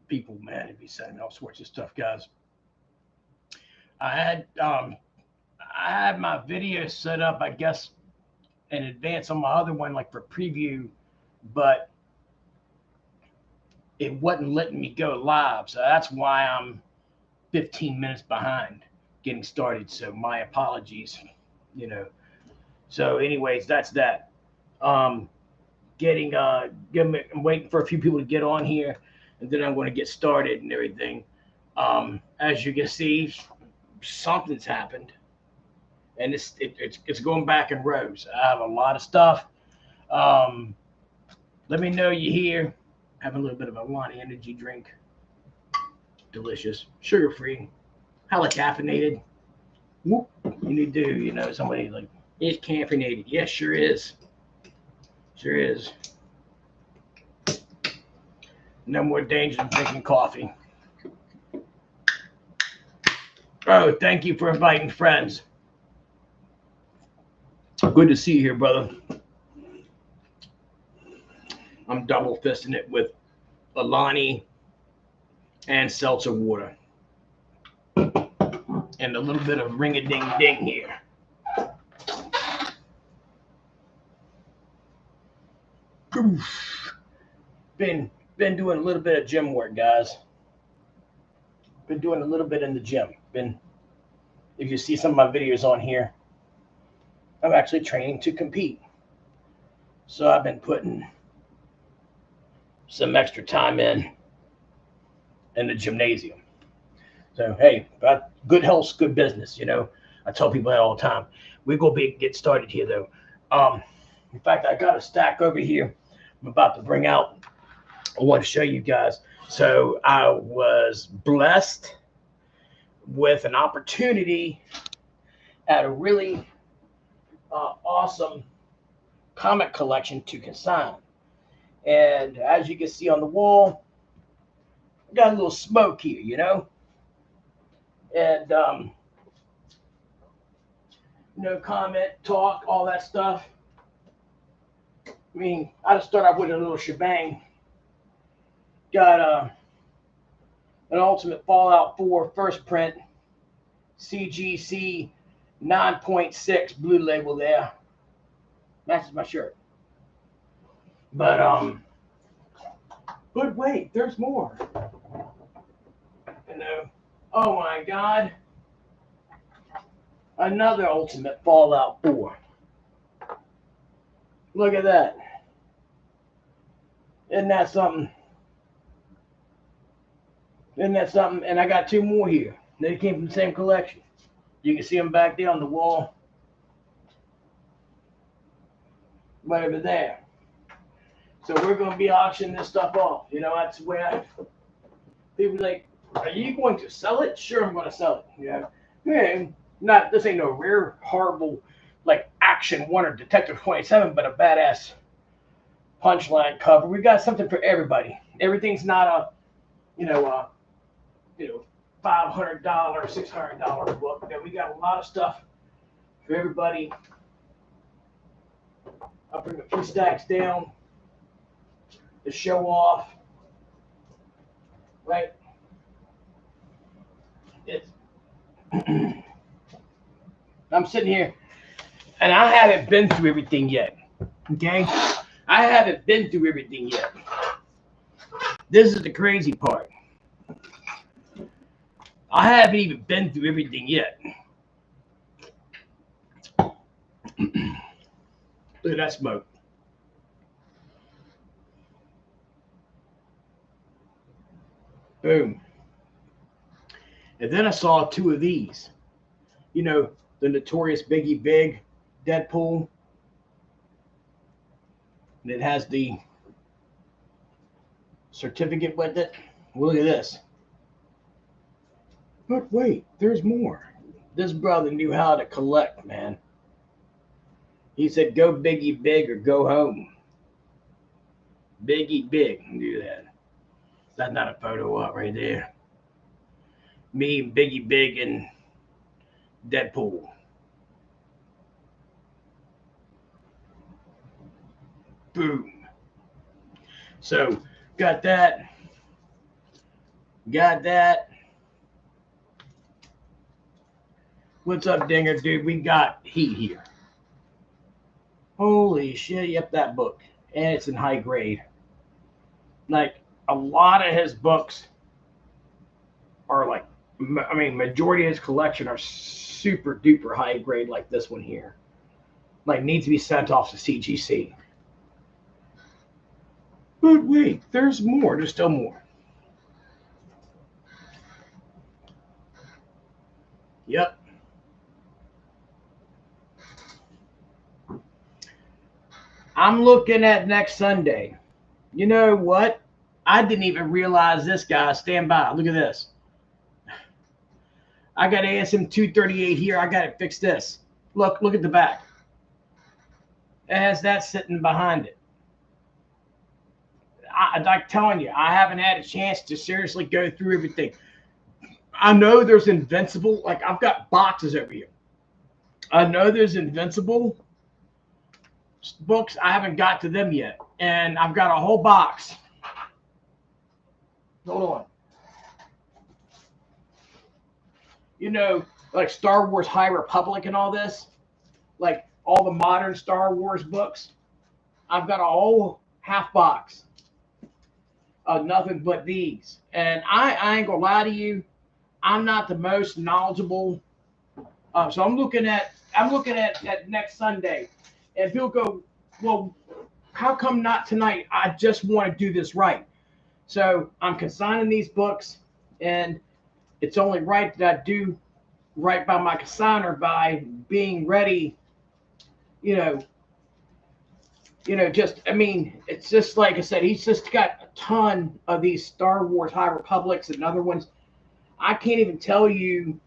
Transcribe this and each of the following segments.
people, man, to be sending me all sorts of stuff, guys. I had um, I had my video set up, I guess, in advance on my other one, like for preview, but it wasn't letting me go live. So that's why I'm 15 minutes behind getting started. So my apologies, you know. So, anyways, that's that. Um, I'm waiting for a few people to get on here, and then I'm going to get started and everything. As you can see, something's happened, and it's going back in rows. I have a lot of stuff. Um, Let me know you here. Having a little bit of a Lonnie energy drink. Delicious, sugar free, highly caffeinated. Whoop. You need to, somebody like, it's caffeinated. Yes, sure is. Sure is. No more danger than drinking coffee. Oh, thank you for inviting friends. Good to see you here, brother. I'm double fisting it with Alani and seltzer water. And a little bit of ring-a-ding-ding here. Been doing a little bit of gym work, guys. Been doing a little bit in the gym. If you see some of my videos on here, I'm actually training to compete. So I've been putting some extra time in the gymnasium. So hey, good health's good business. I tell people that all the time. We're gonna get started here though. In fact, I got a stack over here. I'm about to bring out. I want to show you guys. So I was blessed with an opportunity at a really awesome comic collection to consign. And as you can see on the wall, I got a little smoke here, and comment, talk, all that stuff. I mean, I just start off with a little shebang. Got an Ultimate Fallout 4 first print, CGC 9.6 blue label there. Matches my shirt. But wait, there's more. Oh my God. Another Ultimate Fallout 4. Look at that. Isn't that something? And I got two more here. They came from the same collection. You can see them back there on the wall. Right over there. So we're going to be auctioning this stuff off. That's where people like, are you going to sell it? Sure, I'm going to sell it. This ain't no rare, horrible, like Action 1 or Detective 27, but a badass punchline cover. We got something for everybody. Everything's not a $500, $600 book. We got a lot of stuff for everybody. I'll bring a few stacks down to show off. Right? I'm sitting here, and I haven't been through everything yet. Okay? I haven't been through everything yet. This is the crazy part. I haven't even been through everything yet. Look at that smoke. Boom. And then I saw two of these. The notorious Biggie Big Deadpool. And it has the certificate with it. Look at this. But wait, there's more. This brother knew how to collect, man. He said, go Biggie Big or go home. Biggie Big. Do that. That's not a photo up right there. Me, Biggie Big, and Deadpool. Boom. So, got that. Got that. What's up, Dinger, dude? We got heat here. Holy shit! Yep, that book, and it's in high grade. Like a lot of his books are like, I mean, majority of his collection are super duper high grade, like this one here. Like needs to be sent off to CGC. But wait, there's more. There's still more. Yep. I'm looking at next Sunday. You know what? I didn't even realize this guy. Stand by. Look at this. I got ASM 238 here. I got to fix this. Look at the back. It has that sitting behind it. I'm like telling you, I haven't had a chance to seriously go through everything. I know there's Invincible. Like I've got boxes over here. I know there's Invincible books. I haven't got to them yet, and I've got a whole box. Hold on. You know, like Star Wars High Republic and all this, like all the modern Star Wars books. I've got a whole half box of nothing but these. And I ain't gonna lie to you, I'm not the most knowledgeable. So I'm looking at next Sunday, and people go, well, how come not tonight? I just want to do this right. So I'm consigning these books, and it's only right that I do right by my consigner by being ready. Just, I mean, it's just like I said, he's just got a ton of these Star Wars High Republics and other ones. I can't even tell you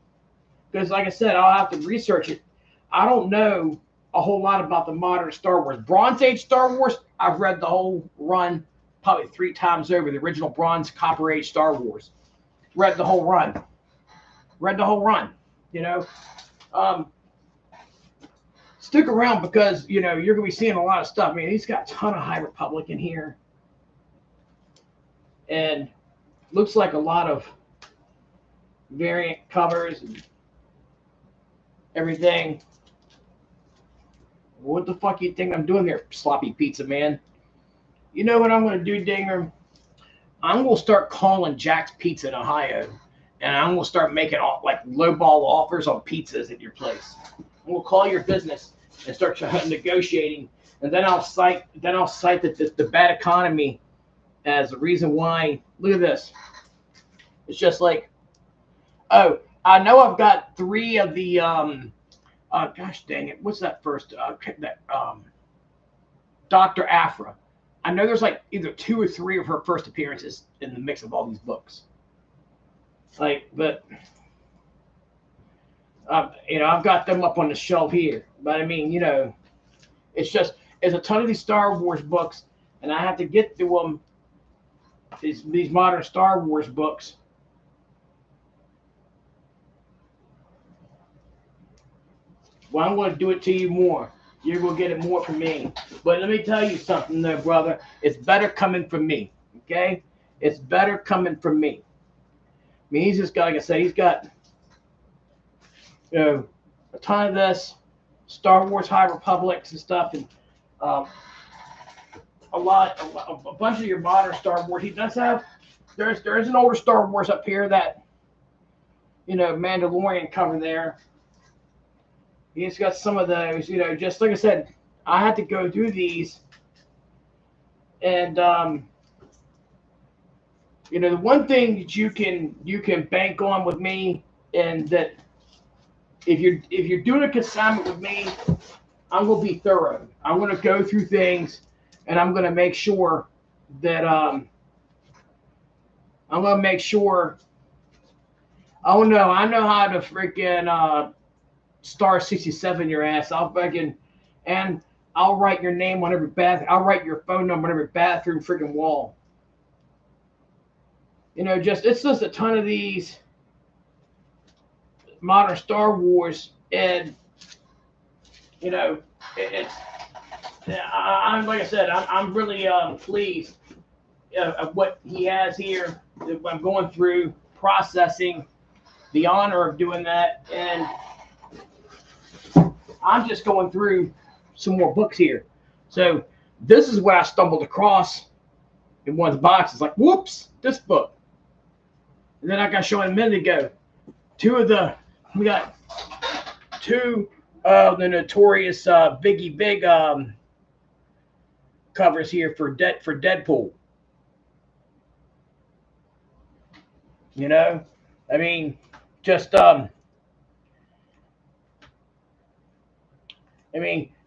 because, like I said, I'll have to research it. I don't know a whole lot about the modern Star Wars. Bronze Age Star Wars, I've read the whole run probably 3 times over. The original Bronze Copper Age Star Wars. Read the whole run. Stick around because, you're going to be seeing a lot of stuff. I mean, he's got a ton of High Republic in here. And looks like a lot of variant covers and everything. What the fuck you think I'm doing there, sloppy pizza man? You know what I'm going to do, Dinger? I'm going to start calling Jack's Pizza in Ohio. And I'm going to start making like lowball offers on pizzas at your place. I'm going to call your business and start negotiating, and then I'll cite the bad economy as the reason why. Look at this. It's just like, oh, I know I've got 3 of the gosh dang it, what's that first Dr. Aphra. I know there's like either 2 or 3 of her first appearances in the mix of all these books. But I've got them up on the shelf here. But I mean, it's a ton of these Star Wars books, and I have to get through them. These modern Star Wars books. Well, I'm going to do it to you more. You're going to get it more from me. But let me tell you something, though, brother. It's better coming from me. Okay? It's better coming from me. I mean, he's just got, like I said, he's got a ton of this Star Wars High Republics and stuff, and a bunch of your modern Star Wars. He does have there is an older Star Wars up here that Mandalorian cover there. He's got some of those. Just like I said, I had to go through these, and the one thing that you can bank on with me, and that if you're doing a consignment with me, I'm going to be thorough. I'm going to go through things, and I'm going to make sure that I know how to freaking star 67 your ass. I'll write your name on every I'll write your phone number on every bathroom freaking wall. It's just a ton of these modern Star Wars, and I'm like I said, I'm really pleased of what he has here. I'm going through processing the honor of doing that, and I'm just going through some more books here. So this is what I stumbled across in one of the boxes. Like, whoops, this book. And then I got shown a minute ago. We got two of the notorious Biggie Big covers here for Deadpool. You know, I mean, just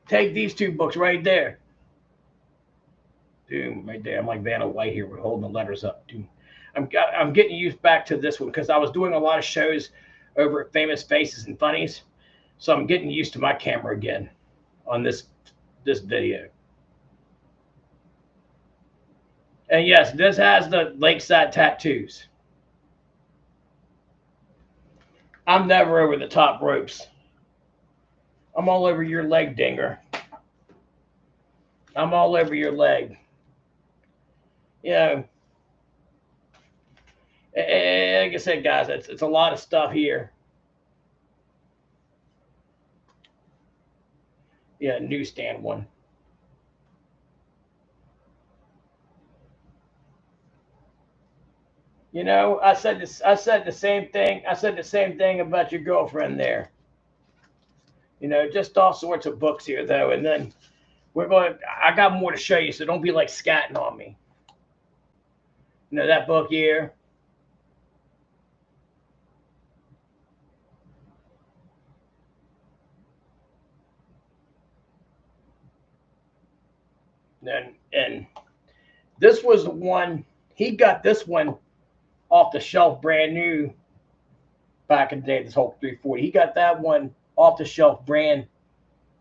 take these two books right there. Dude, right there. I'm like Vanna White here. We're holding the letters up. Dude, I'm getting used back to this one because I was doing a lot of shows over at Famous Faces and Funnies, so I'm getting used to my camera again on this video. And yes, this has the Lakeside tattoos. I'm never over the top ropes. I'm all over your leg, Dinger. I'm all over your leg. You know, like I said, guys, it's a lot of stuff here. Yeah, newsstand one. You know, I said the same thing. I said the same thing about your girlfriend there. You know, just all sorts of books here, though. And then I got more to show you, so don't be like scatting on me. You know, that book here. And this was the one, he got this one off the shelf brand new back in the day, this Hulk 340. He got that one off the shelf brand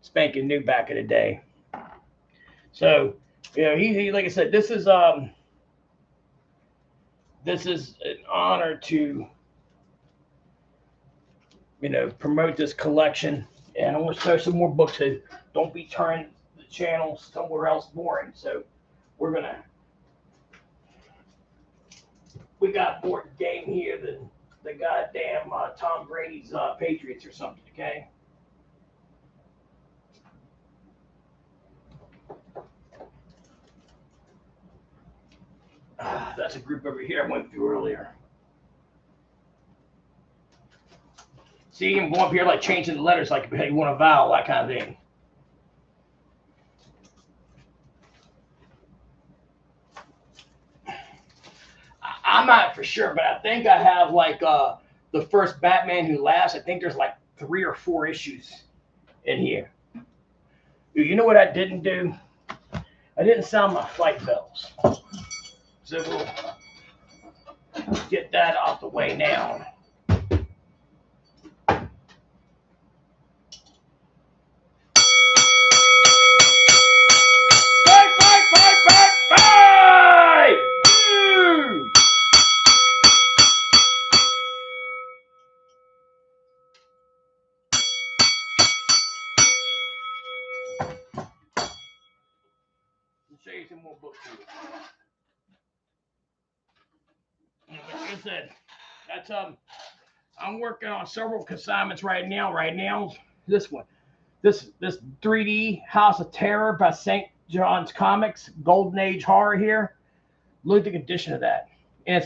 spanking new back in the day. So, you know, he like I said, this is an honor to, you know, promote this collection. And I want to show some more books. So don't be turning the channel somewhere else boring. So we got more game here than the goddamn Tom Brady's Patriots or something, okay? That's a group over here I went through earlier. See, I'm going up here like changing the letters like you want a vowel, that kind of thing. I'm not for sure, but I think I have like the first Batman Who Laughs. I think there's like 3 or 4 issues in here. You know what I didn't do? I didn't sound my flight bells. So we'll get that off the way now. Show you some more books here. Like I said, that's I'm working on several consignments right now. Right now, this one, this 3D House of Terror by St. John's Comics, Golden Age horror here. Look at the condition of that, and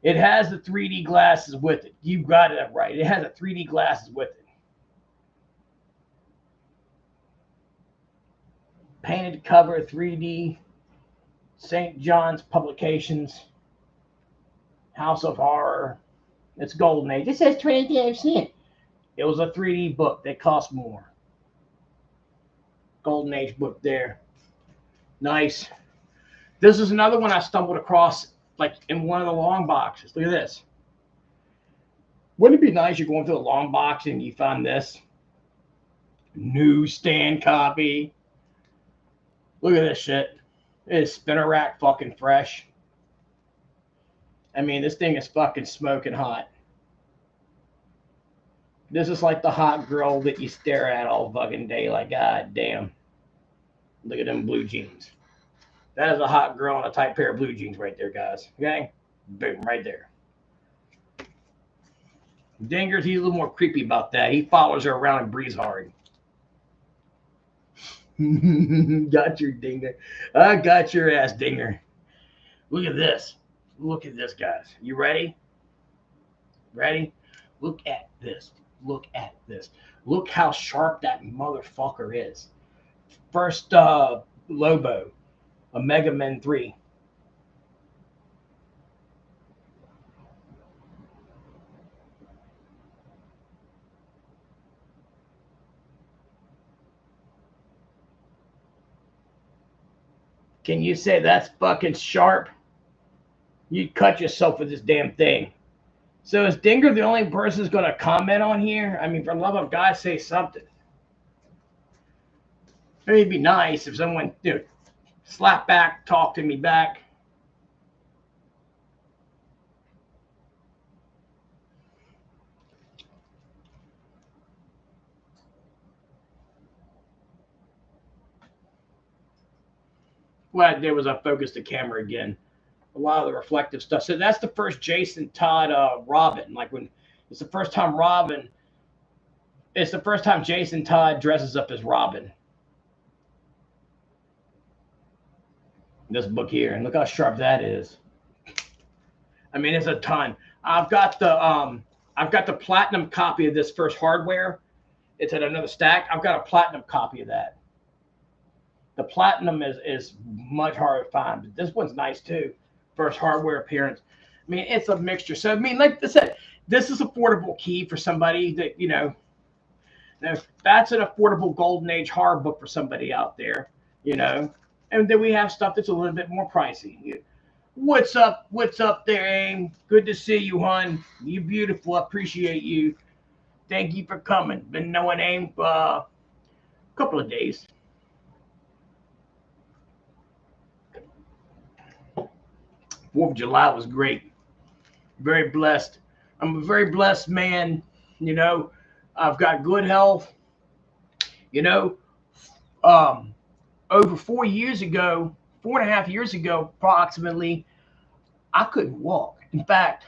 it has the 3D glasses with it. You got it right. It has a 3D glasses with it. Painted cover, 3D, St. John's Publications, House of Horror. It's Golden Age. It says 25%. It was a 3D book. They cost more. Golden Age book there. Nice. This is another one I stumbled across like in one of the long boxes. Look at this. Wouldn't it be nice you're going through a long box and you find this? Newsstand copy. Look at this shit. It is spinner rack fucking fresh. I mean, this thing is fucking smoking hot. This is like the hot girl that you stare at all fucking day. Like, god damn. Look at them blue jeans. That is a hot girl in a tight pair of blue jeans right there, guys. Okay? Boom, right there. Dingers, he's a little more creepy about that. He follows her around and breathes hard. Got your dinger. I got your ass, Dinger. Look at this. Look at this, guys. You ready? Ready? Look at this. Look at this. Look how sharp that motherfucker is. First Lobo, a Mega Men 3. Can you say that's fucking sharp? You cut yourself with this damn thing. So is Dinger the only person who's going to comment on here? I mean, for the love of God, say something. Maybe it'd be nice if someone, dude, slap back, talk to me back. What I did was I focused the camera again. A lot of the reflective stuff. So that's the first Jason Todd Robin. Like when it's the first time Robin. It's the first time Jason Todd dresses up as Robin. This book here, and look how sharp that is. I mean, it's a ton. I've got the platinum copy of this first hardware. It's at another stack. I've got a platinum copy of that. The platinum is much harder to find, but this one's nice too. First hardware appearance. I mean, it's a mixture. So I mean, like I said, this is affordable key for somebody that that's an affordable golden age horror book for somebody out there, And then we have stuff that's a little bit more pricey. What's up? What's up there, Aim? Good to see you, hon. You beautiful. I appreciate you. Thank you for coming. Been knowing Aim for a couple of days. 4th of July was great. Very blessed. I'm a very blessed man. I've got good health. Over 4 years ago, 4.5 years ago, approximately, I couldn't walk. In fact,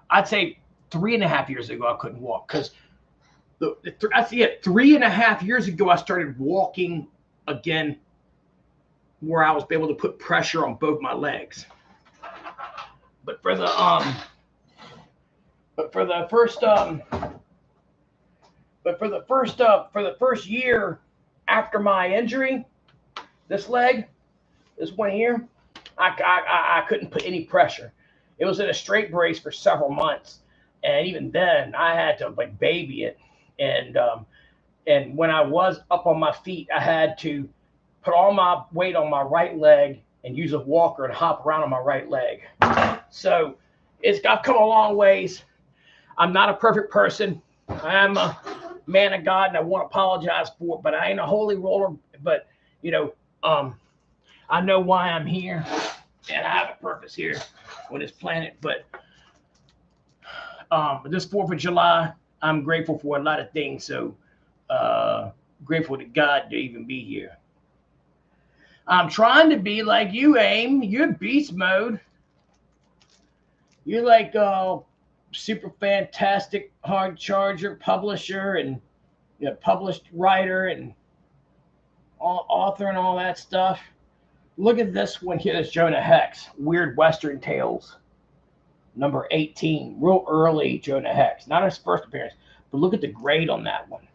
I'd say 3.5 years ago, I couldn't walk because that's it. 3.5 years ago, I started walking again, where I was able to put pressure on both my legs. But for the first year after my injury, this leg, this one here, I couldn't put any pressure. It was in a straight brace for several months, and even then, I had to like baby it. And when I was up on my feet, I had to put all my weight on my right leg and use a walker and hop around on my right leg. So I've come a long ways. I'm not a perfect person. I am a man of God, and I want to apologize for it, but I ain't a holy roller. But I know why I'm here, and I have a purpose here on this planet. But this 4th of July, I'm grateful for a lot of things. So grateful to God to even be here. I'm trying to be like you, Aim. You're beast mode. You're like super fantastic hard charger publisher and published writer and author and all that stuff. Look at this one here. That's Jonah Hex, Weird Western Tales, number 18. Real early Jonah Hex. Not his first appearance, but look at the grade on that one.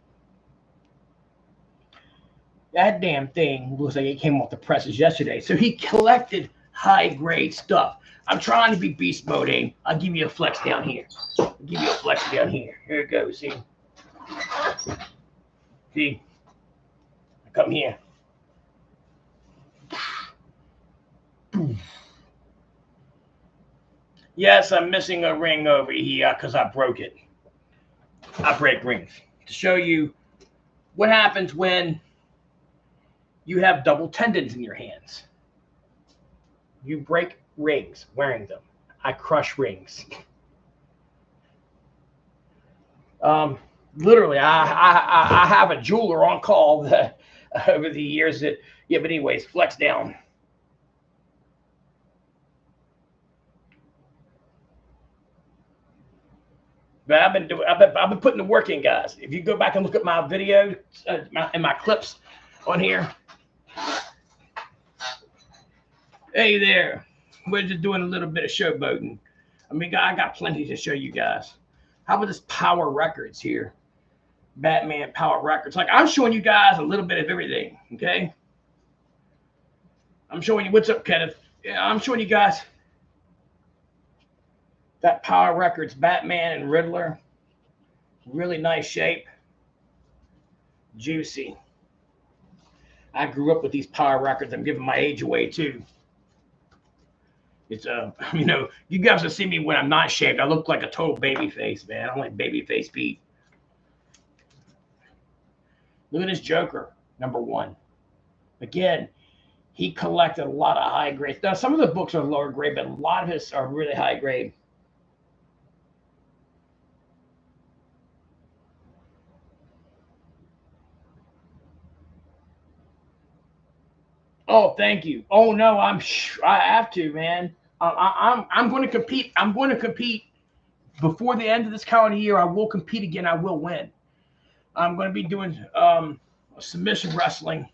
That damn thing looks like it came off the presses yesterday. So he collected high-grade stuff. I'm trying to be beast mode, Aim. I'll give you a flex down here. Here it goes, see? See? Come here. Yes, I'm missing a ring over here because I broke it. I break rings. To show you what happens when you have double tendons in your hands. You break rings wearing them. I crush rings. Literally, I have a jeweler on call that over the years that, yeah, but anyways, flex down. But I've been putting the work in, guys. If you go back and look at my video and my clips on here, hey there, we're just doing a little bit of showboating. I mean, I got plenty to show you guys. How about this Power Records here? Batman Power Records. Like, I'm showing you guys a little bit of everything, okay? I'm showing you, what's up, Kenneth? Yeah, I'm showing you guys that Power Records Batman and Riddler. Really nice shape. Juicy. I grew up with these Power Records. I'm giving my age away, too. It's you guys will see me when I'm not shaved. I look like a total baby face, man. I'm like baby face Pete. Look at this Joker, #1. Again, he collected a lot of high grades. Now, some of the books are lower grade, but a lot of his are really high grade. Oh, thank you. Oh no, I have to, man. I'm going to compete. I'm going to compete before the end of this calendar year. I will compete again. I will win. I'm going to be doing a submission wrestling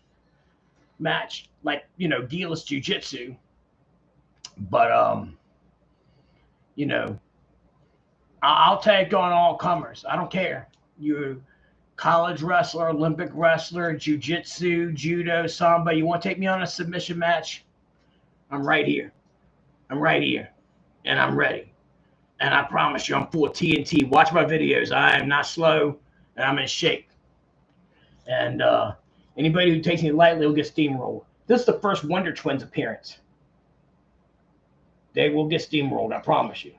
match, like Dealer's Jiu-Jitsu. But I'll take on all comers. I don't care. You're college wrestler, Olympic wrestler, jiu-jitsu, judo, samba. You want to take me on a submission match? I'm right here. I'm right here. And I'm ready. And I promise you, I'm full of TNT. Watch my videos. I am not slow, and I'm in shape. And anybody who takes me lightly will get steamrolled. This is the first Wonder Twins appearance. They will get steamrolled, I promise you.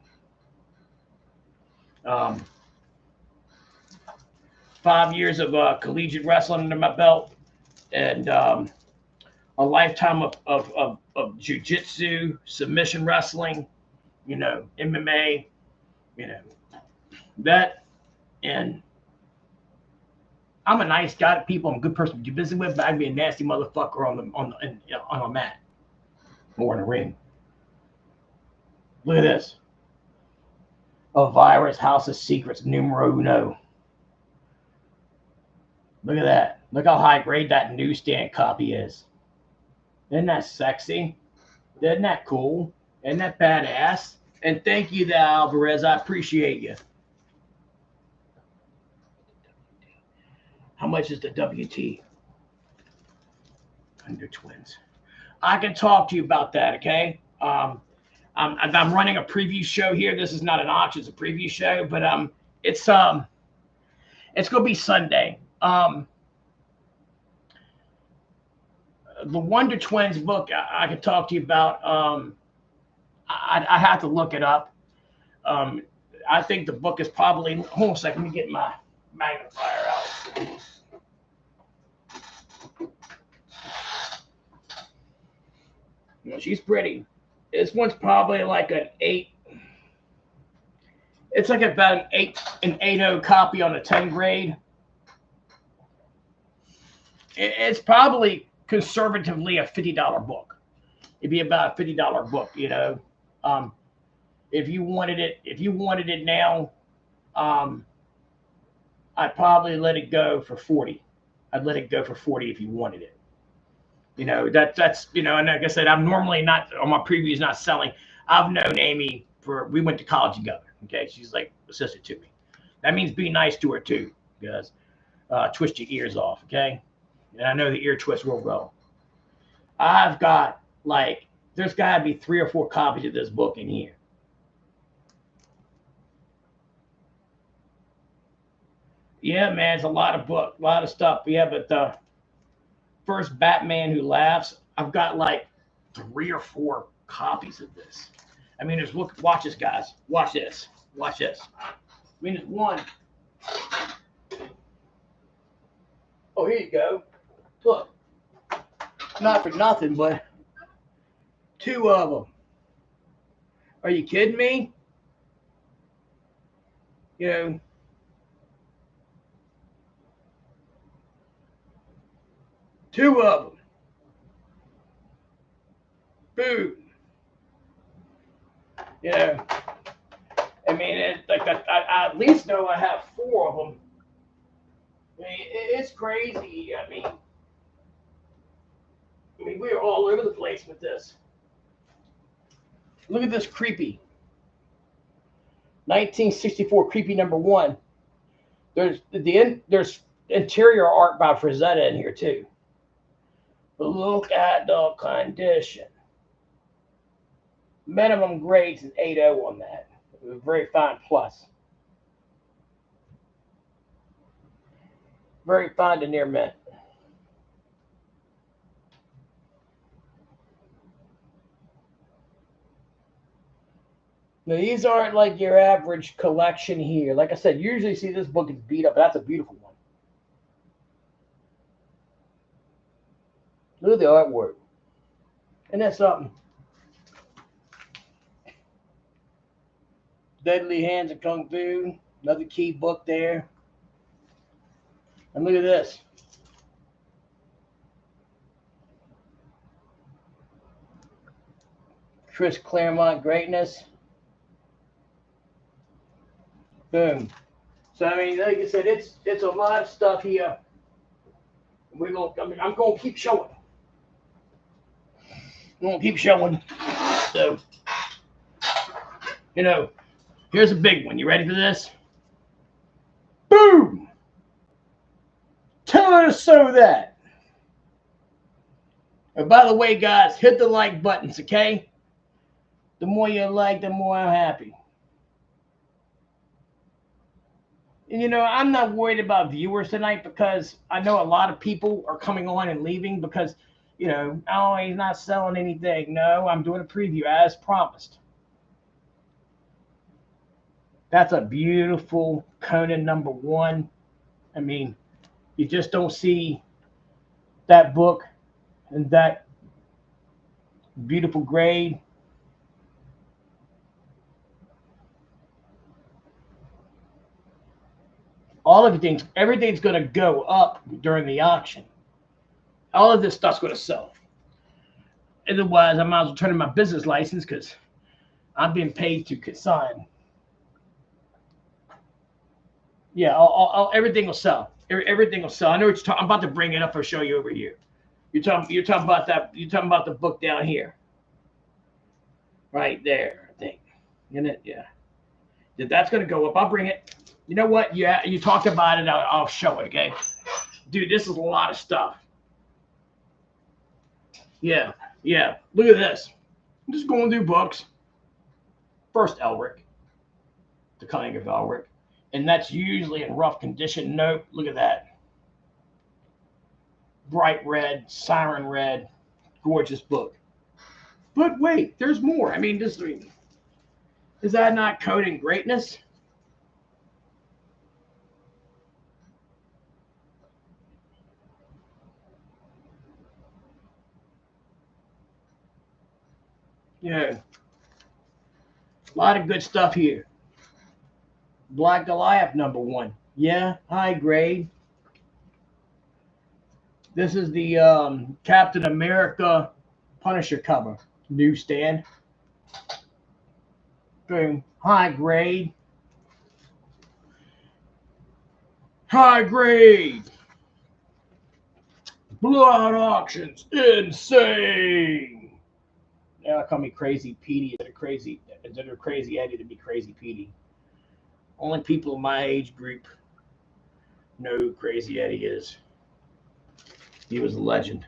5 years of collegiate wrestling under my belt, and a lifetime of jiu-jitsu, submission wrestling, MMA, that. And I'm a nice guy to people. I'm a good person to do business with, but I'd be a nasty motherfucker on a mat or in a ring. Look at this. A Virus House of Secrets numero uno. Look at that. Look how high grade that newsstand copy is. Isn't that sexy? Isn't that cool? Isn't that badass? And thank you, there, Alvarez. I appreciate you. How much is the WT? Wonder Twins. I can talk to you about that, okay? I'm running a preview show here. This is not an auction; it's a preview show, but it's gonna be Sunday. The Wonder Twins book I can talk to you about. I have to look it up. I think the book is probably. Hold on a second. Let me get my magnifier out. She's pretty. This one's probably like an 8. It's like about an 8.0 copy on a 10 grade. It's probably conservatively a $50 book. It'd be about a $50 book, If you wanted it now, I'd probably let it go for 40. I'd let it go for 40 if you wanted it. And like I said, I'm normally not on my previews, not selling. I've known Amy we went to college together. Okay. She's like a sister to me. That means be nice to her too, because twist your ears off. Okay. And I know the ear twist real well. I've got there's got to be 3 or 4 copies of this book in here. Yeah, man, it's a lot of book, a lot of stuff. Yeah, but the first Batman Who Laughs, I've got 3 or 4 copies of this. I mean, watch this, guys. Watch this. Watch this. I mean, there's one. Oh, here you go. Look. Not for nothing, but 2 of them. Are you kidding me? 2 of them. Boom. I mean, it's like that. at least know I have 4 of them. I mean, it's crazy. I mean, we're all over the place with this. Look at this creepy. 1964 creepy #1. There's interior art by Frazetta in here too. But look at the condition. Minimum grades is 8.0 on that. Very fine plus. Very fine to near mint. Now, these aren't like your average collection here. Like I said, usually see this book is beat up. That's a beautiful one. Look at the artwork. Isn't that something? Deadly Hands of Kung Fu. Another key book there. And look at this. Chris Claremont Greatness. Boom. So I mean, like I said, it's a lot of stuff here. I'm gonna keep showing. I'm gonna keep showing. So, here's a big one. You ready for this? Boom! Tell her to sew that. And by the way, guys, hit the like buttons, okay? The more you like, the more I'm happy. And I'm not worried about viewers tonight because I know a lot of people are coming on and leaving because, oh, he's not selling anything. No, I'm doing a preview as promised. That's a beautiful Conan #1. I mean, you just don't see that book and that beautiful grade. Everything's going to go up during the auction. All of this stuff's going to sell. Otherwise, I might as well turn in my business license because I'm being paid to consign. Yeah, everything will sell. Everything will sell. I know what you're talking. I'm about to bring it up or show you over here. You're talking about that. You're talking about the book down here, right there. I think, isn't it? Yeah. That's going to go up. I'll bring it. You know what? Yeah, you talked about it. I'll show it. Okay, dude, this is a lot of stuff. Yeah. Look at this. I'm just going through books. First, Elric, The Cunning of Elric. And that's usually in rough condition. Nope, look at that. Bright red, siren red, gorgeous book. But wait, there's more. I mean, is that not Conan Greatness? Yeah. A lot of good stuff here. Black Goliath #1. Yeah, high grade. This is the Captain America Punisher cover. Newsstand. Boom. High grade. High grade. Blood auctions. Insane. Now call me Crazy Petey instead of Crazy Eddie to be Crazy Petey. Only people in my age group know who Crazy Eddie is. He was a legend.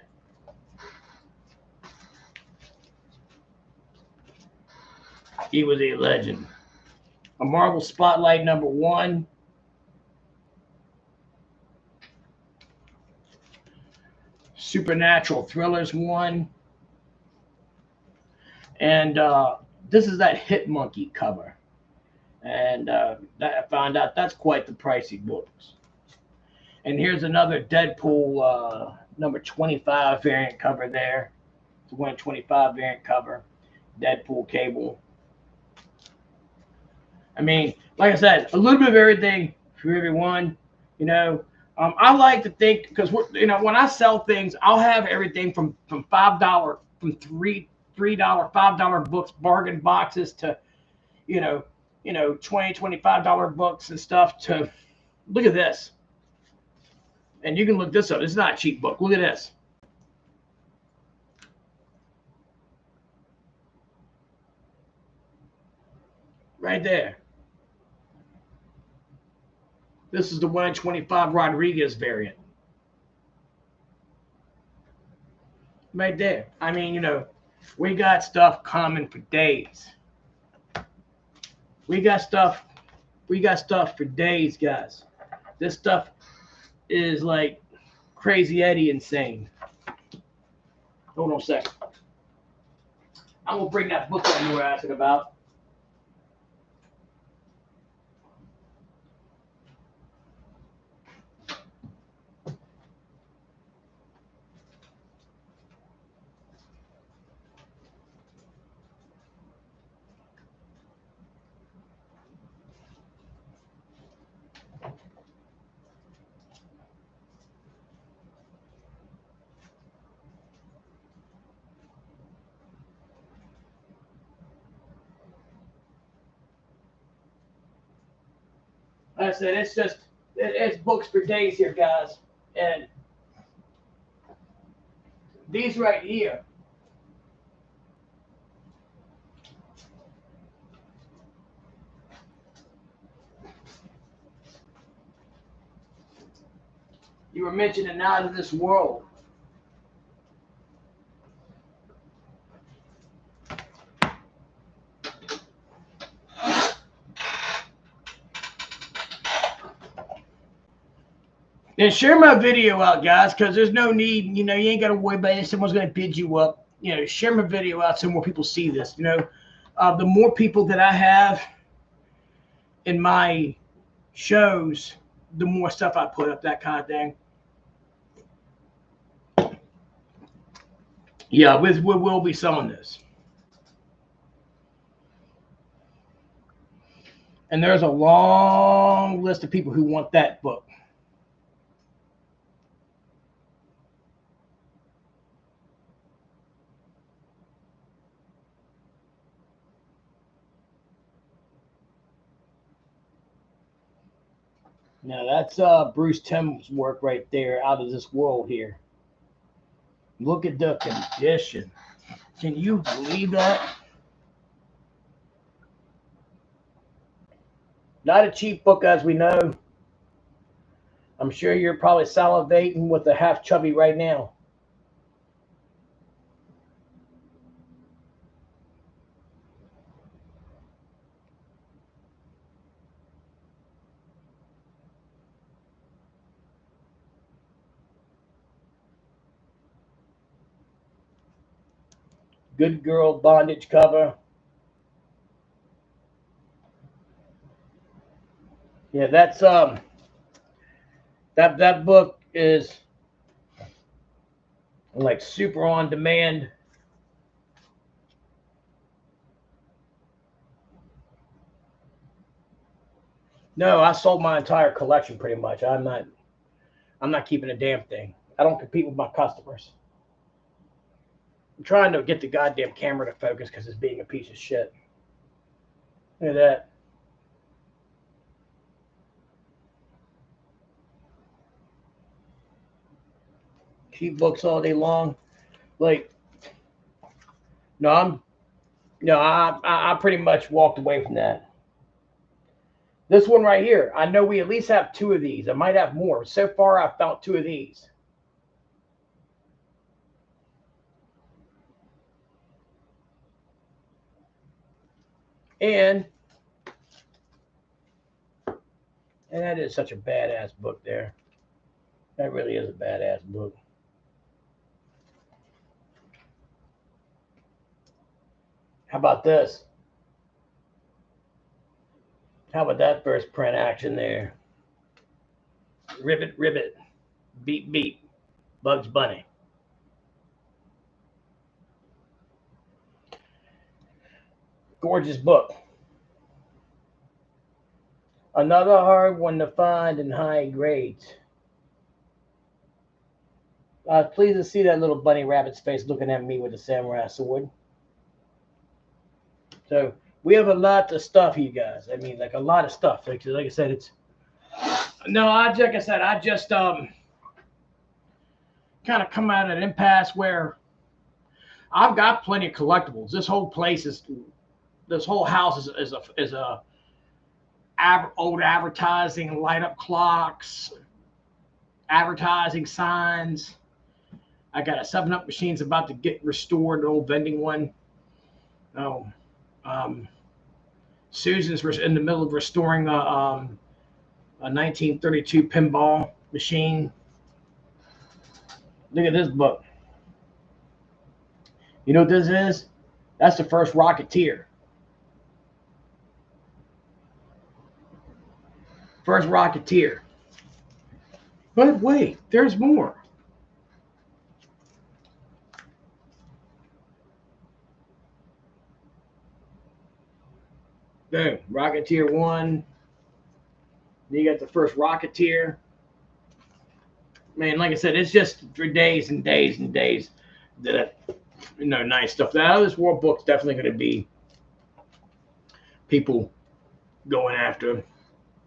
He was a legend. A Marvel Spotlight #1. Supernatural Thrillers 1. And this is that Hit Monkey cover. And I found out that's quite the pricey books. And here's another Deadpool #25 variant cover there. It's a 125 variant cover. Deadpool cable. I mean, like I said, a little bit of everything for everyone. I like to think because when I sell things, I'll have everything from $5, from $3, $5 books, bargain boxes to, you know, $20, $25 books and stuff to look at this. And you can look this up. It's not a cheap book. Look at this. Right there. This is the 1 in 25 Rodriguez variant. Right there. I mean, you know, we got stuff coming for days. We got stuff for days, guys. This stuff is like Crazy Eddie insane. Hold on a second. I'm gonna bring that book that you were asking about. Like I said, it's books for days here, guys. And these right here, you were mentioning Out of This World. And share my video out, guys, because there's no need, you know, you ain't got to worry about it. Someone's going to bid you up. You know, share my video out so more people see this. You know, the more people that I have in my shows, the more stuff I put up, that kind of thing. Yeah, we will be selling this. And there's a long list of people who want that book. Now that's Bruce Timm's work right there, Out of This World here. Look at the condition. Can you believe that? Not a cheap book, as we know. I'm sure you're probably salivating with the half chubby right now. Good Girl bondage cover. Yeah, that's that book is like super on demand. No, I sold my entire collection pretty much. I'm not keeping a damn thing. I don't compete with my customers. I'm trying to get the goddamn camera to focus because it's being a piece of shit. Look at that. Cheap books all day long. Like, no, I pretty much walked away from that. This one right here, I know we at least have two of these. I might have more. So far, I've found two of these. And that is such a badass book there. That really is a badass book. How about this? How about that first print action there? Ribbit, ribbit, beat, beat, Bugs Bunny. Gorgeous book. Another hard one to find in high grades. I was pleased to see that little bunny rabbit's face looking at me with a samurai sword. So We have a lot of stuff, you guys. I mean, like a lot of stuff. Like I said, it's no. Like I said, I just kind of come at an impasse where I've got plenty of collectibles. This whole place is, this whole house is a old advertising, light up clocks, advertising signs. I got a 7-Up machine's about to get restored, an old vending one. Oh, Susan's in the middle of restoring a 1932 pinball machine. Look at this book. You know what this is? That's the first Rocketeer. First Rocketeer. But wait, there's more. Boom. Rocketeer 1. Then you got the first Rocketeer. Man, like I said, it's just for days and days and days that, nice stuff. Now, this World book's definitely going to be people going after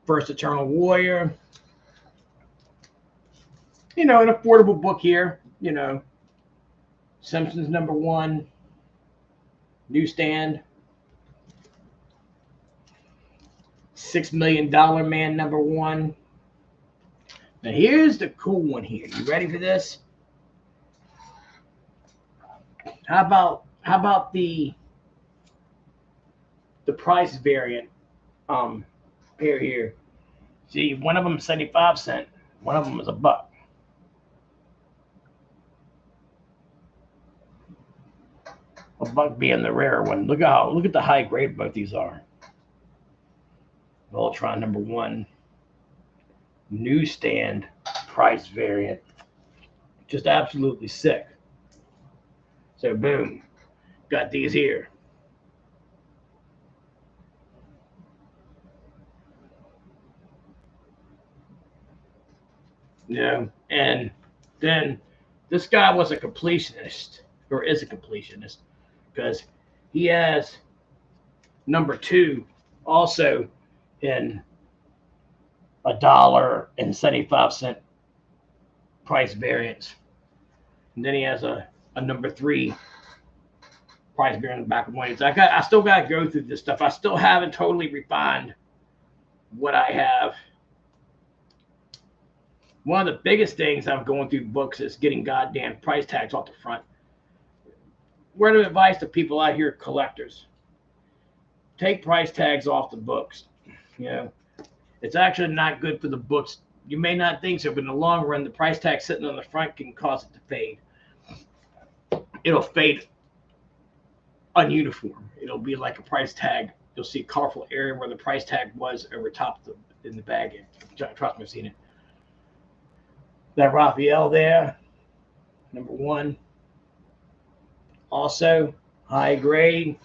First Eternal Warrior. An affordable book here. Simpsons #1. Newsstand. $6 Million Man #1. Now here's the cool one here. You ready for this? How about the price variant pair here? See, one of them 75 cents, one of them is $1. $1 being the rare one. Look at the high grade both these are. Voltron #1. Newsstand price variant. Just absolutely sick. So boom. Got these here. And then this guy was a completionist, or is a completionist, because he has #2 also in $1.75 price variance. And then he has a #3 price variant in the back of one. I still got to go through this stuff. I still haven't totally refined what I have. One of the biggest things I'm going through books is getting goddamn price tags off the front. Word of advice to people out here, collectors: take price tags off the books. It's actually not good for the books. You may not think so, but in the long run, the price tag sitting on the front can cause it to fade. It'll fade ununiform. It'll be like a price tag. You'll see a colorful area where the price tag was over top in the bag. Trust me, I've seen it. That Raphael there, #1. Also, high grade.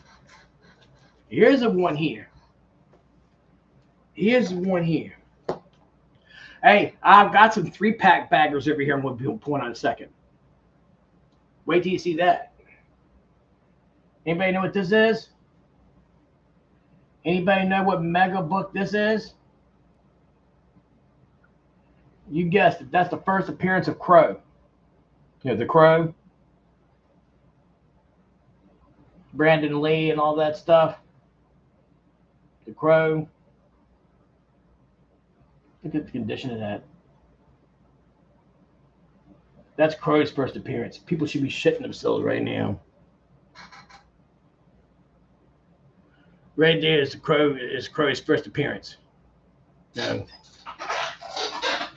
Here's a one here. Here's one here. Hey, I've got some 3-pack baggers over here I'm going to point on in a second. Wait till you see that. Anybody know what this is? Anybody know what mega book this is? You guessed it. That's the first appearance of Crow. The Crow. Brandon Lee and all that stuff. The Crow. Look at the condition of that. That's Crow's first appearance. People should be shitting themselves right now. Right there is Crow's first appearance.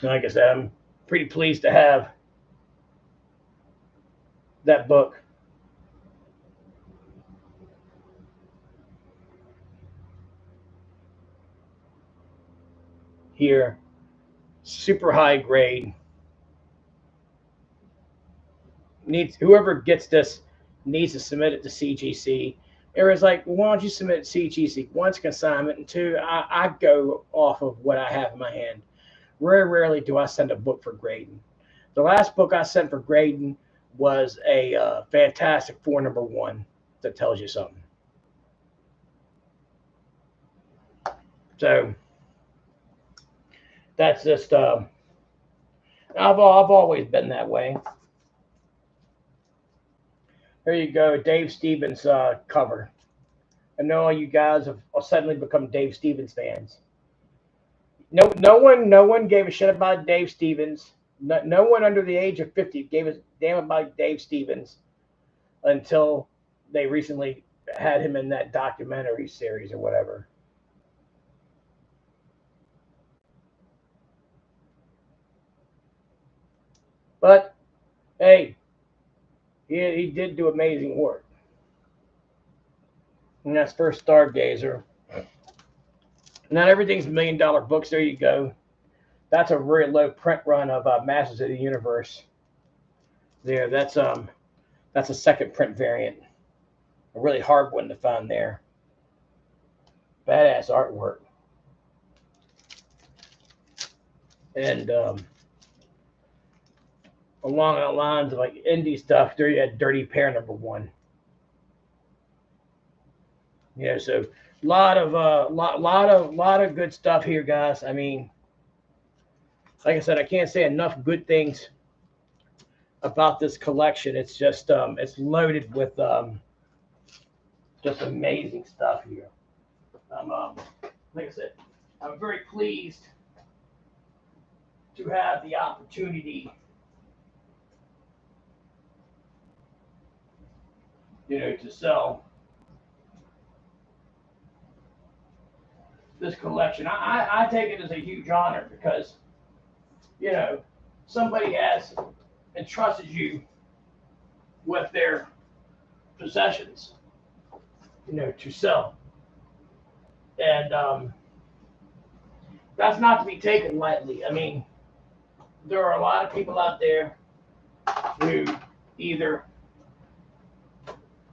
Like I said, I'm pretty pleased to have that book. Here, super high grade. Whoever gets this needs to submit it to CGC. Everyone's like, well, why don't you submit it to CGC? One's consignment, and two, I go off of what I have in my hand. Very rarely do I send a book for grading. The last book I sent for grading was a Fantastic Four #1. That tells you something. So that's just I've always been that way. There you go, Dave Stevens cover. I know all you guys have suddenly become Dave Stevens fans. No one gave a shit about Dave Stevens. No one under the age of 50 gave a damn about Dave Stevens until they recently had him in that documentary series or whatever. But hey, he did do amazing work. And that's first Stargazer. Not everything's $1 million books. There you go. That's a very low print run of Masters of the Universe. There, that's a second print variant. A really hard one to find there. Badass artwork. And along the lines of like indie stuff, there you had Dirty Pair #1. So lot of good stuff here, guys. I mean, like I said, I can't say enough good things about this collection. It's just it's loaded with just amazing stuff here. Like I said, I'm very pleased to have the opportunity, to sell this collection. I take it as a huge honor because, somebody has entrusted you with their possessions, to sell. And that's not to be taken lightly. I mean, there are a lot of people out there who either,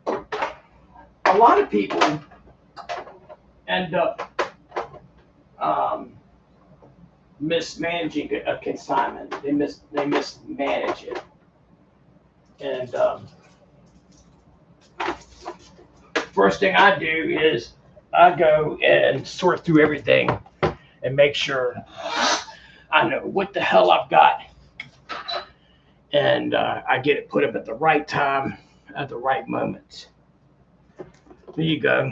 a lot of people end up mismanaging a consignment. They mismanage it. And first thing I do is I go and sort through everything and make sure I know what the hell I've got. And I get it put up at the right time, at the right moment. There you go.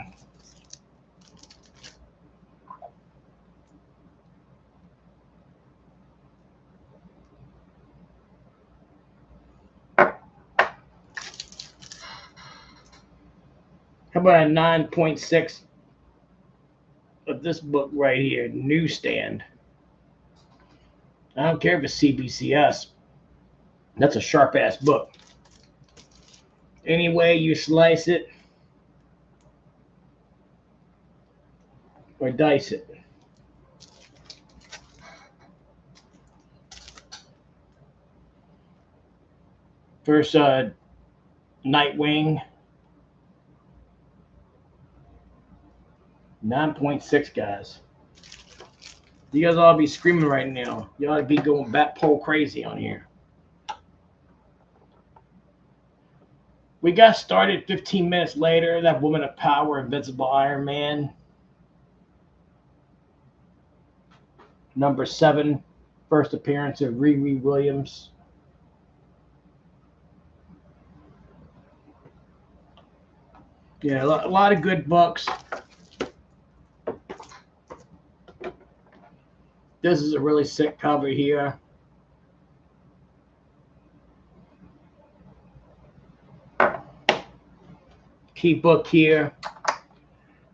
How about a 9.6 of this book right here, Newsstand? I don't care if it's CBCS. That's a sharp ass book. Any way you slice it or dice it. First, Nightwing. 9.6, guys. You guys ought to be screaming right now. You ought to be going bat pole crazy on here. We got started 15 minutes later. That Woman of Power, Invincible Iron Man. #7, first appearance of Riri Williams. Yeah, a lot of good books. This is a really sick cover here. Key book here.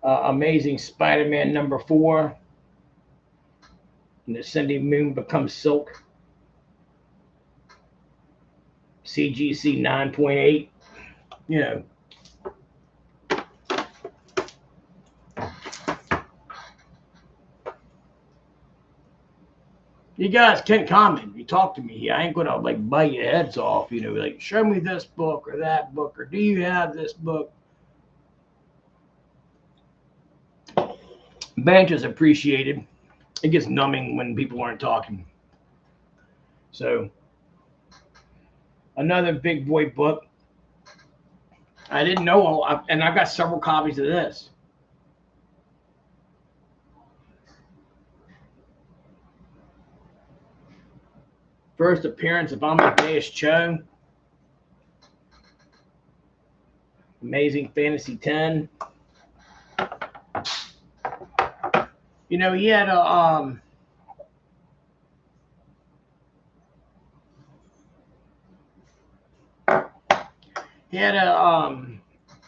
Amazing Spider-Man #4. And the Cindy Moon becomes Silk. CGC 9.8. You guys can comment. You talk to me. I ain't gonna like bite your heads off. Like show me this book or that book, or do you have this book? Banter's appreciated. It gets numbing when people aren't talking. So another big boy book. I didn't know, and I've got several copies of this. First appearance of Amadeus Cho. Amazing Fantasy 10. You know, he had a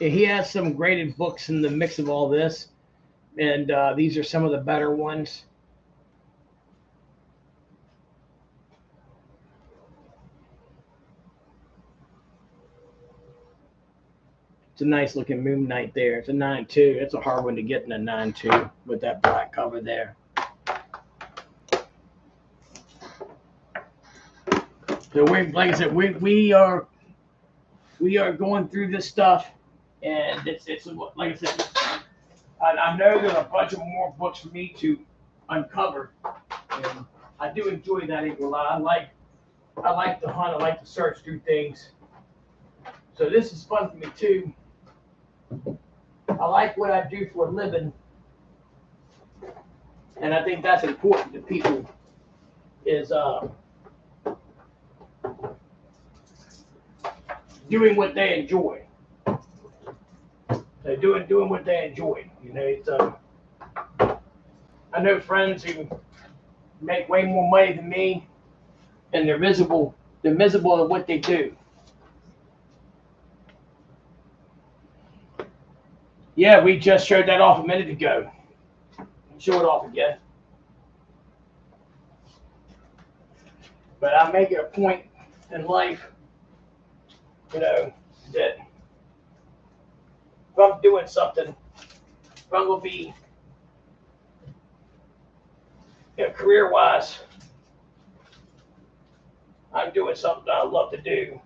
he has some graded books in the mix of all this, and these are some of the better ones. It's a nice looking Moon Knight there. It's a 9.2. It's a hard one to get in a 9.2 with that black cover there. So like I said, we are going through this stuff, and it's like I said, I know there's a bunch of more books for me to uncover, and I do enjoy that a lot. I like to hunt. I like to search through things. So this is fun for me too. I like what I do for a living, and I think that's important to people. Is doing what they enjoy. So doing what they enjoy. You know, it's I know friends who make way more money than me, and they're miserable. They're miserable at what they do. Yeah, we just showed that off a minute ago. Show it off again. But I make it a point in life, you know, that if I'm doing something, if I'm going to be, you know, career-wise, I'm doing something I love to do.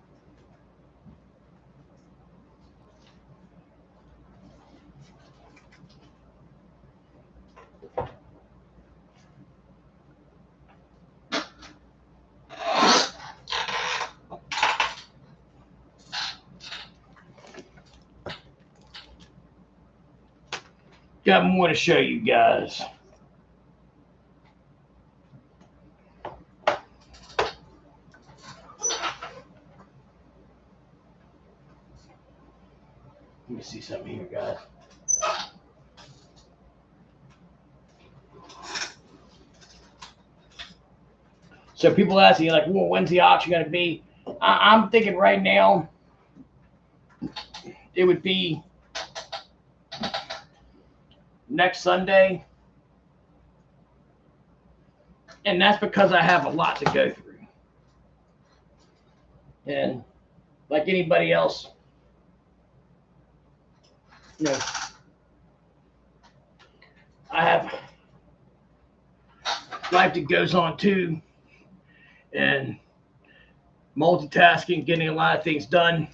Got more to show you guys. Let me see something here, guys. So people ask you, like, well, when's the auction going to be? I'm thinking right now it would be next Sunday. And that's because I have a lot to go through. And like anybody else, you know, I have life that goes on too, and multitasking, getting a lot of things done.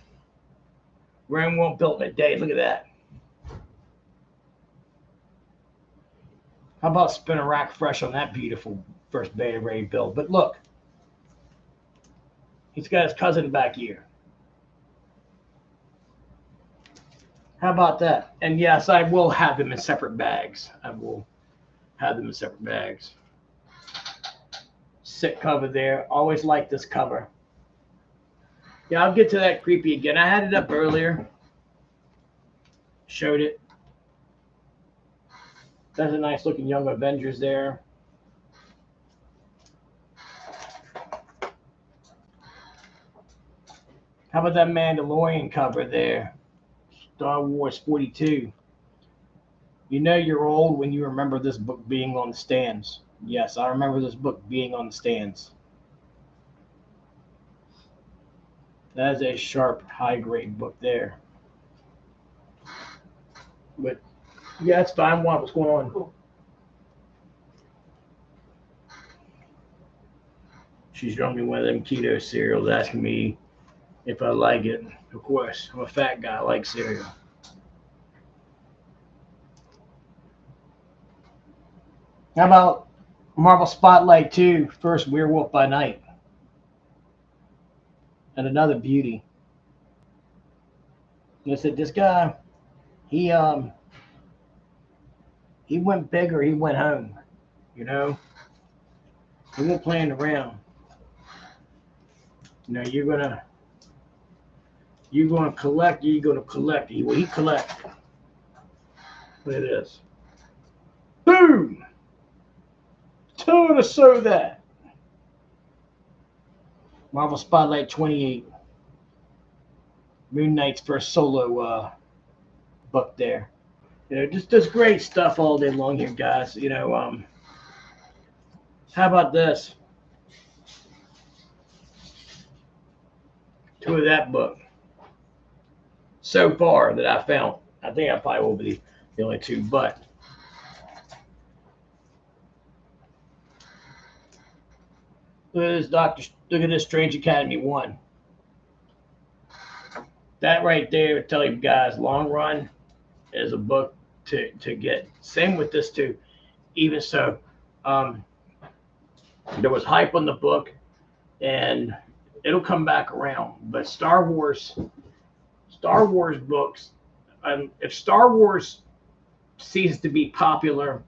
Rome won't built in a day. Look at that. How about spin a rack fresh on that beautiful first Beta Ray build? But look, he's got his cousin back here. How about that? And yes, I will have them in separate bags. I will have them in separate bags. Sick cover there. Always like this cover. Yeah, I'll get to that creepy again. I had it up earlier. Showed it. There's a nice looking Young Avengers there. How about that Mandalorian cover there? Star Wars 42. You know you're old when you remember this book being on the stands. Yes, I remember this book being on the stands. That is a sharp, high-grade book there. But yeah, that's fine. What's going on? Cool. She's drawing me one of them keto cereals, asking me if I like it. Of course, I'm a fat guy. I like cereal. How about Marvel Spotlight 2, First Werewolf by Night? And another beauty. I said, this guy, he went big or he went home. You know? He wasn't playing around. You know, you're gonna collect. You're gonna collect. What he collect? Look at this. Boom! Ton of so that. Marvel Spotlight 28. Moon Knight's first solo book there. You know, just great stuff all day long here, guys. You know, how about this? Two of that book so far that I found. I think I probably will be the only two, but look at this look at this Strange Academy 1. That right there will tell you guys, long run is a book to get. Same with this too. Even so, there was hype on the book, and it'll come back around. But Star Wars books, if Star Wars ceases to be popular,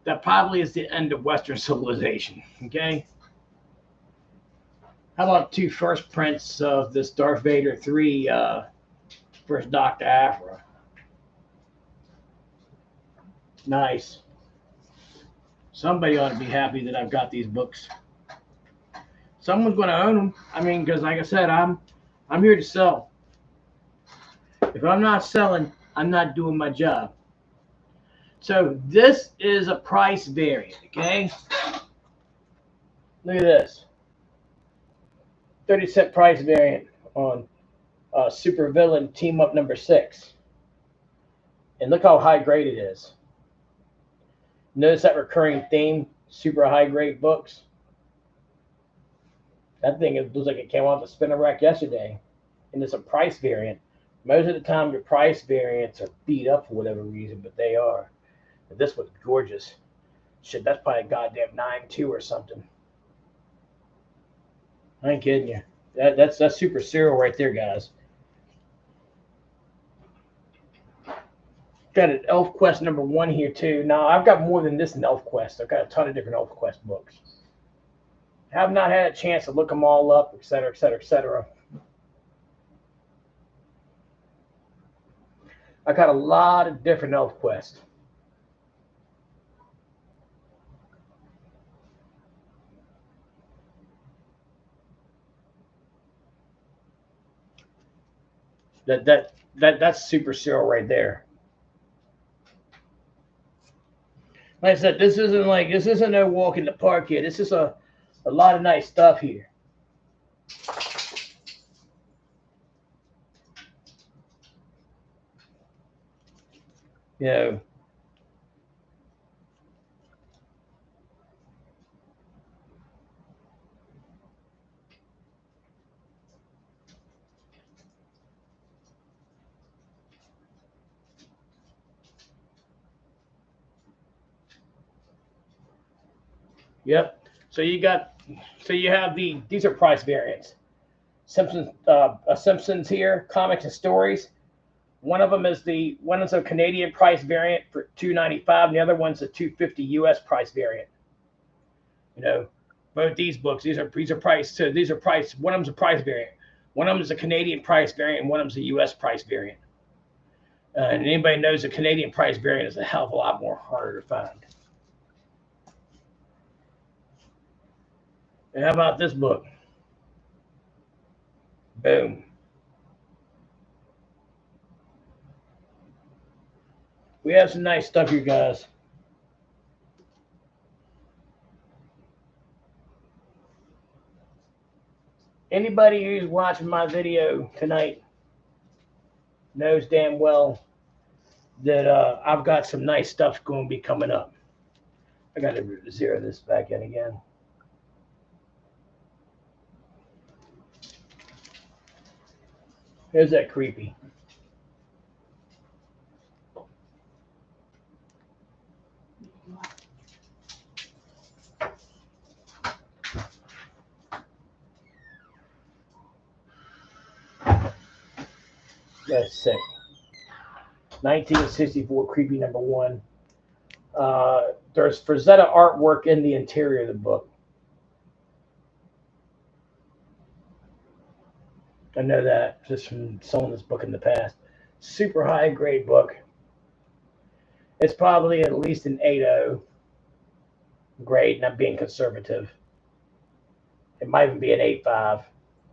that probably is the end of Western civilization. Okay. How about two first prints of this Darth Vader 3 first Dr. Aphra? Nice. Somebody ought to be happy that I've got these books. Someone's going to own them. I mean, because like I said, I'm here to sell. If I'm not selling, I'm not doing my job. So this is a price variant, okay? Look at this. 30-cent price variant on Super Villain Team Up number 6. And look how high grade it is. Notice that recurring theme, super high grade books. That thing looks like it came off the spinner rack yesterday. And it's a price variant. Most of the time, your price variants are beat up for whatever reason, but they are. But this one's gorgeous. Shit, that's probably a goddamn 9.2 or something. I ain't kidding you. That's super serial right there, guys. Got an ElfQuest number 1 here too. Now I've got more than this in ElfQuest. I've got a ton of different ElfQuest books. Have not had a chance to look them all up, etc., etc., etc. I got a lot of different ElfQuest. That's super serial right there. Like I said, this isn't no walk in the park here. This is a lot of nice stuff here. You know, yep. So you have these are price variants. Simpsons here, comics and stories. One of them is a Canadian price variant for $2.95, and the other one's a $2.50 US price variant. You know, both these books, these are price. So these are price. One of them's a price variant. One of them is a Canadian price variant, and one of them's a US price variant. And anybody knows the Canadian price variant is a hell of a lot more harder to find. And how about this book? Boom. We have some nice stuff here, guys. Anybody who's watching my video tonight knows damn well that I've got some nice stuff going to be coming up. I got to zero this back in again. Here's that creepy. That's sick. 1964 creepy number 1. There's Frazetta artwork in the interior of the book. I know that just from selling this book in the past. Super high grade book. It's probably at least an 8.0 grade, not being conservative. It might even be an 8.5,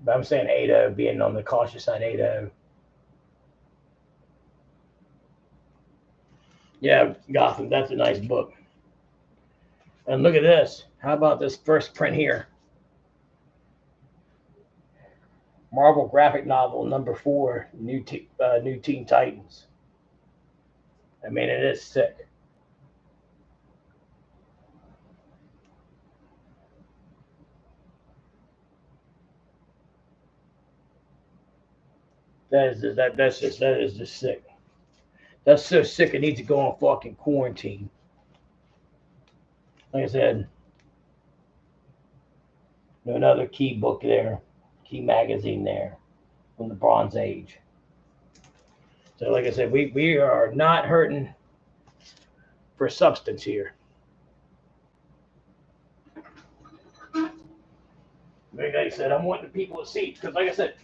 but I'm saying 8.0, being on the cautious side, 8.0. Yeah, Gotham, that's a nice book. And look at this. How about this first print here? Marvel graphic novel #4, New Teen Titans. I mean, it is sick. That is just sick. That's so sick. It needs to go on fucking quarantine. Like I said, another key book there, key magazine there from the Bronze Age. So, like I said, we are not hurting for substance here. Like I said, I'm wanting people to see because, like I said,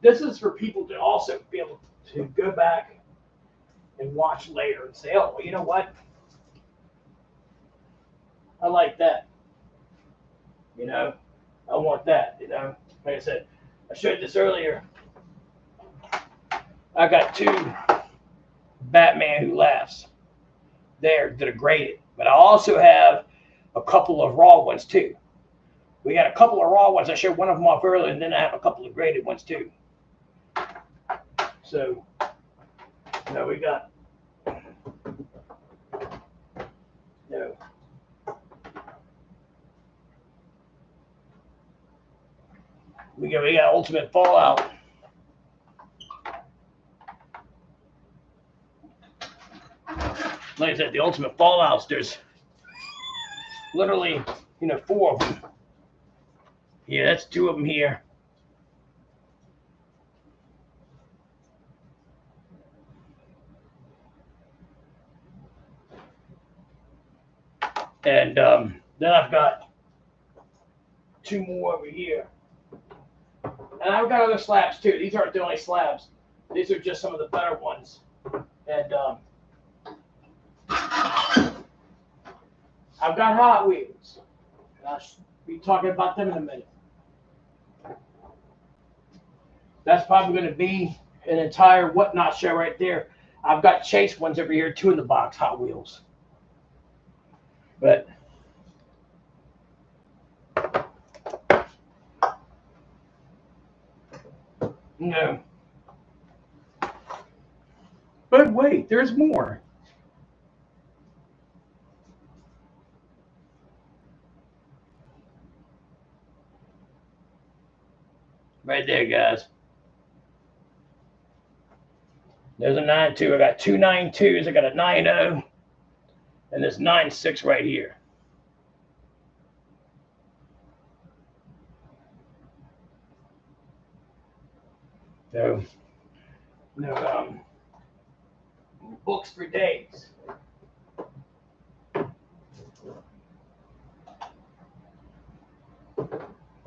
this is for people to also be able to go back and watch later and say, oh, well, you know what? I like that. You know, I want that. You know, like I said, I showed this earlier. I got 2 Batman Who Laughs there that are graded, but I also have a couple of raw ones too. We got a couple of raw ones. I showed one of them off earlier, and then I have a couple of graded ones too. So, we got, you know, we got Ultimate Fallout. Like I said, the Ultimate Fallouts, there's literally, 4 of them. Yeah, that's 2 of them here. And then I've got 2 more over here. And I've got other slabs too. These aren't the only slabs. These are just some of the better ones. And I've got Hot Wheels. I'll be talking about them in a minute. That's probably going to be an entire Whatnot show right there. I've got Chase ones over here, 2 in the box, Hot Wheels. But no. But wait, there's more. Right there, guys. There's a 9.2. I got 2 9.2s. I got a 9.0. And this 9.6 right here. So, books for days.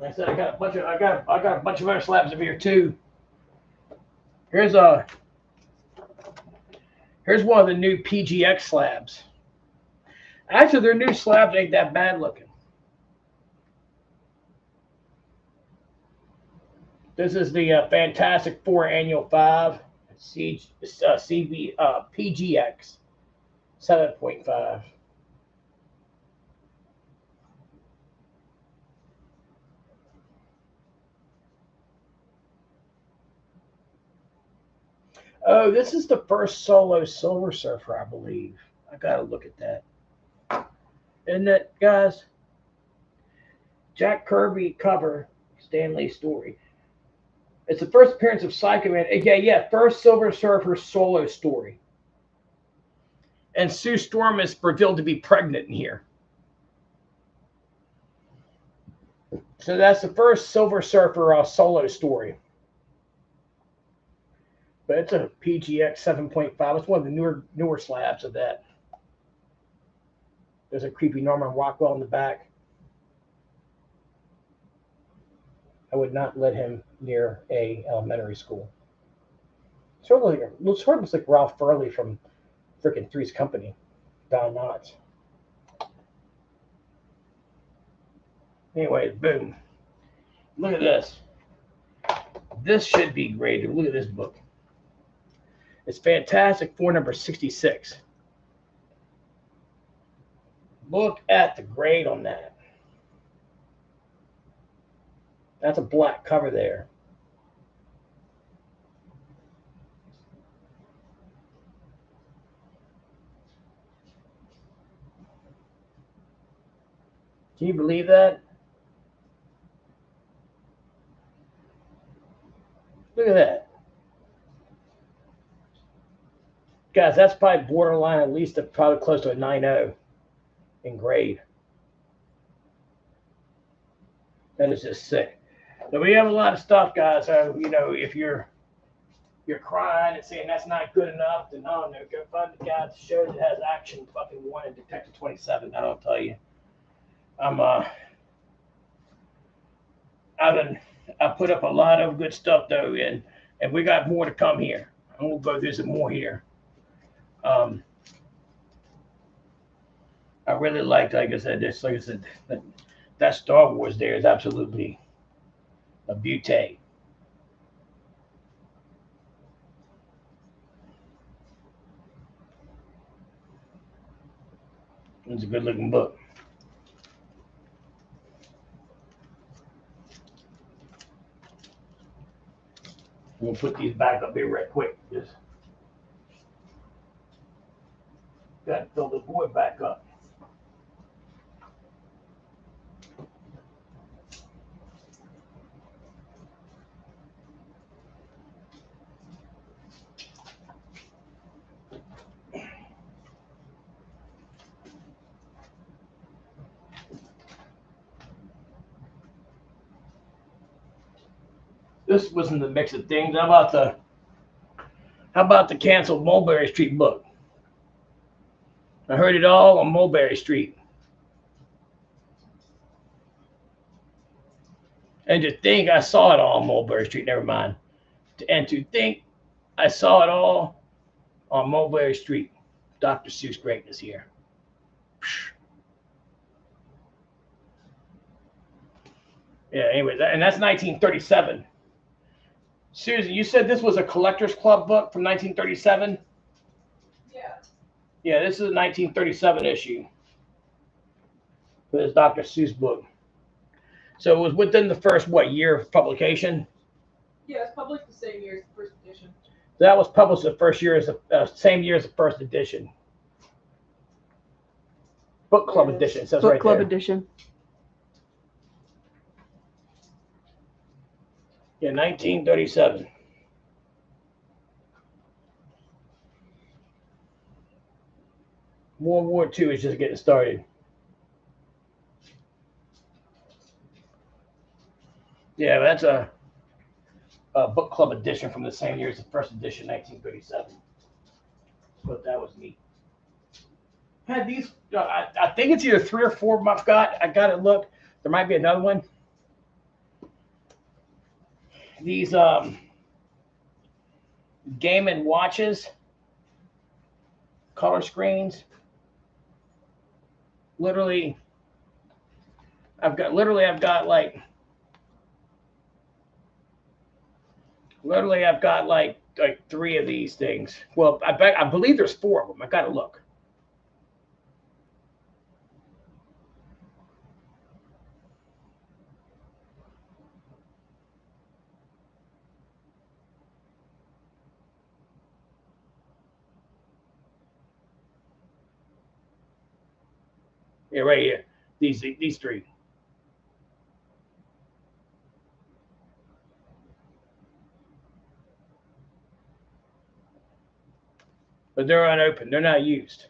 Like I said, I got a bunch of other slabs over here too. Here's one of the new PGX slabs. Actually, their new slabs ain't that bad looking. This is the Fantastic Four Annual 5 PGX 7.5. Oh, this is the first solo Silver Surfer, I believe. I gotta look at that. Isn't it, guys? Jack Kirby cover, Stan Lee story. It's the first appearance of Psycho Man. Yeah, first Silver Surfer solo story. And Sue Storm is revealed to be pregnant in here. So that's the first Silver Surfer solo story. But it's a PGX 7.5. It's one of the newer slabs of that. There's a creepy Norman Rockwell in the back. I would not let him near a elementary school. Sort of looks like Ralph Furley from freaking Three's Company. Don Knotts. Anyways, boom. Look at this. This should be graded. Look at this book. It's Fantastic Four number 66. Look at the grade on that. That's a black cover there. Can you believe that? Look at that. Guys, that's probably borderline at least probably close to a 9.0 in grade. That is just sick. So we have a lot of stuff, guys. So, if you're crying and saying that's not good enough, then no, go find the guy that shows it has Action fucking 1 and Detective 27. I don't tell you. I put up a lot of good stuff though, and we got more to come here. I'm gonna go through some more here. I really liked, like I said, that Star Wars there is absolutely a beauty. It's a good looking book. I'm gonna put these back up here right quick. Just got to fill the board back up. This wasn't the mix of things. How about the canceled Mulberry Street book? I heard it all on Mulberry Street. And to think I saw it all on Mulberry Street, never mind. And to think I saw it all on Mulberry Street. Dr. Seuss greatness here. Yeah, anyway, and that's 1937. Susan, you said this was a Collector's Club book from 1937? Yeah. Yeah, this is a 1937 issue for this Dr. Seuss book. So it was within the first, year of publication? Yeah, it's published the same year as the first edition. That was published the first year as the same year as the first edition. Book Club edition. It says Book right Club there. edition. Yeah, 1937. World War II is just getting started. Yeah, that's a Book Club edition from the same year as the first edition, 1937. But that was neat. Had these, I think it's either 3 or 4 of them I've got. I got it looked. There might be another one. These Game and Watches, color screens. Literally, I've got like 3 of these things. Well, I believe there's 4 of them. I gotta look. Yeah, right here. These 3. But they're unopened. They're not used.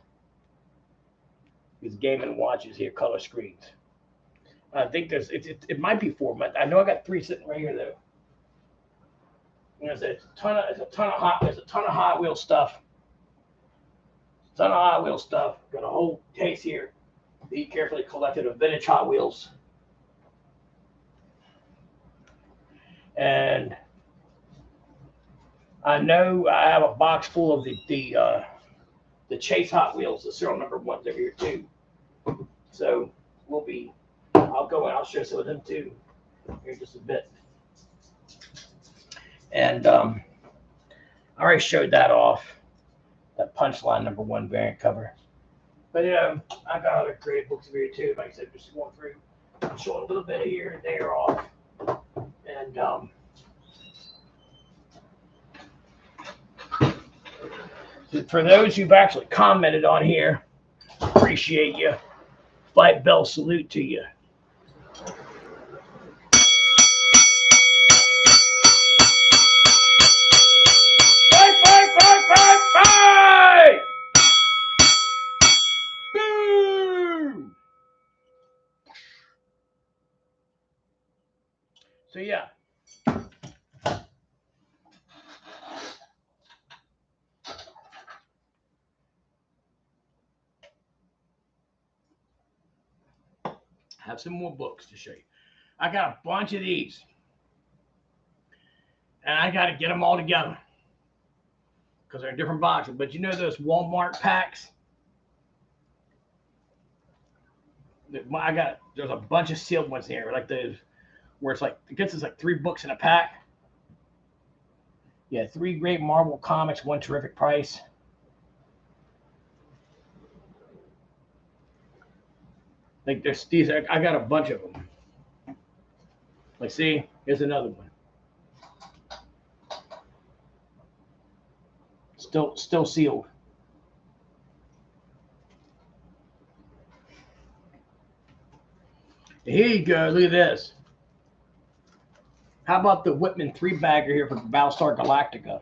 These Game and Watches here, color screens. I think it might be 4. But I know I got 3 sitting right here though. There's a ton of Hot Wheel stuff. Got a whole case here. Be carefully collected of vintage Hot Wheels. And I know I have a box full of the Chase Hot Wheels, the serial number ones over here too. So I'll go and I'll share some of them too here in just a bit. And I already showed that off, that Punchline number one variant cover. But I got other creative books over here too. Like I said, just going through, showing a little bit of here and there off. And for those who've actually commented on here, appreciate you. Fight bell salute to you. Fight, fight, fight, fight, fight! Boom! So yeah. Have some more books to show you. I got a bunch of these. And I got to get them all together. Because they're in different boxes. But you know those Walmart packs? There's a bunch of sealed ones here. Like those, where it's like, it gets us like 3 books in a pack. Yeah, 3 great Marvel comics, 1 terrific price. Like there's these, I got a bunch of them. Like, see, here's another one. Still sealed. Here you go. Look at this. How about the Whitman 3-bagger here for Battlestar Galactica?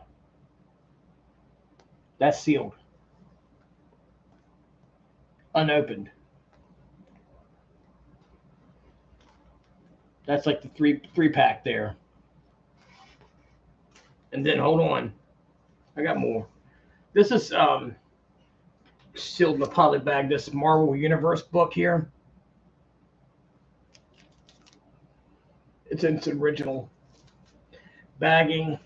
That's sealed. Unopened. That's like the three pack there. And then hold on. I got more. This is sealed in a poly bag. This Marvel Universe book here. It's in its original bagging.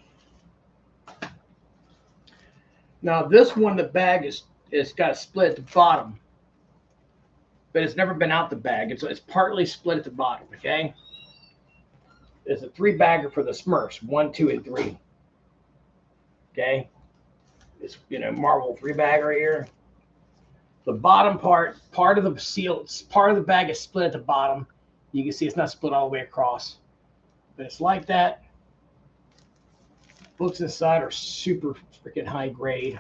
Now this one, the bag is got split at the bottom, but it's never been out the bag. It's partly split at the bottom. Okay. It's a 3-bagger for the Smurfs, 1, 2, and 3. Okay. It's Marvel 3-bagger here. The bottom part of the bag is split at the bottom. You can see it's not split all the way across, but it's like that. Books inside are super freaking high grade.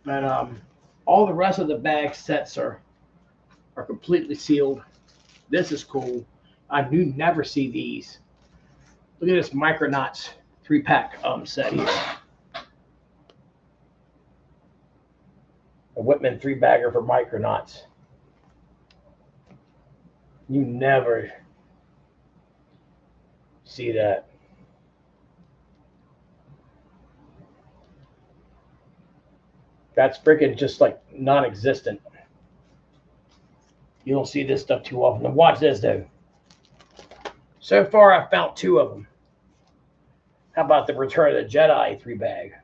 But all the rest of the bag sets are completely sealed. This is cool. I do never see these. Look at this Micronauts 3-pack set here. A Whitman 3-bagger for Micronauts. You never see that. That's freaking just like non-existent. You don't see this stuff too often. Now watch this though. So far I found 2 of them. How about the Return of the Jedi 3-bag?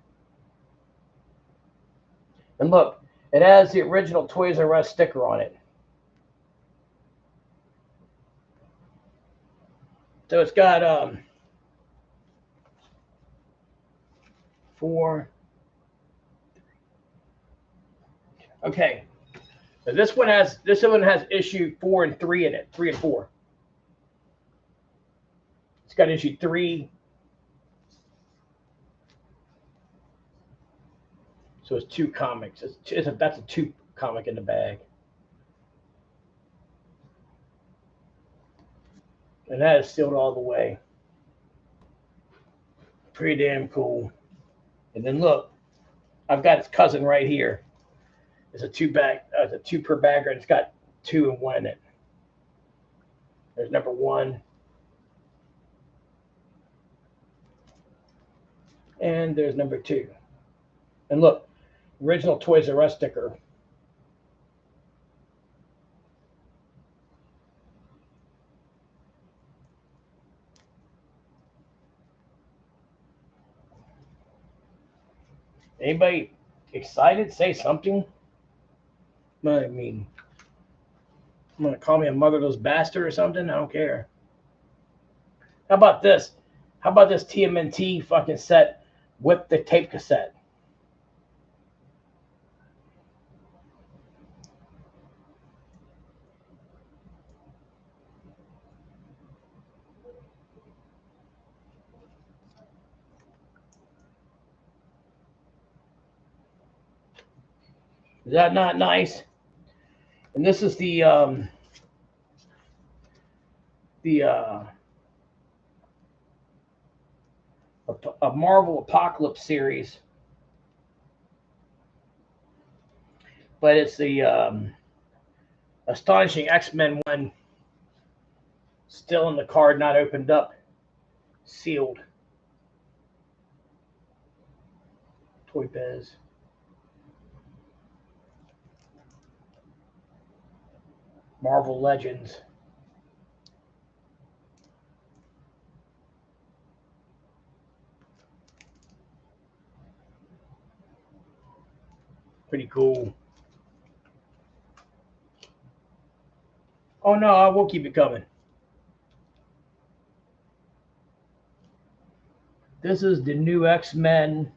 And look, it has the original Toys R Us sticker on it. So it's got 4. Okay. So this one has issue 4 and 3 in it, 3 and 4. It's got issue 3. So it's 2 comics. That's a 2 comic in the bag. And that is sealed all the way. Pretty damn cool. And then look, I've got its cousin right here. It's a 2 per bagger, and it's got 2 and 1 in it. There's number 1. And there's number 2. And look, original Toys R Us sticker. Anybody excited? Say something. I mean, I'm gonna call me a motherless bastard or something. I don't care. How about this? How about this TMNT fucking set with the tape cassette? Is that not nice? And this is the a Marvel Apocalypse series, but it's the Astonishing X-Men one, still in the card, not opened up, sealed. Toy Biz. Marvel Legends. Pretty cool. Oh no, I will keep it coming. This is the new X-Men.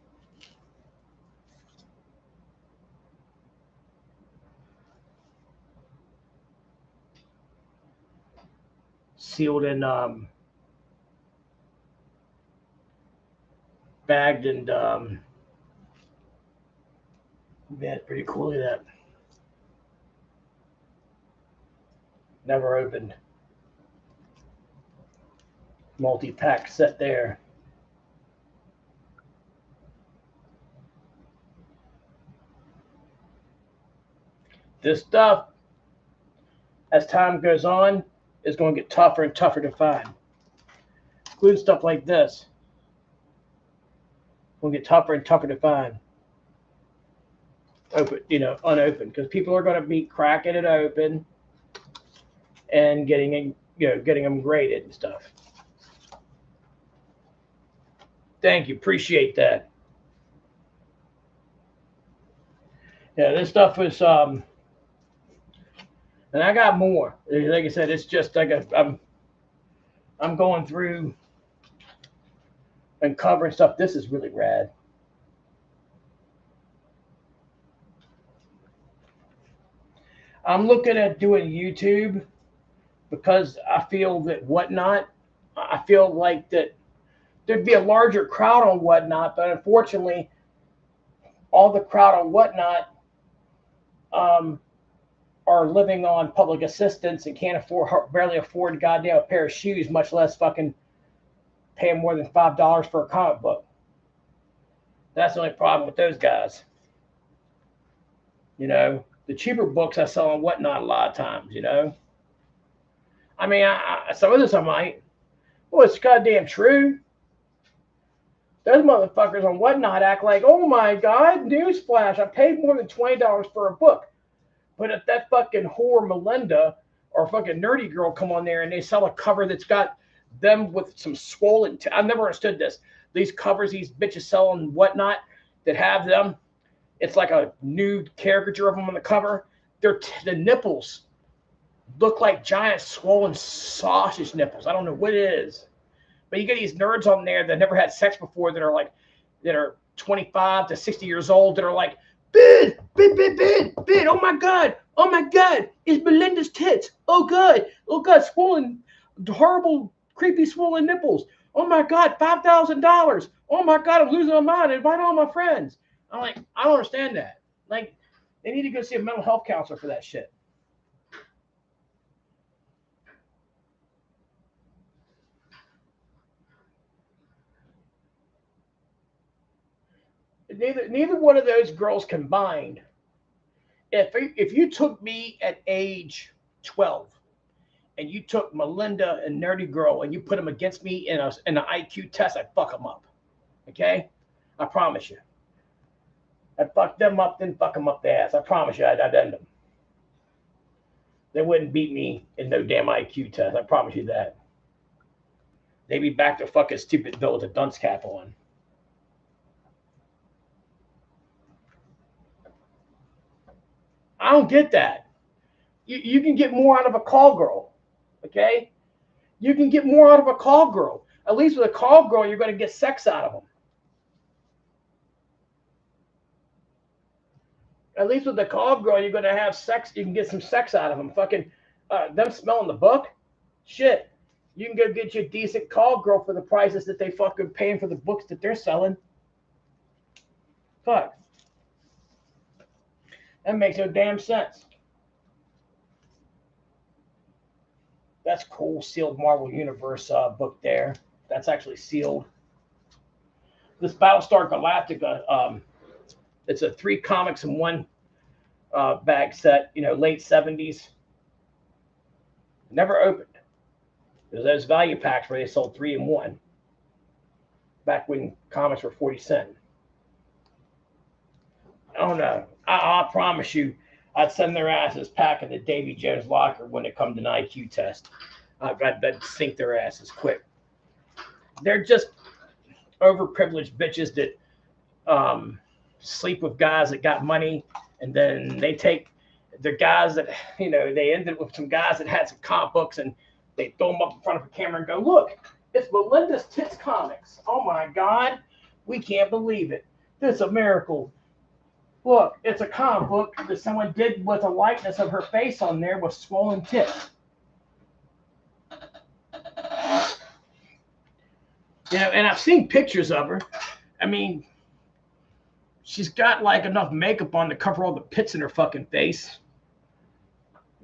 Sealed and bagged and man, pretty cool. Look at that. Never opened. Multi-pack set there. This stuff, as time goes on, is going to get tougher and tougher to find. Including stuff like this. Will get tougher and tougher to find. Open, unopened, because people are going to be cracking it open and getting them graded and stuff. Thank you, appreciate that. Yeah, this stuff was and I got more. Like I said, it's just like I'm going through and covering stuff. This is really rad. I'm looking at doing YouTube because I feel that Whatnot, I feel like that there'd be a larger crowd on Whatnot, but unfortunately, all the crowd on Whatnot are living on public assistance and can't barely afford goddamn a pair of shoes, much less fucking paying more than $5 for a comic book. That's the only problem with those guys. The cheaper books I sell on Whatnot a lot of times. I mean, some of this I might. Well, it's goddamn true. Those motherfuckers on Whatnot act like, oh my God, newsflash, I paid more than $20 for a book. But if that fucking whore Melinda or fucking Nerdy Girl come on there and they sell a cover that's got them with some swollen, I've never understood this. These covers these bitches sell on Whatnot that have them, it's like a nude caricature of them on the cover. The nipples look like giant swollen sausage nipples. I don't know what it is. But you get these nerds on there that never had sex before that are 25 to 60 years old that are like, Ben, oh my God, it's Melinda's tits. Oh God, swollen, horrible, creepy swollen nipples. Oh my God, $5,000. Oh my God, I'm losing my mind. Invite all my friends. I'm like, I don't understand that. Like, they need to go see a mental health counselor for that shit. Neither one of those girls combined. If you took me at age 12 and you took Melinda and Nerdy Girl and you put them against me in an IQ test, I'd fuck them up. Okay? I promise you. I'd fuck them up, then fuck them up the ass. I promise you, I'd end them. They wouldn't beat me in no damn IQ test. I promise you that. They'd be back to fucking stupid Bill with a dunce cap on. I don't get that. You can get more out of a call girl, okay? You can get more out of a call girl. At least with a call girl, you're going to get sex out of them. At least with the call girl, you're going to have sex. You can get some sex out of them. Fucking them smelling the book, shit. You can go get you a decent call girl for the prices that they fucking paying for the books that they're selling. Fuck. That makes no damn sense. That's cool. Sealed Marvel Universe book there. That's actually sealed. This Battlestar Galactica, it's a 3 comics in 1 bag set, late 70s. Never opened. There's those value packs where they sold 3 in 1. Back when comics were 40 cents. I don't know. I promise you, I'd send their asses packing the Davy Jones locker when it comes to an IQ test. I'd sink their asses quick. They're just overprivileged bitches that sleep with guys that got money, and then they take the guys that, they ended with some guys that had some comic books, and they throw them up in front of a camera and go, look, it's Melinda's Tits Comics. Oh my God, we can't believe it. This is a miracle. Look, it's a comic book that someone did with a likeness of her face on there with swollen tits. And I've seen pictures of her. I mean, she's got like enough makeup on to cover all the pits in her fucking face.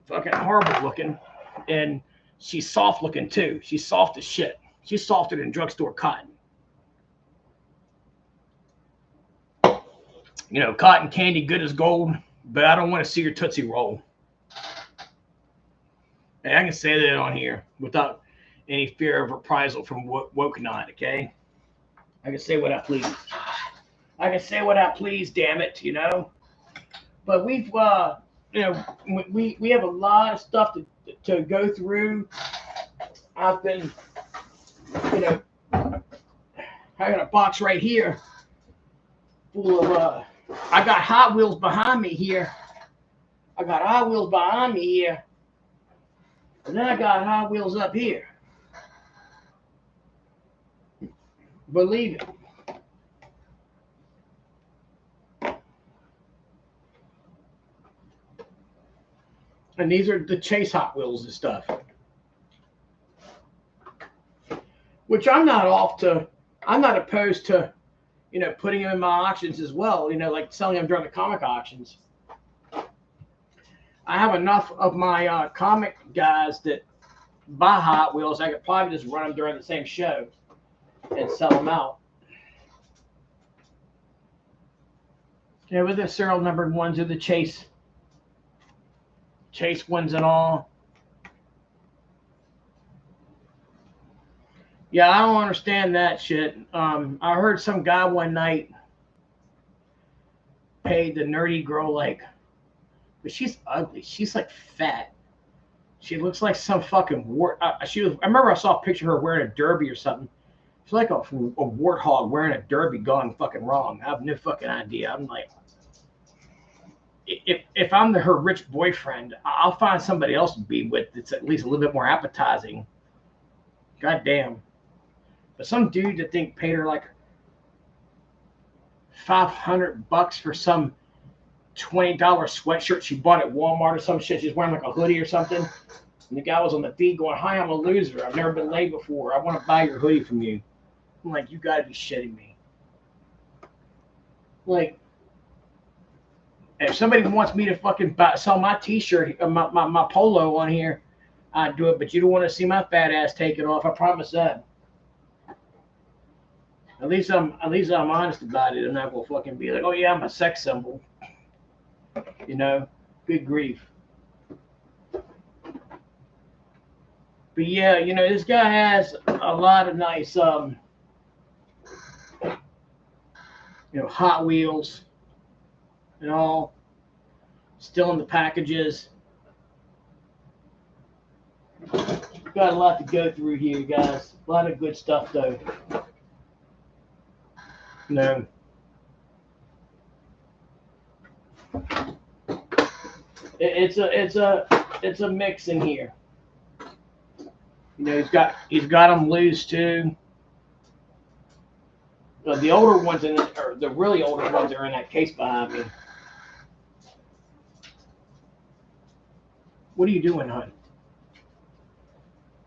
Fucking horrible looking. And she's soft looking too. She's soft as shit. She's softer than drugstore cotton. Cotton candy good as gold, but I don't want to see your Tootsie Roll. And I can say that on here without any fear of reprisal from Wokenot, okay? I can say what I please. I can say what I please, damn it, But we've, we have a lot of stuff to go through. I've been, having a box right here full of, I got Hot Wheels behind me here. And then I got Hot Wheels up here. Believe it. And these are the Chase Hot Wheels and stuff. Which I'm not opposed to, putting them in my auctions as well, like selling them during the comic auctions. I have enough of my comic guys that buy Hot Wheels. I could probably just run them during the same show and sell them out. With the serial numbered ones are the Chase ones and all. Yeah, I don't understand that shit. I heard some guy one night paid the nerdy girl but she's ugly. She's like fat. She looks like some fucking wart. I remember I saw a picture of her wearing a derby or something. She's like a warthog wearing a derby gone fucking wrong. I have no fucking idea. I'm like, if I'm her rich boyfriend, I'll find somebody else to be with that's at least a little bit more appetizing. God damn. But some dude that paid her like $500 for some $20 sweatshirt she bought at Walmart or some shit. She's wearing like a hoodie or something. And the guy was on the feed going, hi, I'm a loser. I've never been laid before. I want to buy your hoodie from you. I'm like, you got to be shitting me. Like, if somebody wants me to fucking sell my t-shirt, my polo on here, I'd do it. But you don't want to see my fat ass taken off. I promise that. At least I'm honest about it. I'm not gonna fucking be like, oh yeah, I'm a sex symbol. Good grief. But yeah, this guy has a lot of nice, Hot Wheels and all, still in the packages. Got a lot to go through here, guys. A lot of good stuff, though. No. It's a mix in here. You know, he's got them loose too. The older ones or the really older ones are in that case behind me. What are you doing, hon?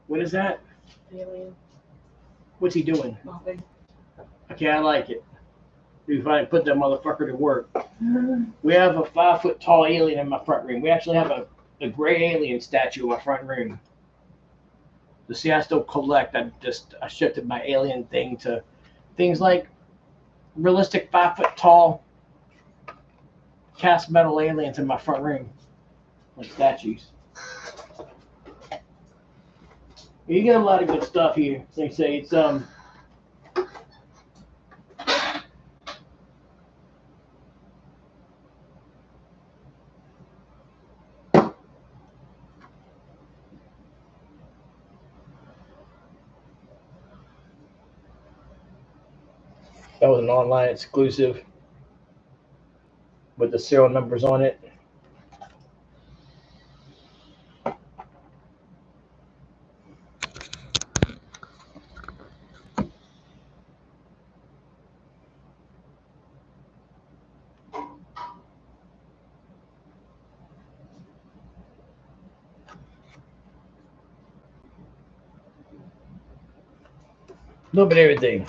What is that? Alien. What's he doing? Nothing. Okay, I like it. We finally put that motherfucker to work. We have a 5-foot tall alien in my front room. We actually have a gray alien statue in my front room. You see, I still collect. I shifted my alien thing to things like realistic 5-foot tall cast metal aliens in my front room, like statues. You get a lot of good stuff here. They say it's that was an online exclusive with the serial numbers on it. A little bit of everything.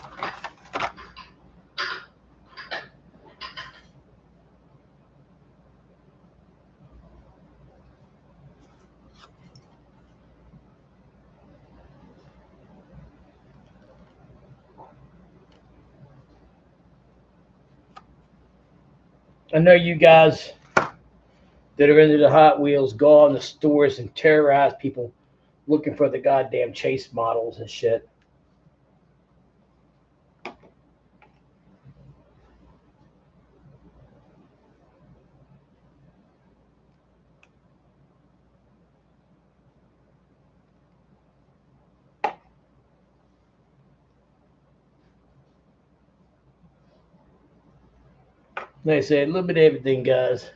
I know you guys that are into the Hot Wheels go on the stores and terrorize people looking for the goddamn chase models and shit. Like I say, a little bit of everything, guys.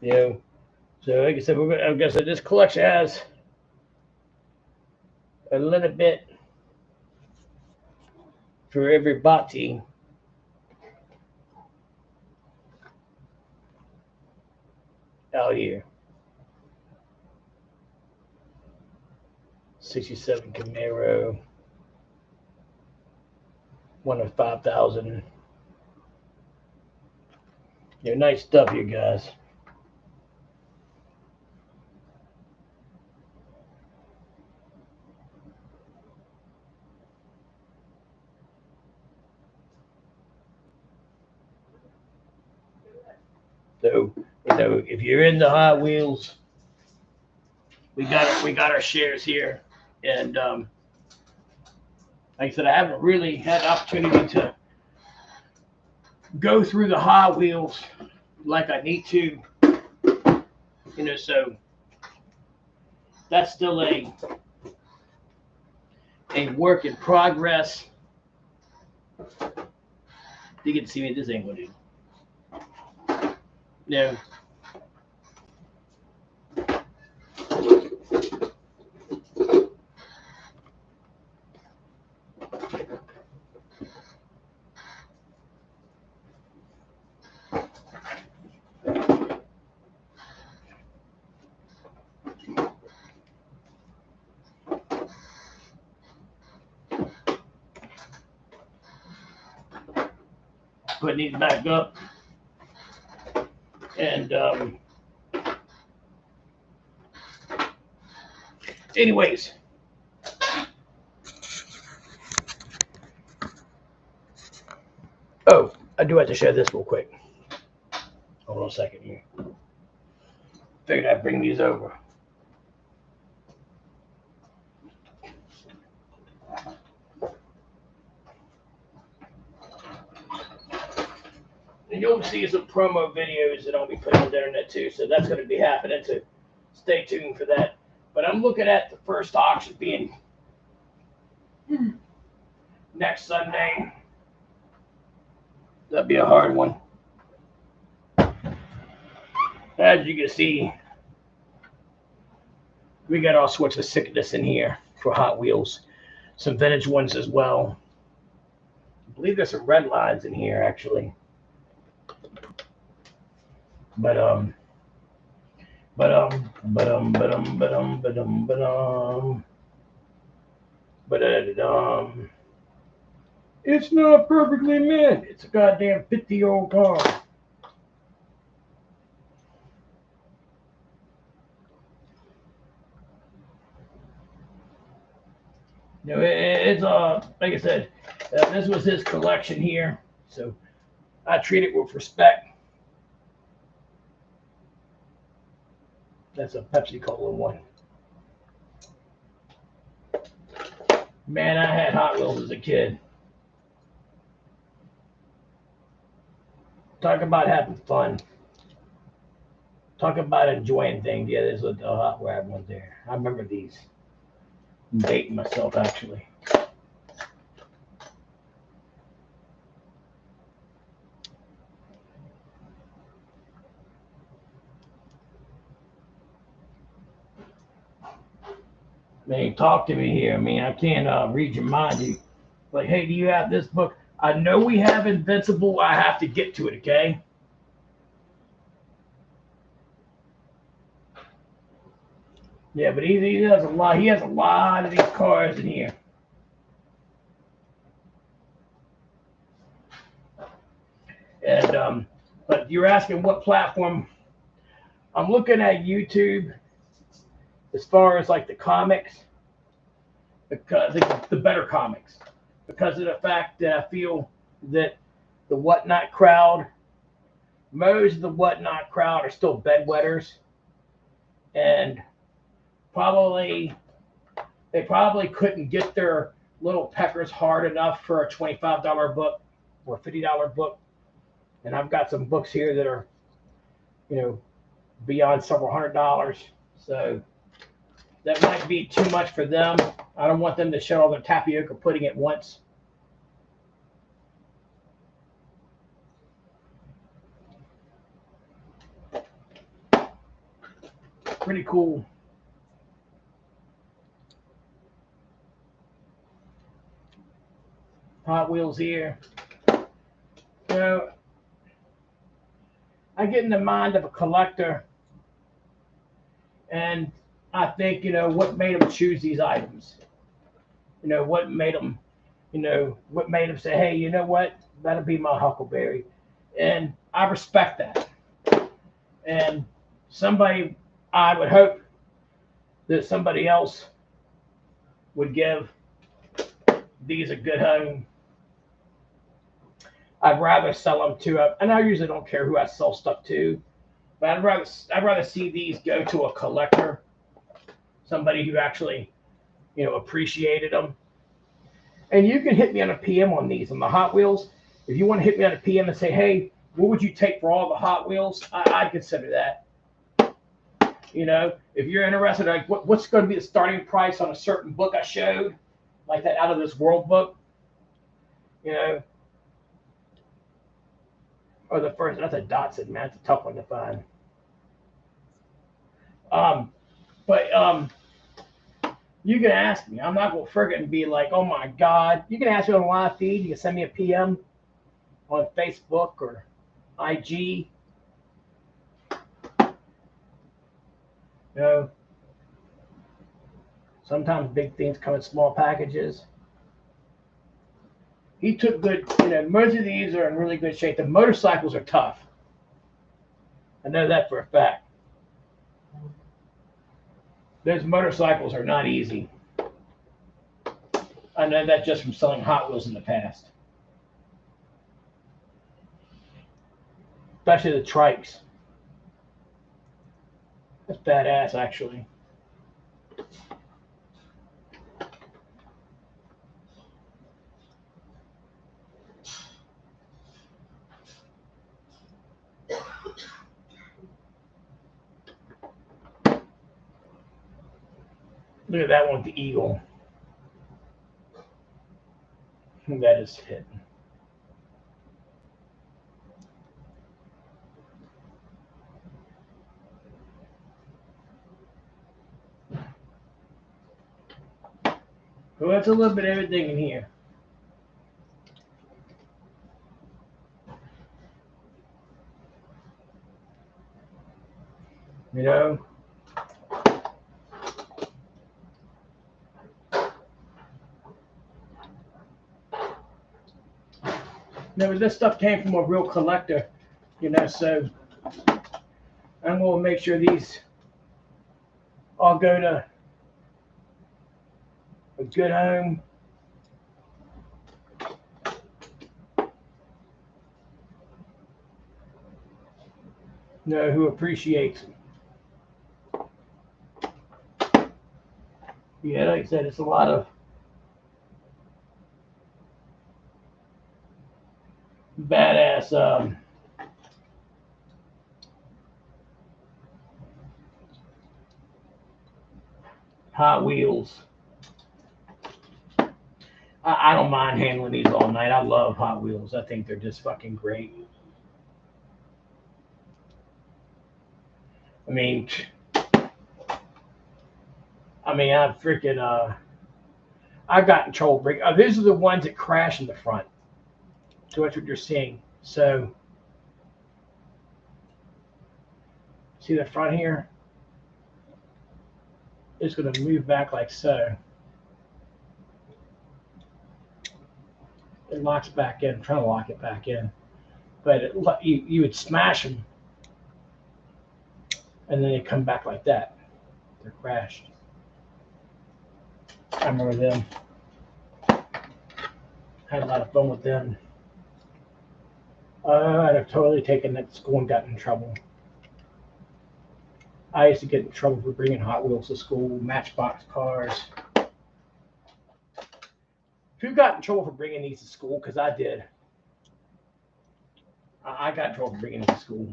You know, so like I said, I guess this collection has a little bit for every bot team. Out here. 67 Camaro. One of 5,000. Yeah, nice stuff here, guys. So, you know, if you're into Hot Wheels, we got our shares here, and like I said, I haven't really had the opportunity to go through the Hot Wheels like I need to, you know. So that's still a work in progress. You get to see me at this angle, dude. No. Putting these back up. And anyways, oh, I do have to share this real quick. Hold on a second here. Figured I'd bring these over. And you'll see some promo videos that I'll be putting on the internet too. So that's going to be happening to stay tuned for that. But I'm looking at the first auction being next Sunday. That'd be a hard one. As you can see, we got all sorts of sickness in here for Hot Wheels. Some vintage ones as well. I believe there's some red lines in here actually. But it's not perfectly mint. It's a goddamn 50-year-old car. You know, it's like I said, this was his collection here, so I treat it with respect. That's a Pepsi Cola one. Man, I had Hot Wheels as a kid. Talk about having fun. Talk about enjoying things. Yeah, there's a Hot Wheels one there. I remember these. I'm dating myself, actually. Man, talk to me here. I mean, I can't read your mind. You like, hey, do you have this book? I know we have Invincible. I have to get to it, okay? Yeah, but he has a lot. He has a lot of these cars in here. And but you're asking what platform? I'm looking at YouTube as far as like the comics, because the better comics, because of the fact that I feel that the Whatnot crowd, most of the Whatnot crowd are still bedwetters, and they probably couldn't get their little peckers hard enough for a $25 book or $50 book. And I've got some books here that are, beyond several $100s. So that might be too much for them. I don't want them to shut all their tapioca pudding at once. Pretty cool. Hot Wheels here. I get in the mind of a collector, and I think, what made them choose these items? What made them say, hey, you know what? That'll be my Huckleberry. And I respect that. And I would hope that somebody else would give these a good home. I'd rather sell them to and I usually don't care who I sell stuff to, but I'd rather see these go to a collector, somebody who actually, appreciated them. And you can hit me on a PM on these, on the Hot Wheels. If you want to hit me on a PM and say, hey, what would you take for all the Hot Wheels? I'd consider that. If you're interested, like what's going to be the starting price on a certain book I showed, like that Out of This World book, or the first, that's a Datsun, man. It's a tough one to find. But you can ask me. I'm not going to friggin' be like, oh my God. You can ask me on a live feed. You can send me a PM on Facebook or IG. Sometimes big things come in small packages. He took good, most of these are in really good shape. The motorcycles are tough. I know that for a fact. Those motorcycles are not easy. I know that just from selling Hot Wheels in the past. Especially the trikes. That's badass, actually. Look at that one with the eagle. That is hitting. Well, that's a little bit of everything in here. You know? No, this stuff came from a real collector, you know, so I'm going to make sure these all go to a good home. You know, who appreciates it. Yeah, like I said, it's a lot of badass Hot Wheels. I don't mind handling these all night. I love Hot Wheels. I think they're just fucking great. I mean, I freaking I got in trouble. These are the ones that crash in the front. So that's what you're seeing. So, see the front here? It's going to move back like so. It locks back in. I'm trying to lock it back in. But you would smash them. And then they come back like that. They're crashed. I remember them. Had a lot of fun with them. I'd have totally taken that to school and gotten in trouble. I used to get in trouble for bringing Hot Wheels to school, Matchbox cars. Who got in trouble for bringing these to school? Because I did. I got in trouble for bringing these to school.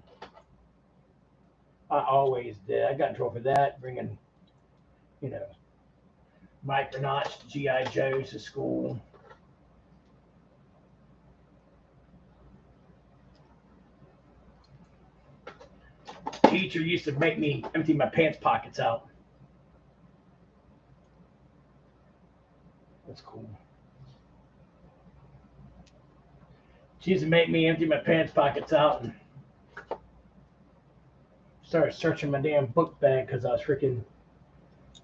I always did. I got in trouble for that, bringing, you know, Micronauts, G.I. Joes to school. Teacher used to make me empty my pants pockets out. That's cool. She used to make me empty my pants pockets out and started searching my damn book bag because I was freaking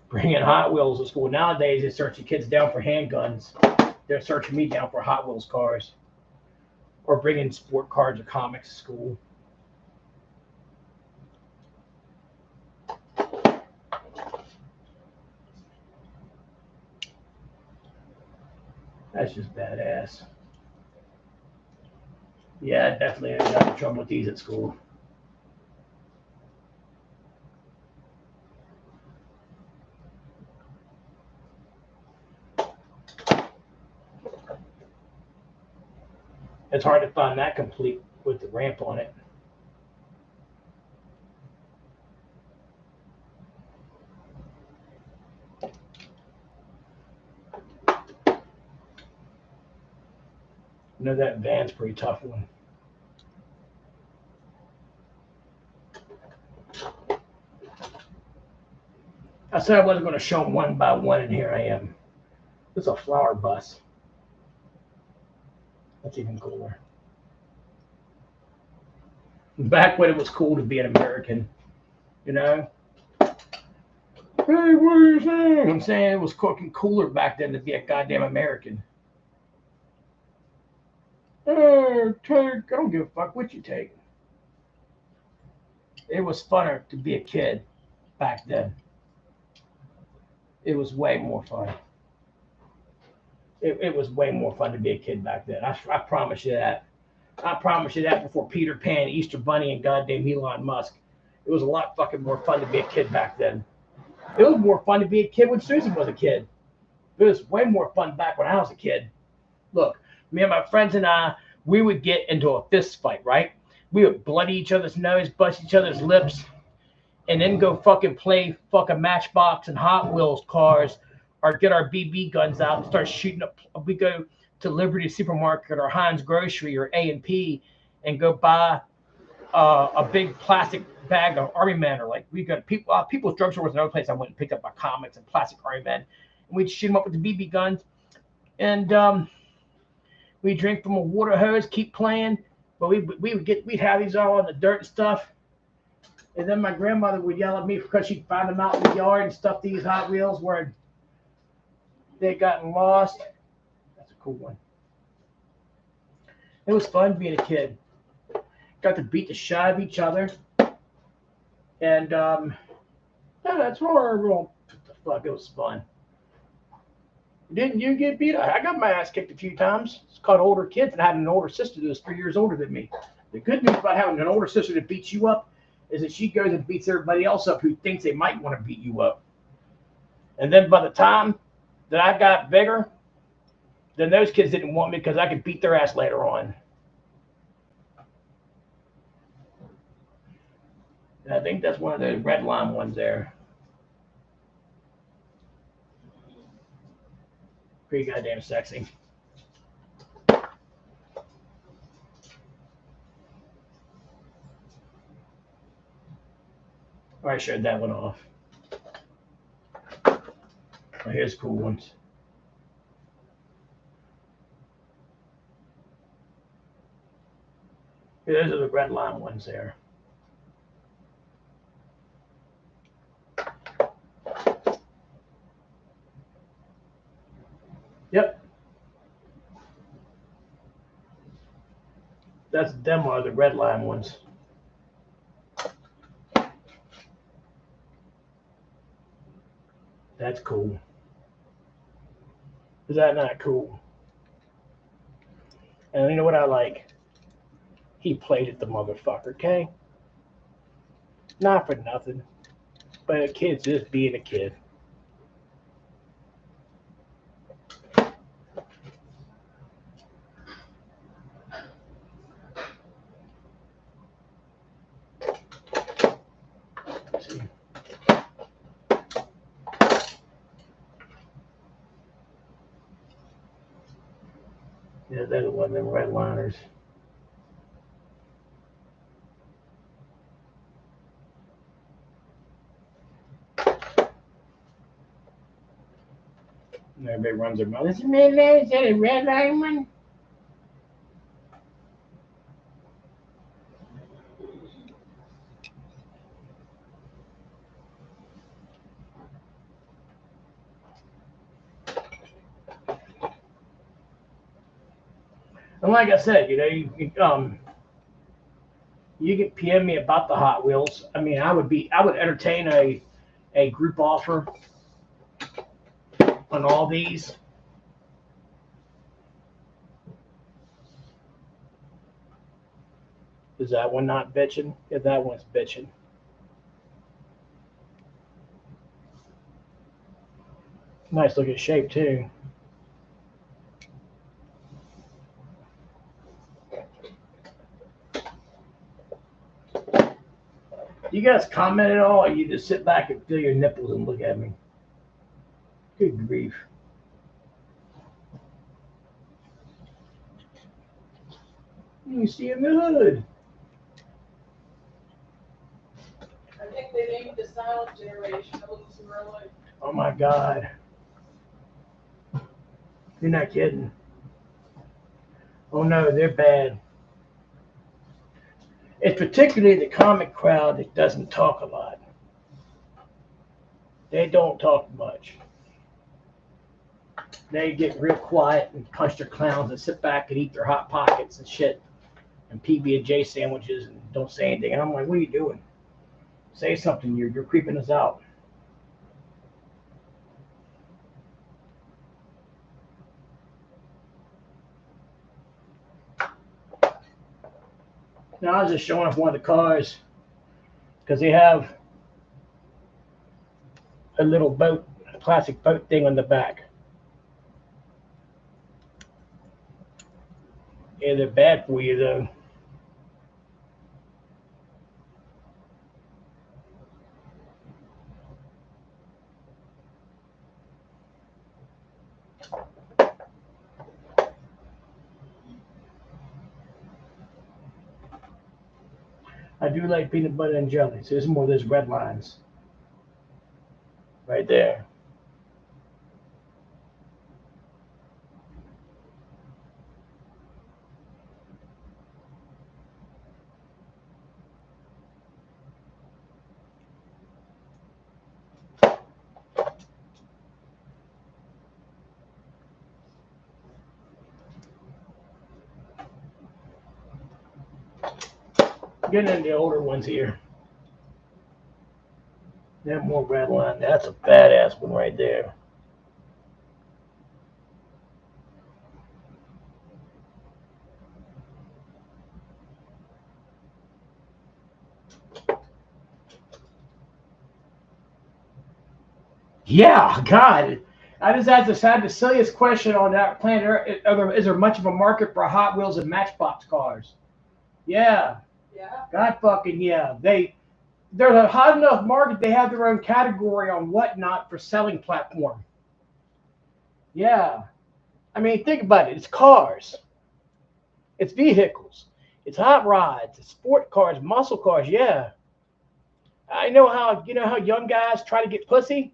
bringing Hot Wheels to school. Nowadays, they're searching kids down for handguns. They're searching me down for Hot Wheels cars or bringing sport cards or comics to school. That's just badass. Yeah, I definitely got in trouble with these at school. It's hard to find that complete with the ramp on it. You know, that van's pretty tough one. I said I wasn't going to show them one by one, and here I am. It's a flower bus. That's even cooler. Back when it was cool to be an American, you know? Hey, what are you saying? I'm saying it was fucking cooler back then to be a goddamn American. I don't give a fuck what you take. It was funner to be a kid back then. It was way more fun. It was way more fun to be a kid back then. I promise you that. I promise you that before Peter Pan, Easter Bunny, and goddamn Elon Musk. It was a lot fucking more fun to be a kid back then. It was more fun to be a kid when Susan was a kid. It was way more fun back when I was a kid. Look, me and my friends and I, we would get into a fist fight, right? We would bloody each other's nose, bust each other's lips. and then go fucking play fucking Matchbox and Hot Wheels cars, or get our BB guns out and start shooting up. We go to Liberty Supermarket or Heinz Grocery or A&P and go buy a big plastic bag of Army Men, or like we got People's Drugstore was another place I went and picked up my comics and plastic Army Men, and we'd shoot them up with the BB guns, and we drink from a water hose, keep playing, but we'd have these all in the dirt and stuff, and then my grandmother would yell at me because she'd find them out in the yard and stuff these Hot Wheels where they'd gotten lost. That's a cool one. It was fun being a kid. Got to beat the shit out of each other. And yeah, that's horrible. What the fuck? It was fun. Didn't you get beat? I got my ass kicked a few times. It's called older kids, and I had an older sister that was 3 years older than me. The good news about having an older sister that beats you up is that she goes and beats everybody else up who thinks they might want to beat you up. And then by the time that I got bigger, then those kids didn't want me because I could beat their ass later on. And I think that's one of those red line ones there. Pretty goddamn sexy. I showed that one off. Oh, here's cool ones. Yeah, those are the red line ones there. Yep. Them are the red line ones. That's cool. Is that not cool? And you know what I like? He played it, the motherfucker, okay? Not for nothing. But a kid's just being a kid. Let's see. Yeah, that's one of them red liners. And everybody runs their mouth. Is that a red line one? And like I said, you can PM me about the Hot Wheels. I mean, I would entertain a group offer on all these. Is that one not bitching? Yeah, that one's bitching. Nice looking shape too. You guys comment at all, or you just sit back and feel your nipples and look at me? Good grief. You see in the hood. I think they named the Silent Generation. It looks really. Oh my God. You're not kidding. Oh no, they're bad. It's particularly the comic crowd that doesn't talk a lot. They don't talk much. They get real quiet and punch their clowns and sit back and eat their Hot Pockets and shit and PB&J sandwiches and don't say anything. And I'm like, what are you doing? Say something. You're creeping us out. Now I was just showing off one of the cars because they have a little boat, a plastic boat thing on the back. Yeah, they're bad for you though. I do like peanut butter and jelly. So there's more of those red lines right there. Getting into the older ones here. That more red line. That's a badass one right there. Yeah, God. I just had the silliest question on that planet Earth. Is there much of a market for Hot Wheels and Matchbox cars? Yeah, Yeah. God fucking yeah. There's a hot enough market. They have their own category on whatnot for selling platform. Yeah, I mean think about it. It's cars. It's vehicles. It's hot rods. It's sport cars, muscle cars. Yeah, I know how young guys try to get pussy.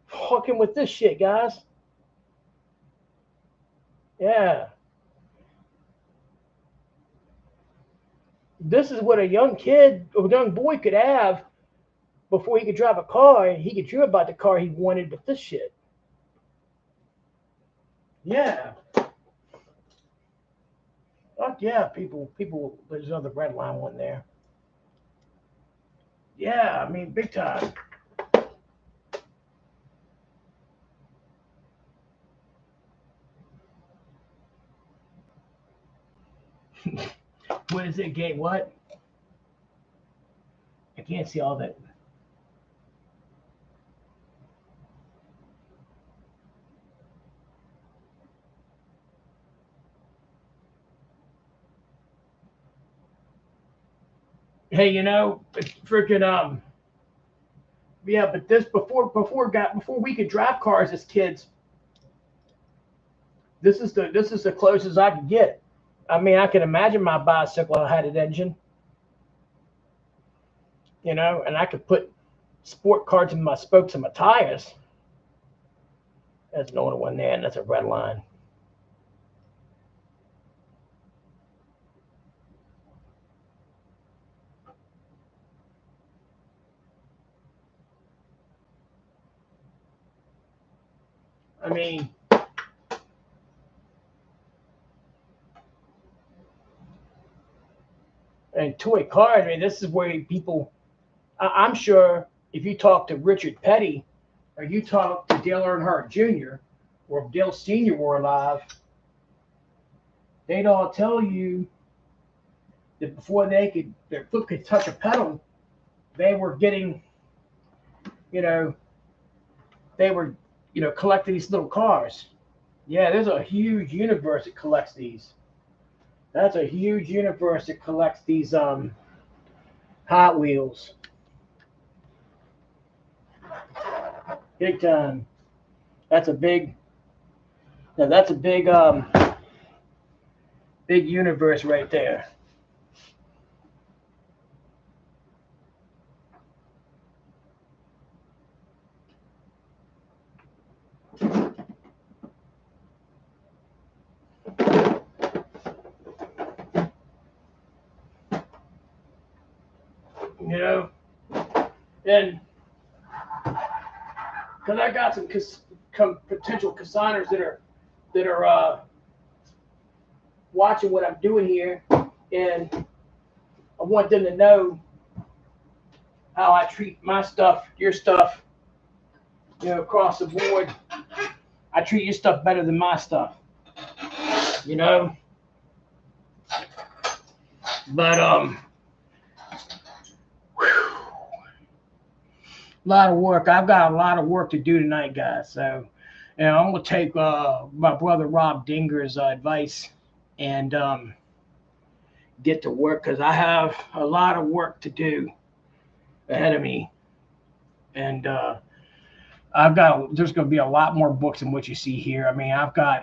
Fucking with this shit, guys. Yeah. This is what a young kid or young boy could have before he could drive a car. He could dream about the car he wanted with this shit. Yeah. Fuck yeah, people. There's another red line one there. Yeah, I mean, big time. What is it, Gate? What? I can't see all that. Hey, freaking yeah, but this before we could drive cars as kids, this is the closest I could get. I mean, I can imagine my bicycle had an engine, and I could put sport cards in my spokes and my tires. That's an older one there, and that's a red line. I mean, and toy cars. I mean, this is where people. I'm sure if you talk to Richard Petty, or you talk to Dale Earnhardt Jr., or if Dale Sr. were alive, they'd all tell you that before their foot could touch a pedal, they were getting, you know, they were, collecting these little cars. Yeah, there's a huge universe that collects these. That's a huge universe that collects these Hot Wheels. Big time. That's a big. Now that's a big universe right there. You know, and because I got some potential consigners that are watching what I'm doing here, and I want them to know how I treat my stuff, your stuff, across the board. I treat your stuff better than my stuff, you know. But a lot of work. I've got a lot of work to do tonight, guys. So, I'm gonna take my brother Rob Dinger's advice and get to work because I have a lot of work to do ahead of me, and there's going to be a lot more books than what you see here. I mean, I've got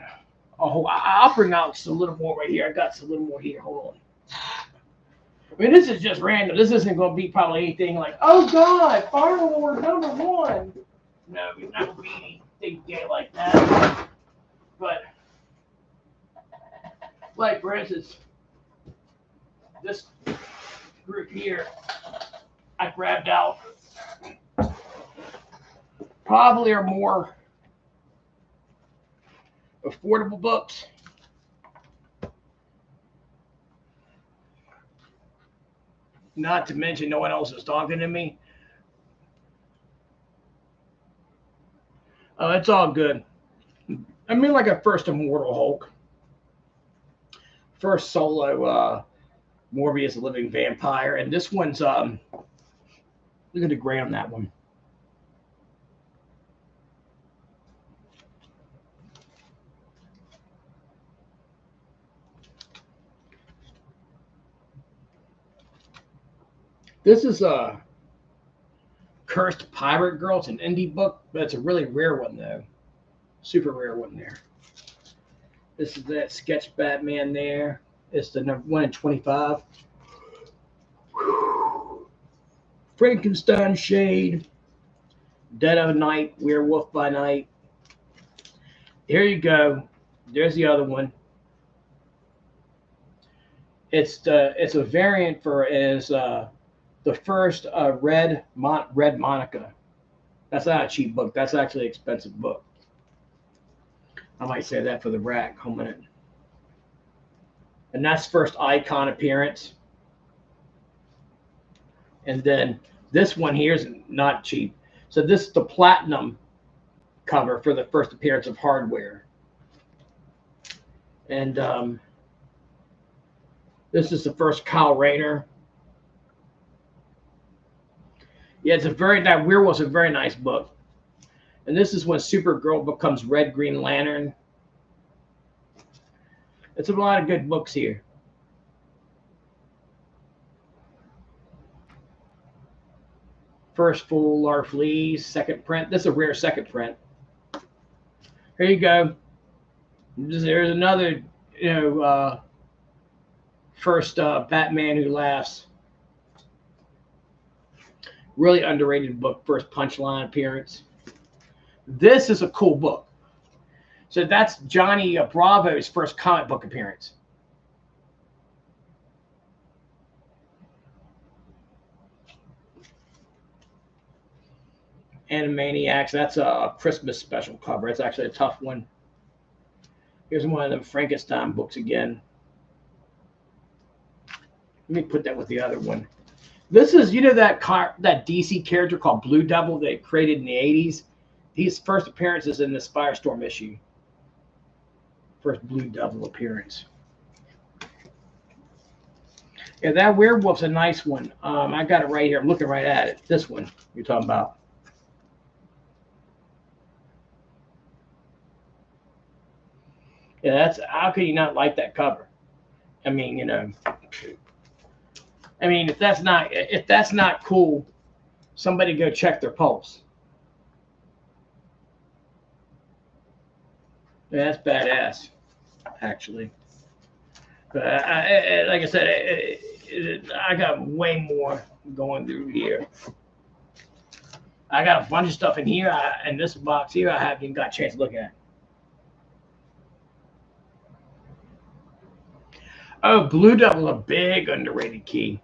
a whole. I'll bring out just a little more right here. I got a little more here. Hold on. I mean, this is just random. This isn't going to be probably anything like, oh God, Fire Lord #1. No, it's not going to be anything gay like that. But, like, for instance, this group here, I grabbed out probably are more affordable books. Not to mention no one else is talking to me. Oh, it's all good. I mean, like a First Immortal Hulk. First solo Morbius Living Vampire. And this one's, look at the gray on that one. This is a Cursed Pirate Girl. It's an indie book, but it's a really rare one, though. Super rare one there. This is that sketch Batman there. It's the number 1 in 25. Frankenstein Shade. Dead of Night. Werewolf by Night. Here you go. There's the other one. It's a variant for the first Red Monica. That's not a cheap book. That's actually an expensive book. I might say that for the rack. Hold a minute. And that's first Icon appearance. And then this one here is not cheap. So this is the platinum cover for the first appearance of Hardware. And this is the first Kyle Rayner. Yeah, that Werewolf's a very nice book. And this is when Supergirl becomes Red Green Lantern. It's a lot of good books here. First full Larf Lee's second print. This is a rare second print. Here you go. There's another, first Batman Who Laughs. Really underrated book, first Punchline appearance. This is a cool book. So that's Johnny Bravo's first comic book appearance. Animaniacs, that's a Christmas special cover. It's actually a tough one. Here's one of them Frankenstein books again. Let me put that with the other one. This is, that DC character called Blue Devil they created in the 80s? His first appearance is in this Firestorm issue. First Blue Devil appearance. Yeah, that Werewolf's a nice one. I got it right here. I'm looking right at it. This one you're talking about. Yeah, that's, how could you not like that cover? I mean, if that's not cool, somebody go check their pulse. Yeah, that's badass, actually. But like I said, I got way more going through here. I got a bunch of stuff in here, in this box here, I haven't even got a chance to look at. Oh, Blue Devil, a big underrated key.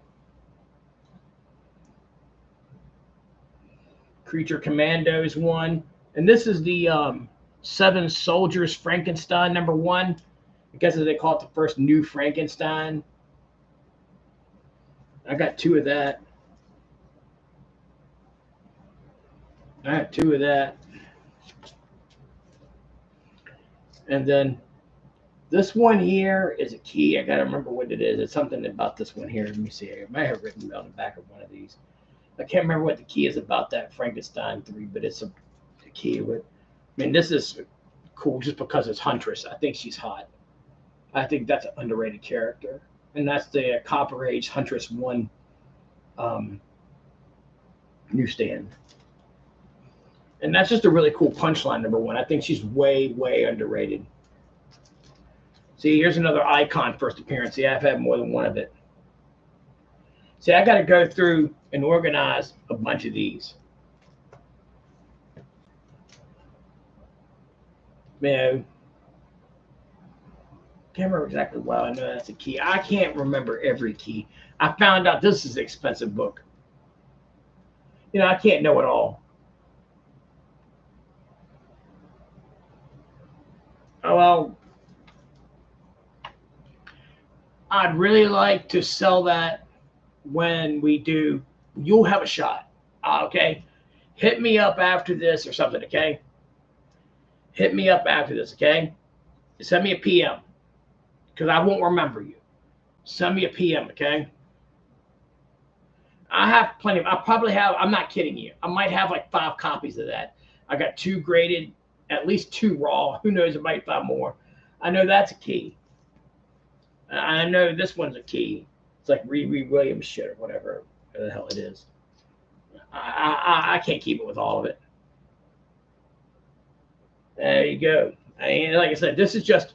Creature Commandos one. And this is the Seven Soldiers Frankenstein #1. I guess as they call it, the first New Frankenstein. I got 2 of that. I have 2 of that. And then this one here is a key. I got to remember what it is. It's something about this one here. Let me see. I might have written on the back of one of these. I can't remember what the key is about that Frankenstein 3, but it's a key with. I mean, this is cool just because it's Huntress. I think she's hot. I think that's an underrated character. And that's the Copper Age Huntress 1 newsstand. And that's just a really cool Punchline #1. I think she's way, way underrated. See, here's another Icon first appearance. Yeah, I've had more than one of it. See, I got to go through and organize a bunch of these. You know, can't remember exactly why I know that's a key. I can't remember every key. I found out this is an expensive book. You know, I can't know it all. Oh, well, I'd really like to sell that when we do. You'll have a shot. Okay. Hit me up after this or something. Okay. Hit me up after this. Okay. Send me a PM because I won't remember you. Send me a PM. Okay. I have plenty of, I probably have, I'm not kidding you. I might have like 5 copies of that. I got 2 graded, at least 2 raw. Who knows? I might find more. I know that's a key. I know this one's a key. It's like Riri Williams shit or whatever the hell it is. I can't keep it with all of it. There you go. And like I said, this is just,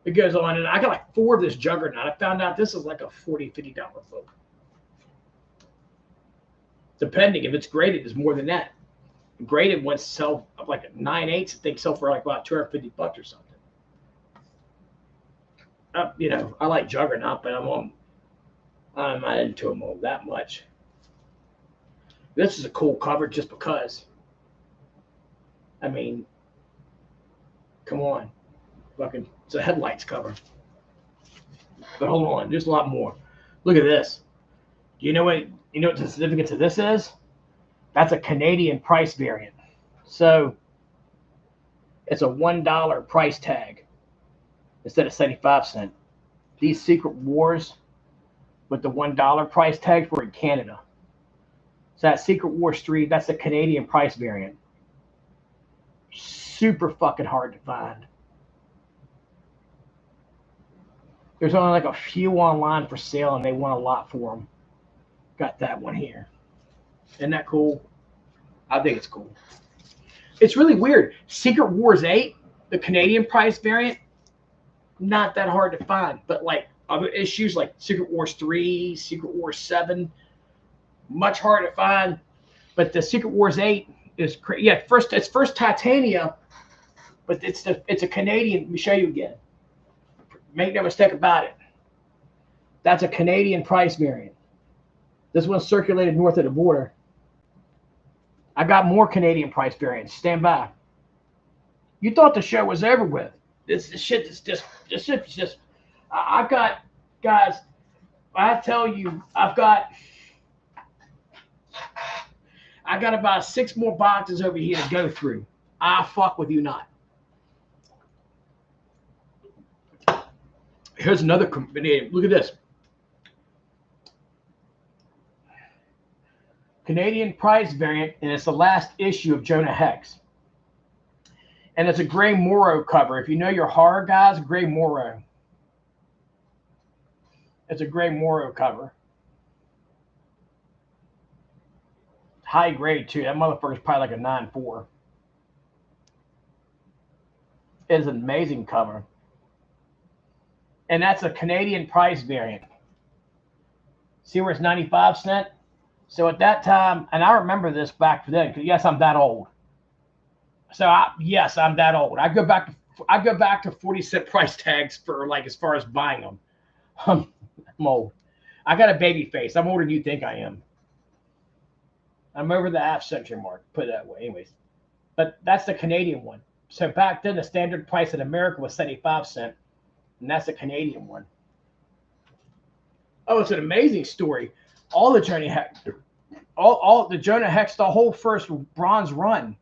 it goes on. And I got like 4 of this Juggernaut. I found out this is like a $40, $50 book. Depending if it's graded, it's more than that. Graded ones sell like 9/8. I think sell for like about $250 or something. You know, I like Juggernaut, but I'm not into them all that much. This is a cool cover just because. I mean, come on, fucking, it's a headlights cover. But hold on, there's a lot more. Look at this. You know what the significance of this is? That's a Canadian price variant. So it's a $1 price tag instead of 75¢. These Secret Wars with the $1 price tags were in Canada. So that Secret Wars 3, that's a Canadian price variant. Super fucking hard to find. There's only like a few online for sale, and they want a lot for them. Got that one here. Isn't that cool? I think it's cool. It's really weird. Secret Wars 8, the Canadian price variant, not that hard to find. But like other issues like Secret Wars 3, Secret Wars 7, much harder to find. But the Secret Wars 8 is crazy. Yeah, it's first Titania, but it's a Canadian. Let me show you again. Make no mistake about it. That's a Canadian price variant. This one's circulated north of the border. I got more Canadian price variants. Stand by. You thought the show was over with. This shit is just. I've got, guys. I tell you, I got about 6 more boxes over here to go through. I fuck with you not. Here's another Canadian. Look at this. Canadian price variant, and it's the last issue of Jonah Hex. And it's a Gray Morrow cover. If you know your horror guys, Gray Morrow. It's a Gray Morrow cover. High grade too. That motherfucker's probably like a 9.4. It is an amazing cover. And that's a Canadian price variant. See where it's 95¢? So at that time, and I remember this back then, because yes, I'm that old. So yes, I'm that old. I go back to 40¢ price tags for like as far as buying them. I'm old. I got a baby face. I'm older than you think I am. I'm over the half-century mark, put it that way. Anyways, but that's the Canadian one. So back then, the standard price in America was 75¢, and that's the Canadian one. Oh, it's an amazing story. All the Jonah Hex, all the Jonah Hex, the whole first bronze run.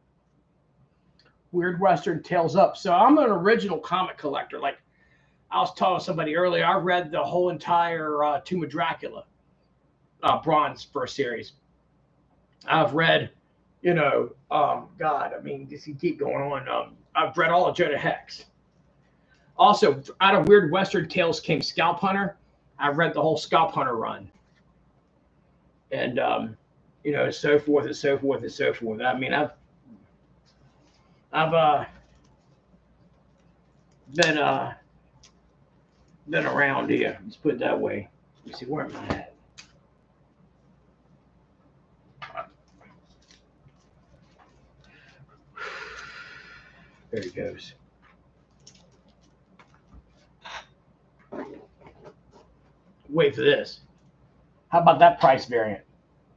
Weird Western Tales Up. So I'm an original comic collector. Like I was telling somebody earlier, I read the whole entire Tomb of Dracula bronze first series. I've read, God, I mean, just you keep going on. I've read all of Jonah Hex. Also, out of Weird Western Tales came Scalp Hunter. I read the whole Scalp Hunter run. And, so forth and so forth and so forth. I mean, I've been around here. Let's put it that way. Let me see, where am I at? There he goes. Wait for this. How about that price variant?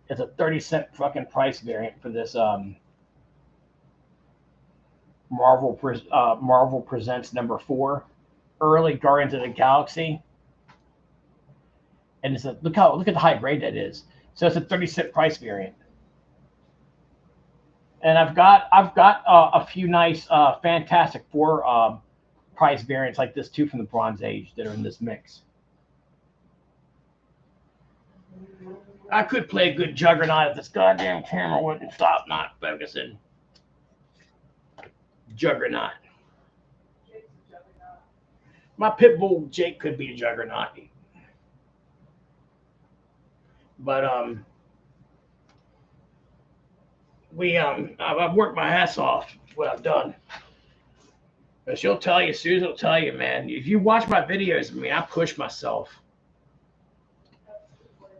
It's a 30-cent fucking price variant for this Marvel Presents #4, early Guardians of the Galaxy. And it's a look at the high grade that is. So it's a 30-cent price variant. And I've got a few nice Fantastic Four price variants like this too from the Bronze Age that are in this mix. I could play a good Juggernaut if this goddamn camera wouldn't stop not focusing. Juggernaut. My pit bull Jake could be a Juggernaut. But I've worked my ass off. What I've done. But she'll tell you, Susan will tell you, man. If you watch my videos, I push myself.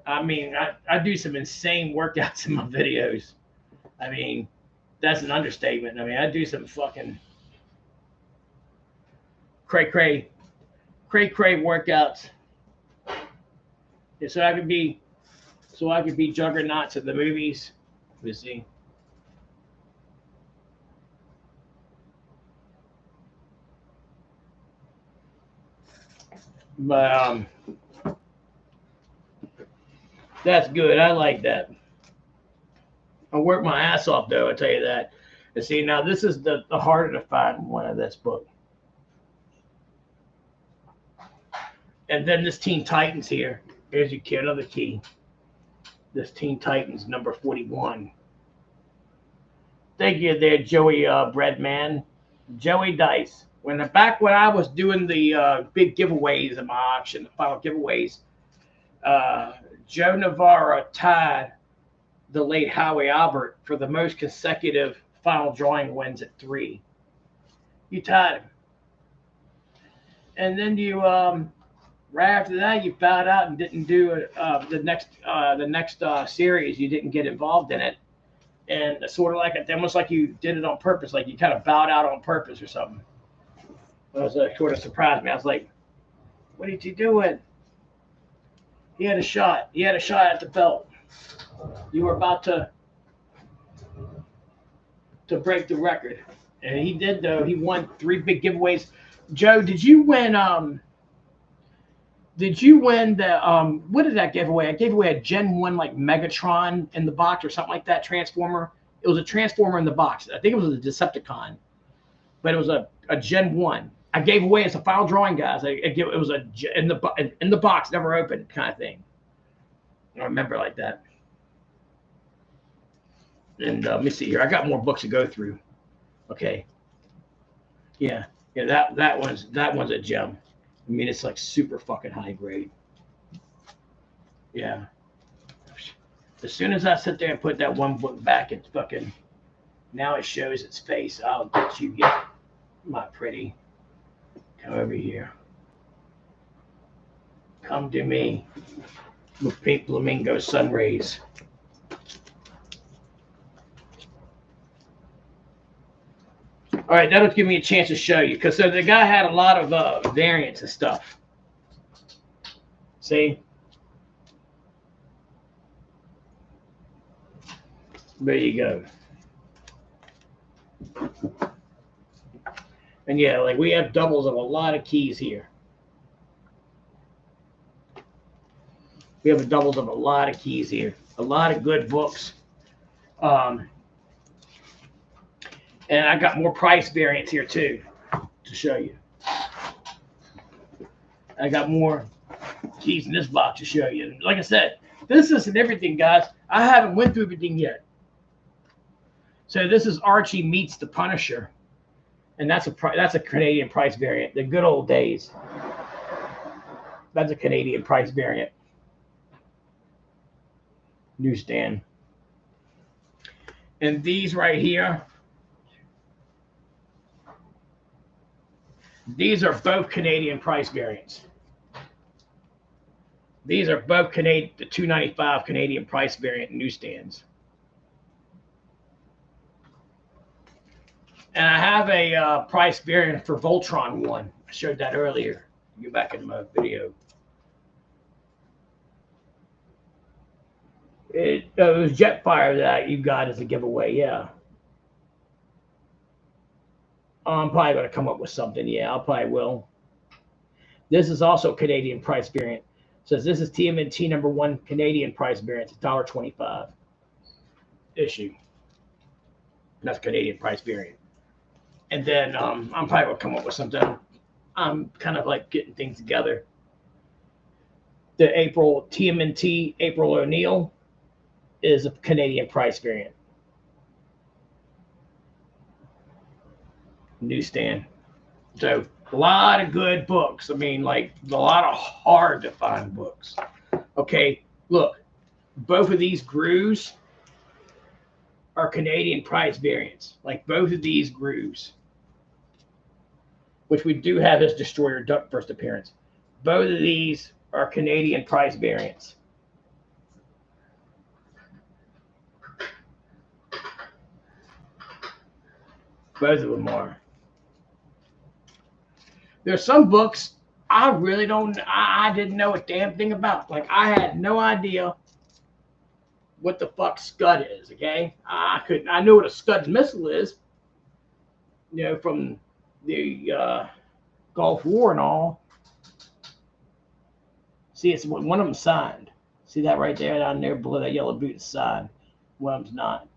I mean, I do some insane workouts in my videos. I mean, that's an understatement. I mean, I do some fucking cray workouts. Yeah, so I could be juggernauts at the movies. You see. But that's good. I like that. I work my ass off, though. I tell you that. And see, now this is the harder to find one of this book. And then this Teen Titans here. Here's your key, another key. This Teen Titans #41. Thank you there, Joey Breadman. Joey Dice. Back when I was doing the big giveaways in my auction, the final giveaways, Joe Navarro tied the late Howie Albert for the most consecutive final drawing wins at 3. You tied him. And then you right after that you bowed out and didn't do the next series. You didn't get involved in it, and it's sort of like almost like you did it on purpose, like you kind of bowed out on purpose or something. It was sort of surprised me. I was like, "What did you doing?" He had a shot. He had a shot at the belt. You were about to break the record, and he did. Though he won 3 big giveaways. Joe, did you win? Did you win the what did that give away? I gave away a Gen 1 like Megatron in the box or something like that, Transformer. It was a Transformer in the box. I think it was a Decepticon, but it was a Gen 1. I gave away as a final drawing, guys. It was in the box, never opened kind of thing. I remember like that. And let me see here. I got more books to go through. Okay. Yeah. That one's a gem. I mean, it's like super fucking high grade. Yeah. As soon as I sit there and put that one book back, it's fucking, now it shows its face. I'll get you, my pretty. Come over here. Come to me with pink flamingo sun rays. All right, that'll give me a chance to show you, because the guy had a lot of variants and stuff. See? There you go. And yeah, like we have doubles of a lot of keys here. We have doubles of a lot of keys here. A lot of good books. And I got more price variants here too to show you. I got more keys in this box to show you. Like I said, this isn't everything, guys. I haven't went through everything yet. So this is Archie Meets the Punisher, and that's a Canadian price variant. The good old days. That's a Canadian price variant. Newsstand. And these right here. These are both Canadian price variants. These are both the $2.95 Canadian price variant newsstands. And I have a price variant for Voltron 1. I showed that earlier. Get back in my video. It was Jetfire that you got as a giveaway, yeah. I'm probably going to come up with something. Yeah, I probably will. This is also Canadian price variant. It says this is TMNT number 1 Canadian price variant. It's $1.25 issue. That's Canadian price variant. And then I'm probably going to come up with something. I'm kind of like getting things together. The April TMNT April O'Neil is a Canadian price variant. Newsstand. So a lot of good books. I mean, like a lot of hard to find books. Okay, look, both of these grooves are Canadian price variants. Like both of these grooves, which we do have as Destroyer Duck first appearance. Both of these are Canadian price variants. Both of them are. There's some books I really don't, I didn't know a damn thing about. Like I had no idea what the fuck Scud is, okay? I know what a Scud missile is, you know, from the Gulf War and all. See, it's one of them signed. See that right there down there below that yellow boot is signed. One of them's not.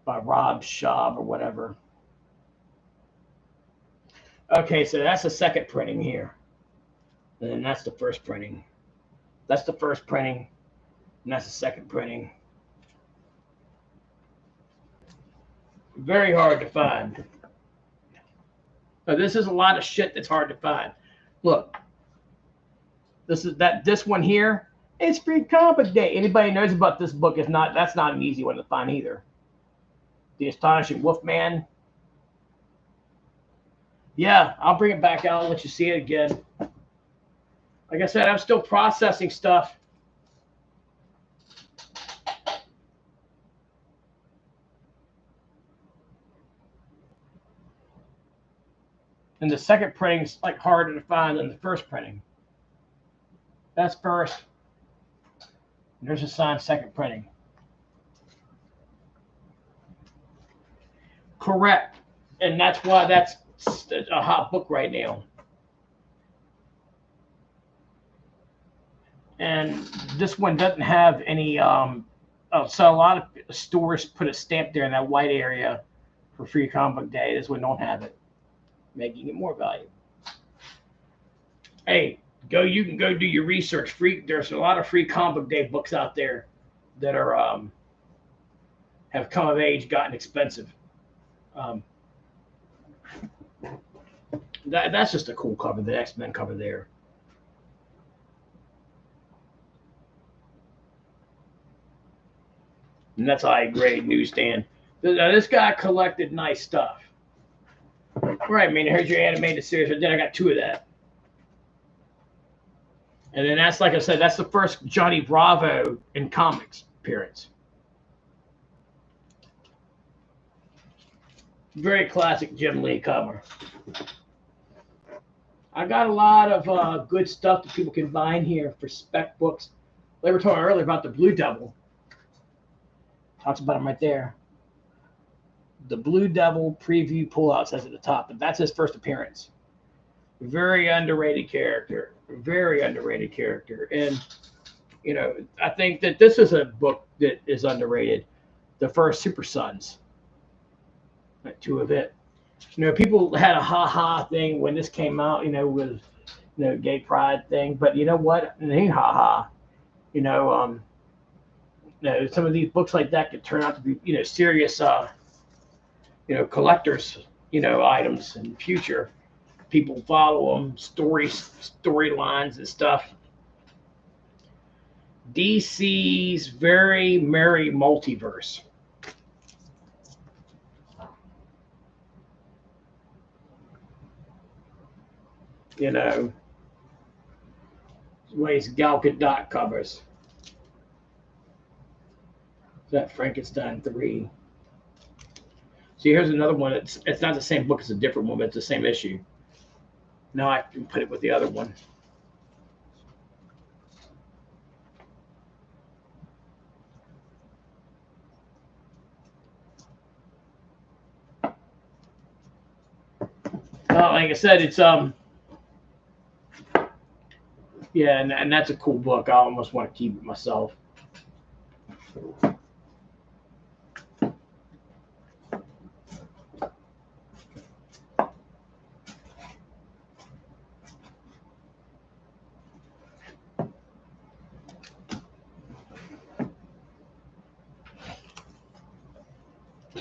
By Rob Schaub or whatever. Okay, so that's the second printing here. And then that's the first printing. That's the first printing. And that's the second printing. Very hard to find. Now, this is a lot of shit that's hard to find. Look. This one here, it's Free Comic Day. Anybody knows about this book is not, that's not an easy one to find either. The Astonishing Wolfman. Yeah, I'll bring it back out and let you see it again. Like I said, I'm still processing stuff. And the second printing is like harder to find than the first printing. That's first. There's a signed second printing. Correct. And that's why that's a hot book right now. And this one doesn't have any, so a lot of stores put a stamp there in that white area for Free Comic Book Day. This one don't have it, making it more valuable. Hey, you can go do your research. There's a lot of Free Comic Book Day books out there that are have come of age, gotten expensive. That's just a cool cover, the X-Men cover there. And that's high grade newsstand. This guy collected nice stuff. Right, man. I heard your animated series, but then I got 2 of that. And then that's, like I said, that's the first Johnny Bravo in comics appearance. Very classic Jim Lee cover. I got a lot of good stuff that people can buy in here for spec books. Like we were talking earlier about the Blue Devil. Talks about him right there. The Blue Devil preview pullout says at the top, but that's his first appearance. Very underrated character. Very underrated character. And, you know, I think that this is a book that is underrated. The first Super Sons. 2 of it. You know, people had a ha-ha thing when this came out, you know, with, you know, gay pride thing. But you know what? It ain't ha-ha. You know, some of these books like that could turn out to be, you know, serious, you know, collectors, you know, items in the future. People follow them, storylines and stuff. DC's Very Merry Multiverse. You know, ways Gal Gadot covers. That Frankenstein 3. See, here's another one. It's not the same book. It's a different one, but it's the same issue. Now I can put it with the other one. Like I said, it's yeah, and that's a cool book. I almost want to keep it myself.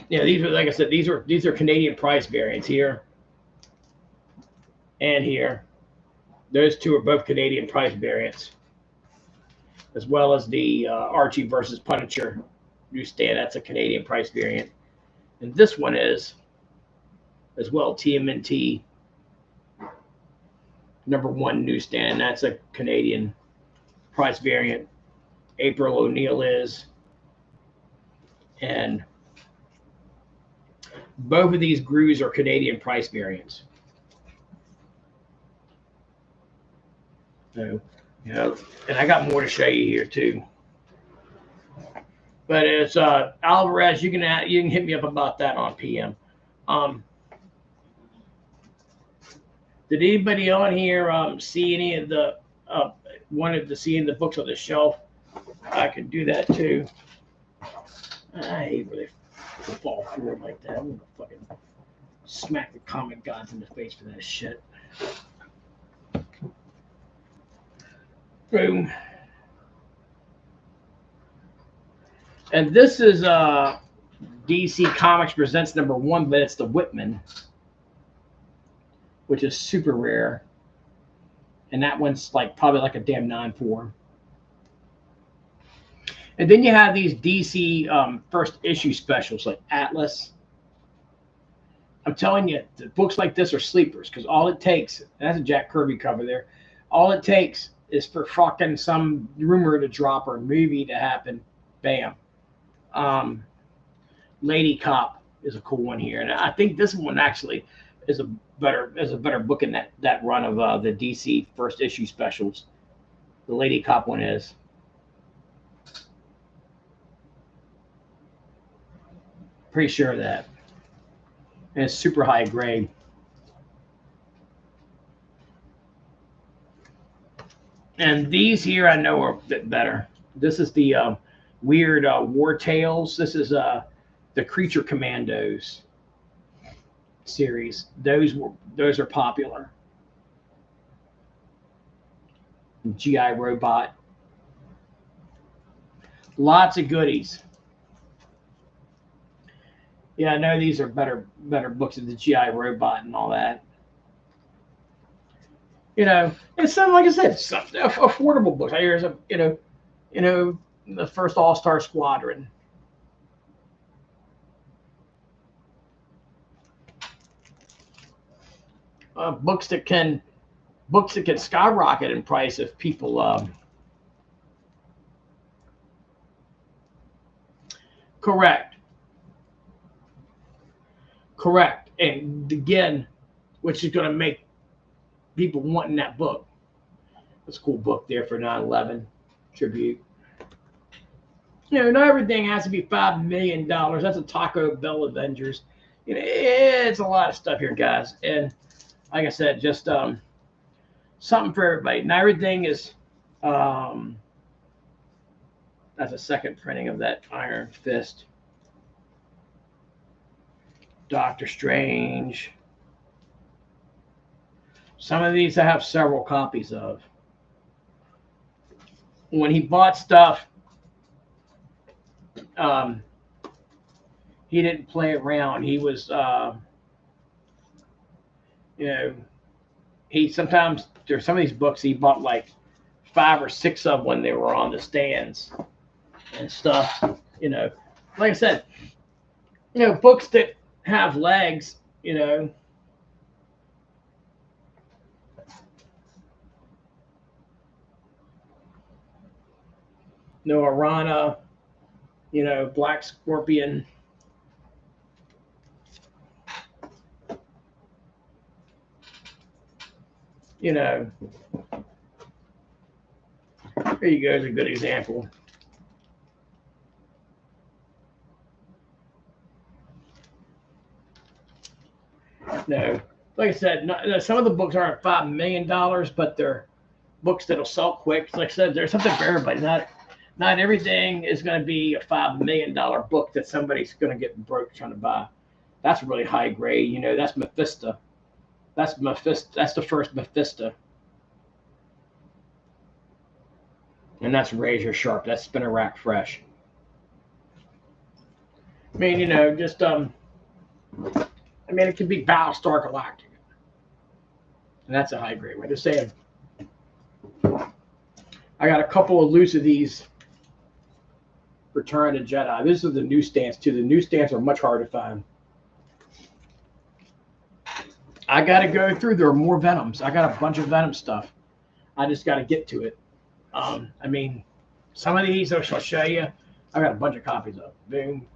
Yeah, these are, like I said, these are Canadian price variants here and here. Those two are both Canadian price variants, as well as the Archie versus Punisher newsstand. That's a Canadian price variant, and this one is as well TMNT #1 newsstand. That's a Canadian price variant. April O'Neil is, and both of these Grews are Canadian price variants. So, you know, and I got more to show you here too. But it's Alvarez. You can hit me up about that on PM. Did anybody on here see any of the wanted to see any of the books on the shelf? I could do that too. I hate when they fall forward like that. I'm gonna fucking smack the comic gods in the face for that shit. Boom. And this is DC Comics Presents #1, but it's the Whitman, which is super rare. And that one's probably like a damn 9.4. And then you have these DC first issue specials like Atlas. I'm telling you, the books like this are sleepers, because all it takes, and that's a Jack Kirby cover there, all it takes is for fucking some rumor to drop or a movie to happen. Bam. Lady Cop is a cool one here, and I think this one actually is a better book in that run of the DC first issue specials. The Lady Cop one is. Pretty sure of that. And it's super high grade. And these here I know are a bit better. This is the weird War Tales. This is the Creature Commandos series. Those are popular. GI Robot. Lots of goodies. Yeah, I know these are better books of the GI Robot and all that. You know, it's some, like I said, some affordable books. Here's a the first All-Star Squadron. Books that can skyrocket in price if people correct. And again, which is going to make people wanting that book. That's a cool book there for 9/11 tribute. You know, not everything has to be $5 million. That's a Taco Bell Avengers. You know, it's a lot of stuff here, guys. And like I said, just something for everybody. Not everything is. That's a second printing of that Iron Fist. Doctor Strange. Some of these I have several copies of. When he bought stuff, he didn't play around. He was, he sometimes, there's some of these books he bought like 5 or 6 of when they were on the stands and stuff. You know, like I said, books that have legs, Arana, Black Scorpion. You know, here you go, is a good example. No, like I said, some of the books aren't $5 million, but they're books that'll sell quick. Like I said, there's something for everybody. Not everything is going to be a $5 million book that somebody's going to get broke trying to buy. That's really high grade. You know, that's Mephisto. That's Mephisto. That's the first Mephisto, and that's razor sharp. That's spinner rack fresh. I mean, you know, just I mean, it could be Battlestar Galactica, and that's a high grade. We're just saying. I got a couple of loose of these Return of the Jedi. This is the newsstands too. The newsstands are much harder to find. I got to go through. There are more Venoms. I got a bunch of Venom stuff. I just got to get to it. I mean, some of these I'll show you. I got a bunch of copies of. Boom.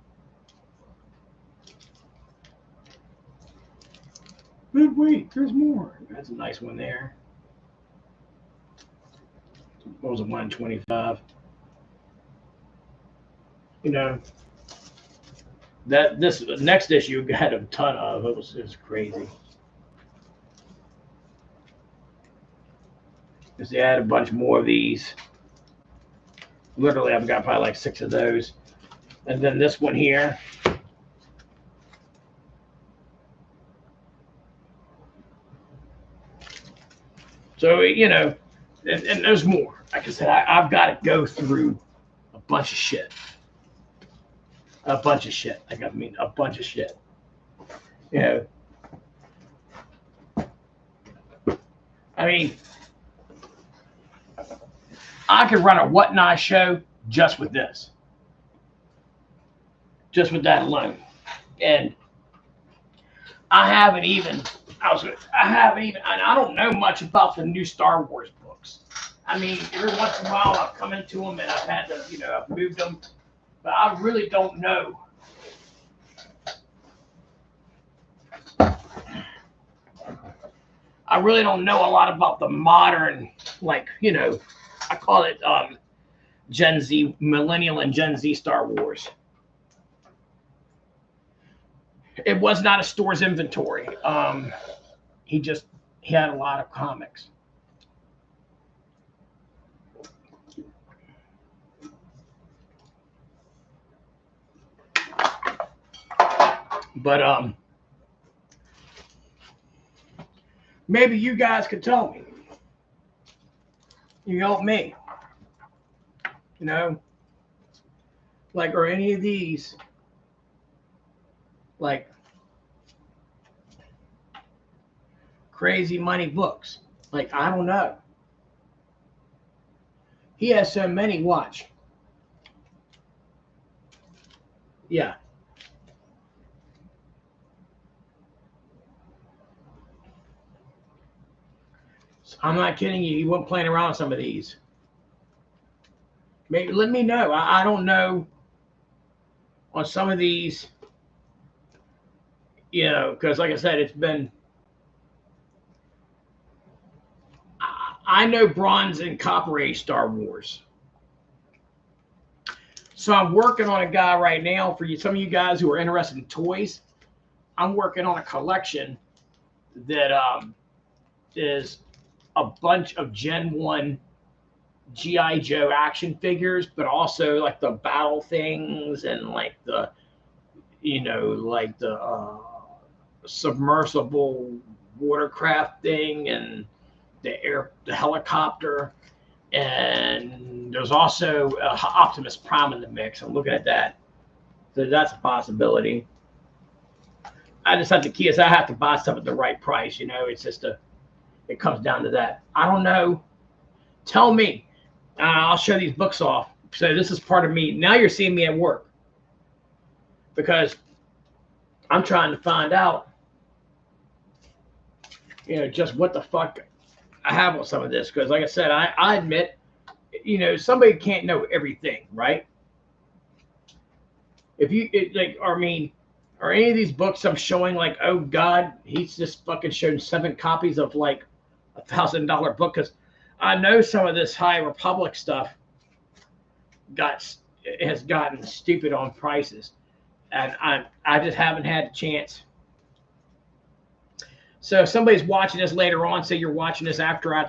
But wait, there's more. That's a nice one there. What was it, 125? You know, that this next issue had a ton of. It was crazy. Just add a bunch more of these. Literally, I've got probably like 6 of those. And then this one here. So, you know, and there's more. Like I said, I've got to go through a bunch of shit. A bunch of shit. Like, I mean, a bunch of shit. You know, I mean, I could run a Whatnot show just with this. Just with that alone. And I haven't even, and I don't know much about the new Star Wars books. I mean, every once in a while I've come into them and I've had to, you know, I've moved them, but I really don't know. I really don't know a lot about the modern, like, you know, I call it Gen Z, Millennial and Gen Z Star Wars. It was not a store's inventory. He had a lot of comics. But maybe you guys could tell me. You help me. You know, like, are any of these like crazy money books? Like, I don't know. He has so many. Watch. Yeah. I'm not kidding you. He wasn't playing around with some of these. Maybe let me know. I don't know on some of these, you know, because like I said, it's been. I know Bronze and Copper Age Star Wars. So I'm working on a guy right now for you. Some of you guys who are interested in toys, I'm working on a collection that is a bunch of Gen 1 G.I. Joe action figures, but also like the battle things and like the, you know, like the submersible watercraft thing and the helicopter. And there's also Optimus Prime in the mix. I'm looking at that. So that's a possibility. I just have the key is I have to buy stuff at the right price. You know, it's just it comes down to that. I don't know. Tell me. I'll show these books off. So this is part of me. Now you're seeing me at work because I'm trying to find out, you know, just what the fuck I have on some of this. Because like I said, I admit, you know, somebody can't know everything, right? If you I mean, are any of these books I'm showing like, oh God, he's just fucking shown 7 copies of like $1,000 book, because I know some of this High Republic stuff has gotten stupid on prices, and I just haven't had a chance. So if somebody's watching this later on, say you're watching this after I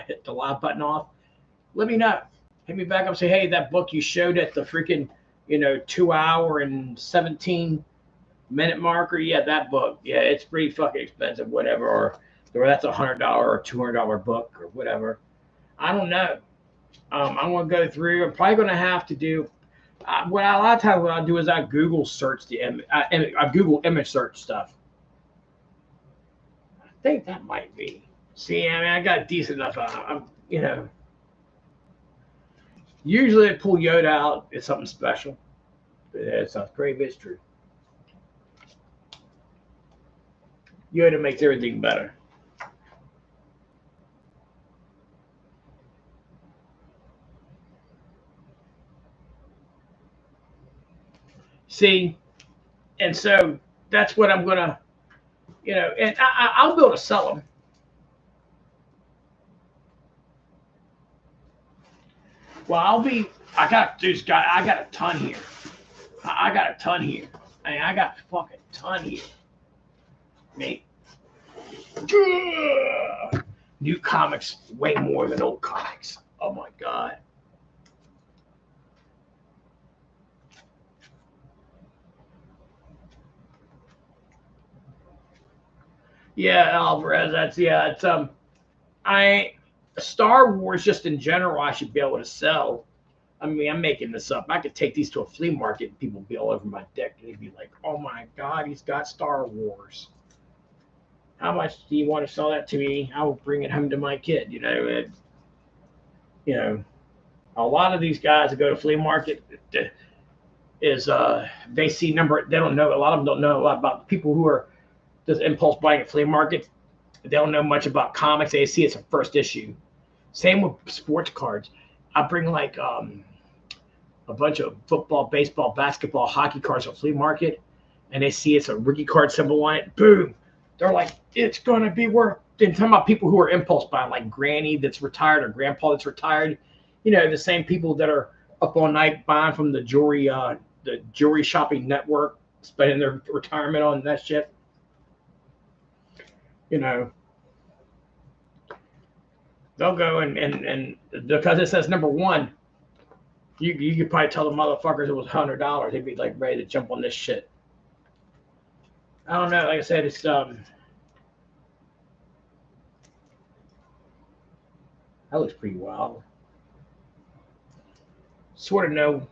hit the live button off, let me know. Hit me back up and say, hey, that book you showed at the freaking 2 hour and 17-minute marker, yeah, that book, yeah, it's pretty fucking expensive, whatever, or that's $100 or $200 book or whatever. I don't know. I'm gonna go through. I'm probably gonna have to do a lot of times what I do is I Google search I Google image search stuff. I think that might be. See, I mean, I got decent enough. Usually I pull Yoda out. It's something special. It sounds crazy, but it's true. Yoda makes everything better. See, and so that's what I'm gonna, and I'll be able to sell them. Well, I got a ton here. I got a ton here. I mean, I got a fucking ton here. Mate. New comics way more than old comics. Oh my God. Yeah, Alvarez, it's Star Wars just in general I should be able to sell. I mean, I'm making this up. I could take these to a flea market and people would be all over my dick. They'd be like, oh my God, he's got Star Wars. How much do you want to sell that to me? I will bring it home to my kid. A lot of these guys that go to flea market they see they don't know. A lot of them don't know a lot about people who are just impulse buying at flea markets. They don't know much about comics. They see it's a first issue. Same with sports cards. I bring like a bunch of football, baseball, basketball, hockey cards at flea market, and they see it's a rookie card symbol on it. Boom! They're like, it's gonna be worth. And talking about people who are impulse buying, like Granny that's retired or Grandpa that's retired. The same people that are up all night buying from the jewelry shopping network, spending their retirement on that shit. They'll go and because it says number one, you could probably tell the motherfuckers it was $100. They'd be like ready to jump on this shit. I don't know. Like I said, it's that looks pretty wild. Sort of know.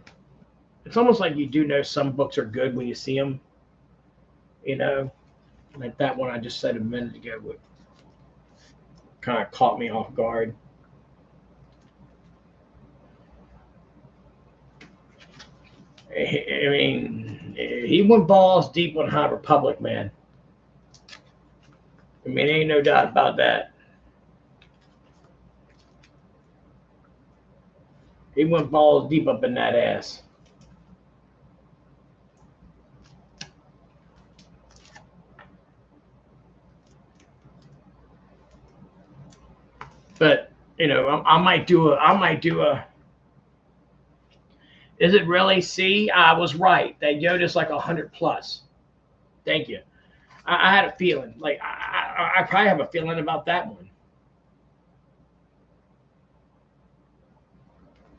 It's almost like you do know some books are good when you see them. Like that one I just said a minute ago, would kind of caught me off guard. I mean, he went balls deep on High Republic, man. I mean, ain't no doubt about that. He went balls deep up in that ass. But I might do a. Is it really? See, I was right. That Yoda's like 100 plus. Thank you. I had a feeling. Like I probably have a feeling about that one.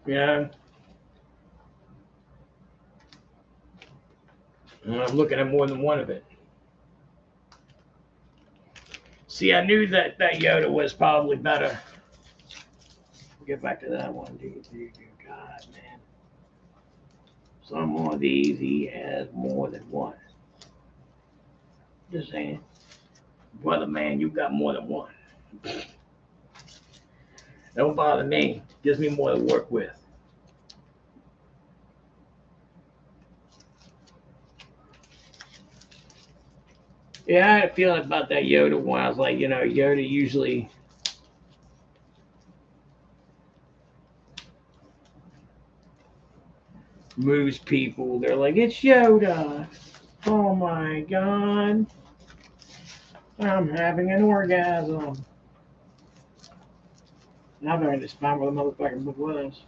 Yeah. And I'm looking at more than one of it. See, I knew that Yoda was probably better. Get back to that one. God, man. Some of these he has more than one. Just saying. Brother, man, you got more than one. Don't bother me. Gives me more to work with. Yeah, I had a feeling about that Yoda one. I was like, Yoda usually moves people. They're like, it's Yoda. Oh my God. I'm having an orgasm. Now I'm going to find where the motherfucking book was.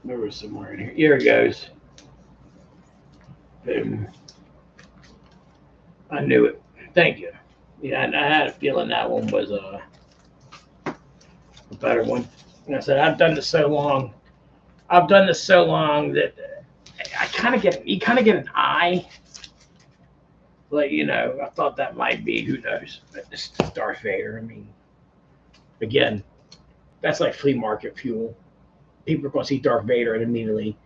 There was somewhere in here. Here it goes. Boom. I knew it. Thank you. Yeah, I had a feeling that one was a better one. And I said, I've done this so long. I've done this so long that I kind of get, you kind of get an eye. Like, you know, I thought that might be, who knows? But it's Darth Vader. I mean, again, that's like flea market fuel. People are going to see Darth Vader and immediately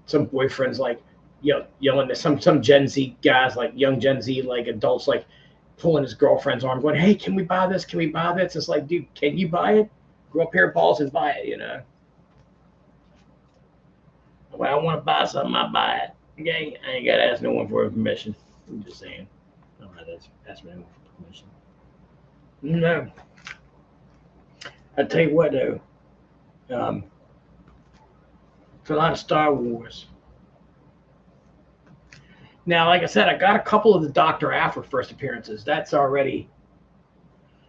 some boyfriends like yelling at some Gen Z guys, like young Gen Z, like adults, like pulling his girlfriend's arm, going, "Hey, can we buy this? Can we buy this?" It's like, dude, can you buy it? Grow a pair of balls and buy it, you know. When I want to buy something, I buy it. Okay, I ain't got to ask no one for permission. I'm just saying. All right, that's me for permission. No, I tell you what though, um, for a lot of Star Wars. Now, like I said, I got a couple of the Doctor Aphra first appearances. That's already.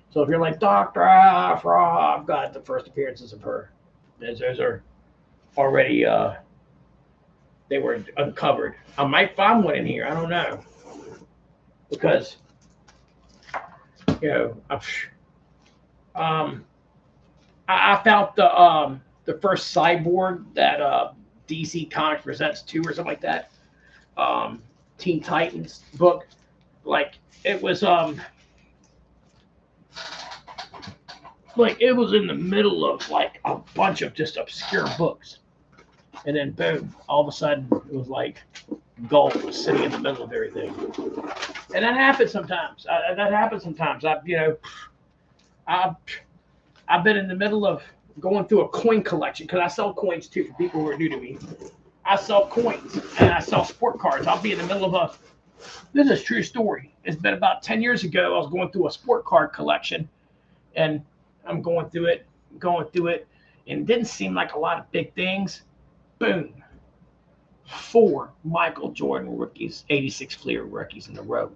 So if you're like Doctor Aphra, I've got the first appearances of her. Those are already. They were uncovered. I might find one in here. I don't know because you know I found the first Cyborg that DC Comics presents 2 or something like that. Teen Titans book. Like it was like it was in the middle of like a bunch of just obscure books. And then boom, all of a sudden it was like Gulf was sitting in the middle of everything. And that happens sometimes. That happens sometimes. I've I've been in the middle of going through a coin collection because I sell coins too for people who are new to me. I sell coins and I sell sport cards. I'll be in the middle of a. This is a true story. It's been about 10 years ago. I was going through a sport card collection, and I'm going through it, and it didn't seem like a lot of big things. Boom. 4 Michael Jordan rookies, 86 Fleer rookies in a row.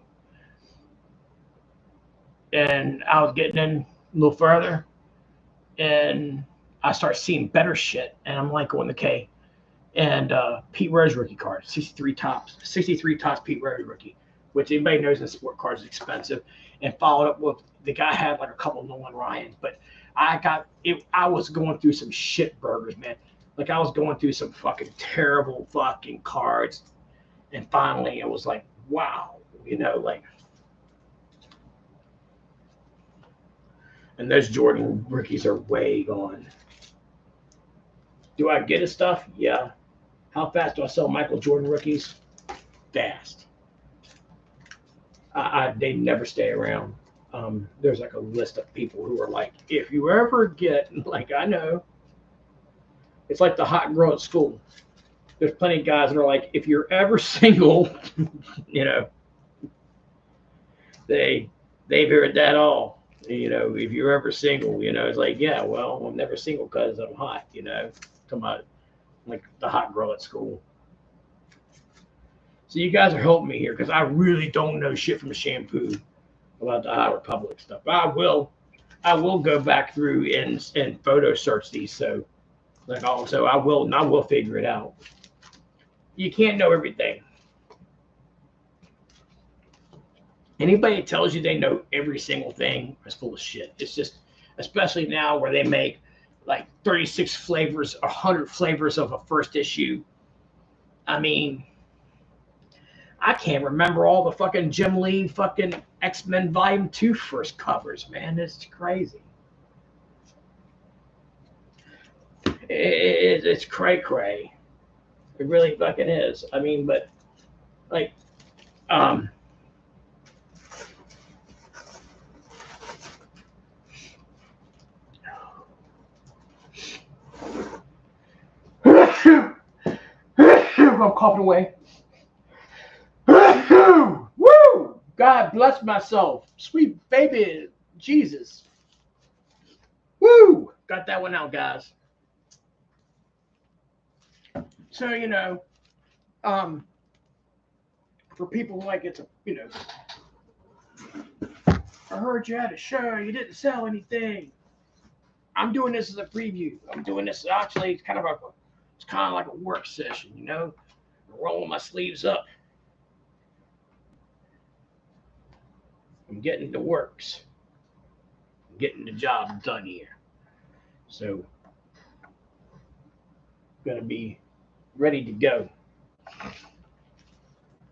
And I was getting in a little further, and I start seeing better shit. And I'm like going, okay. And Pete Rose rookie card, 63 tops Pete Rose rookie, which anybody knows in sport cards is expensive. And followed up with the guy had like a couple Nolan Ryan, but I got it. I was going through some shit burgers, man. Like I was going through some fucking terrible fucking cards, and finally it was like, wow, you know, like. And those Jordan rookies are way gone. Do I get his stuff? Yeah. How fast do I sell Michael Jordan rookies? Fast. They never stay around. There's like a list of people who are like, if you ever get, like I know, it's like the hot girl at school. There's plenty of guys that are like, if you're ever single, you know, they've heard that all. You know, if you're ever single, you know, it's like, yeah, well, I'm never single because I'm hot, you know, talking about like the hot girl at school. So you guys are helping me here because I really don't know shit from a shampoo about the High Republic stuff. I will go back through and photo search these. So like also I will figure it out. You can't know everything. Anybody that tells you they know every single thing is full of shit. It's just, especially now where they make like 36 flavors, 100 flavors of a first issue. I mean, I can't remember all the fucking Jim Lee fucking X-Men Volume 2 first covers, man. It's crazy. It's cray-cray. It really fucking is. I mean, but Like, I'm coughing away. Woo! God bless my soul. Sweet baby Jesus. Woo! Got that one out, guys. So, for people like it's I heard you had a show, you didn't sell anything. I'm doing this as a preview. I'm doing this actually, it's kind of like a work session, rolling my sleeves up. I'm getting the works. I'm getting the job done here. So, gonna be ready to go.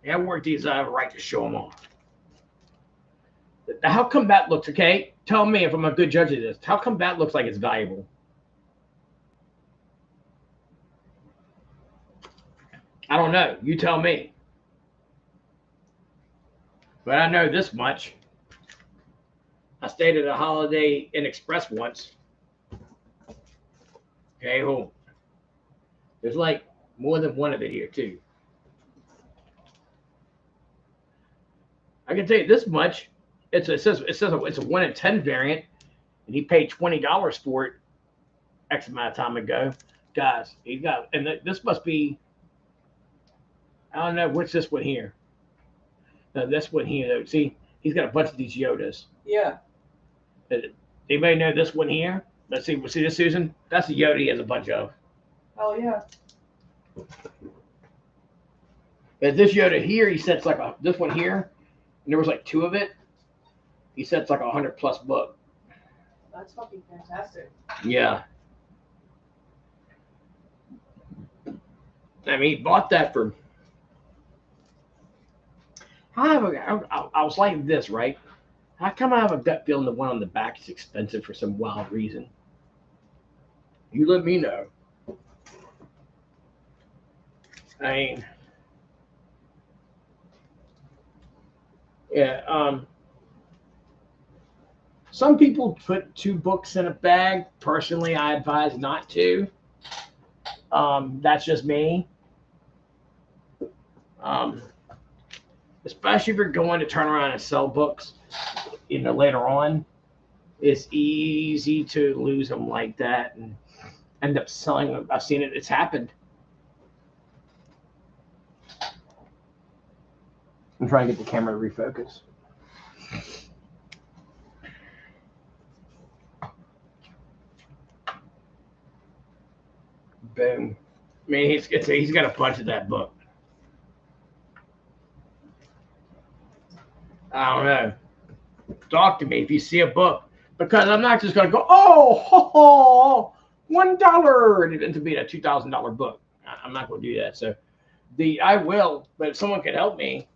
I work these I have a right to show them off. How come that looks okay? Tell me if I'm a good judge of this. How come that looks like it's valuable? I don't know. You tell me. But I know this much. I stayed at a Holiday Inn Express once. Okay, hold. There's like more than one of it here too. I can tell you this much. It says it's a 1 in 10 variant, and he paid $20 for it X amount of time ago. Guys, this must be, I don't know, what's this one here? No, this one here though. See, he's got a bunch of these Yodas. Yeah. Anybody know this one here? Let's see. See this, Susan? That's a Yoda he has a bunch of. Oh yeah. But this Yoda here, he sets like this one here, and there was like 2 of it. He sets like $100+ book. That's fucking fantastic. Yeah. I mean, he bought that for. I was like this, right? How come I have a gut feeling the one on the back is expensive for some wild reason? You let me know. I mean, yeah. Some people put 2 books in a bag. Personally, I advise not to. That's just me. Especially if you're going to turn around and sell books, later on, it's easy to lose them like that and end up selling them. I've seen it. It's happened. I'm trying to get the camera to refocus. Boom. I mean, he's got a bunch of that book. I don't know. Talk to me if you see a book, because I'm not just going to go, oh, $1 and to be a $2,000 book. I'm not going to do that. So I will, but if someone could help me,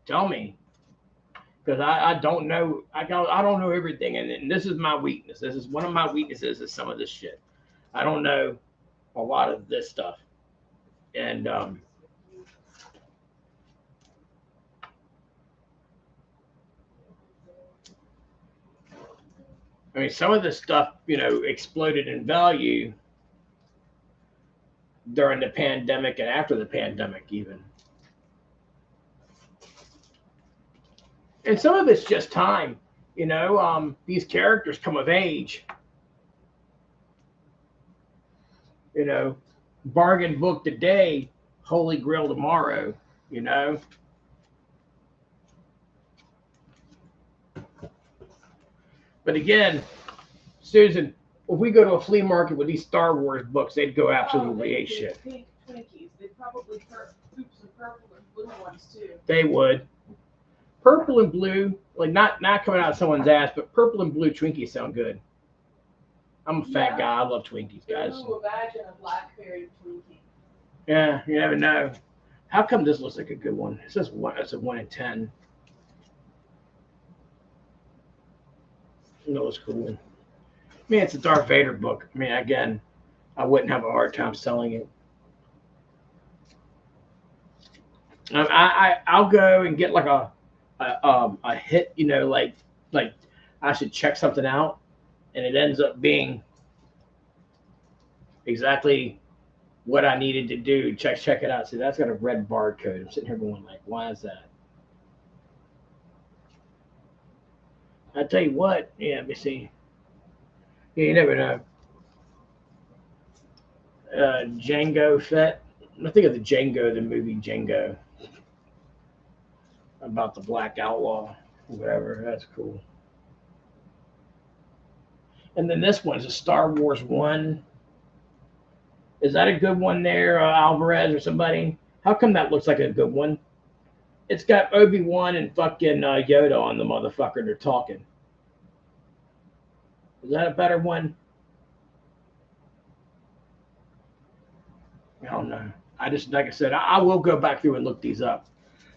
tell me, because I don't know. I don't know everything, and this is my weakness. This is one of my weaknesses is some of this shit. I don't know a lot of this stuff, and I mean, some of this stuff, exploded in value during the pandemic and after the pandemic, even. And some of it's just time, these characters come of age. Bargain book today, Holy Grail tomorrow, But again, Susan, if we go to a flea market with these Star Wars books, they'd go absolutely ape shit. Pink Twinkies. They'd probably groups of purple and blue ones too. They would. Purple and blue, like not coming out of someone's ass, but purple and blue Twinkies sound good. I'm a fat guy. I love Twinkies, guys. Ooh, imagine a blackberry Twinkie. Yeah, you never know. How come this looks like a good one? It says it's a 1 in 10. That was cool. I mean, it's a Darth Vader book. I mean, again, I wouldn't have a hard time selling it. I'll go and get like a hit, like I should check something out, and it ends up being exactly what I needed to do. Check it out. See, that's got a red barcode. I'm sitting here going like, why is that? I tell you what, yeah, let me see. Yeah, you never know. Django Fett. I think of the Django, the movie Django, about the black outlaw, whatever. That's cool. And then this one's a Star Wars one. Is that a good one there, Alvarez or somebody? How come that looks like a good one? It's got Obi-Wan and fucking Yoda on the motherfucker. They're talking. Is that a better one? I don't know. I just, like I said, I will go back through and look these up.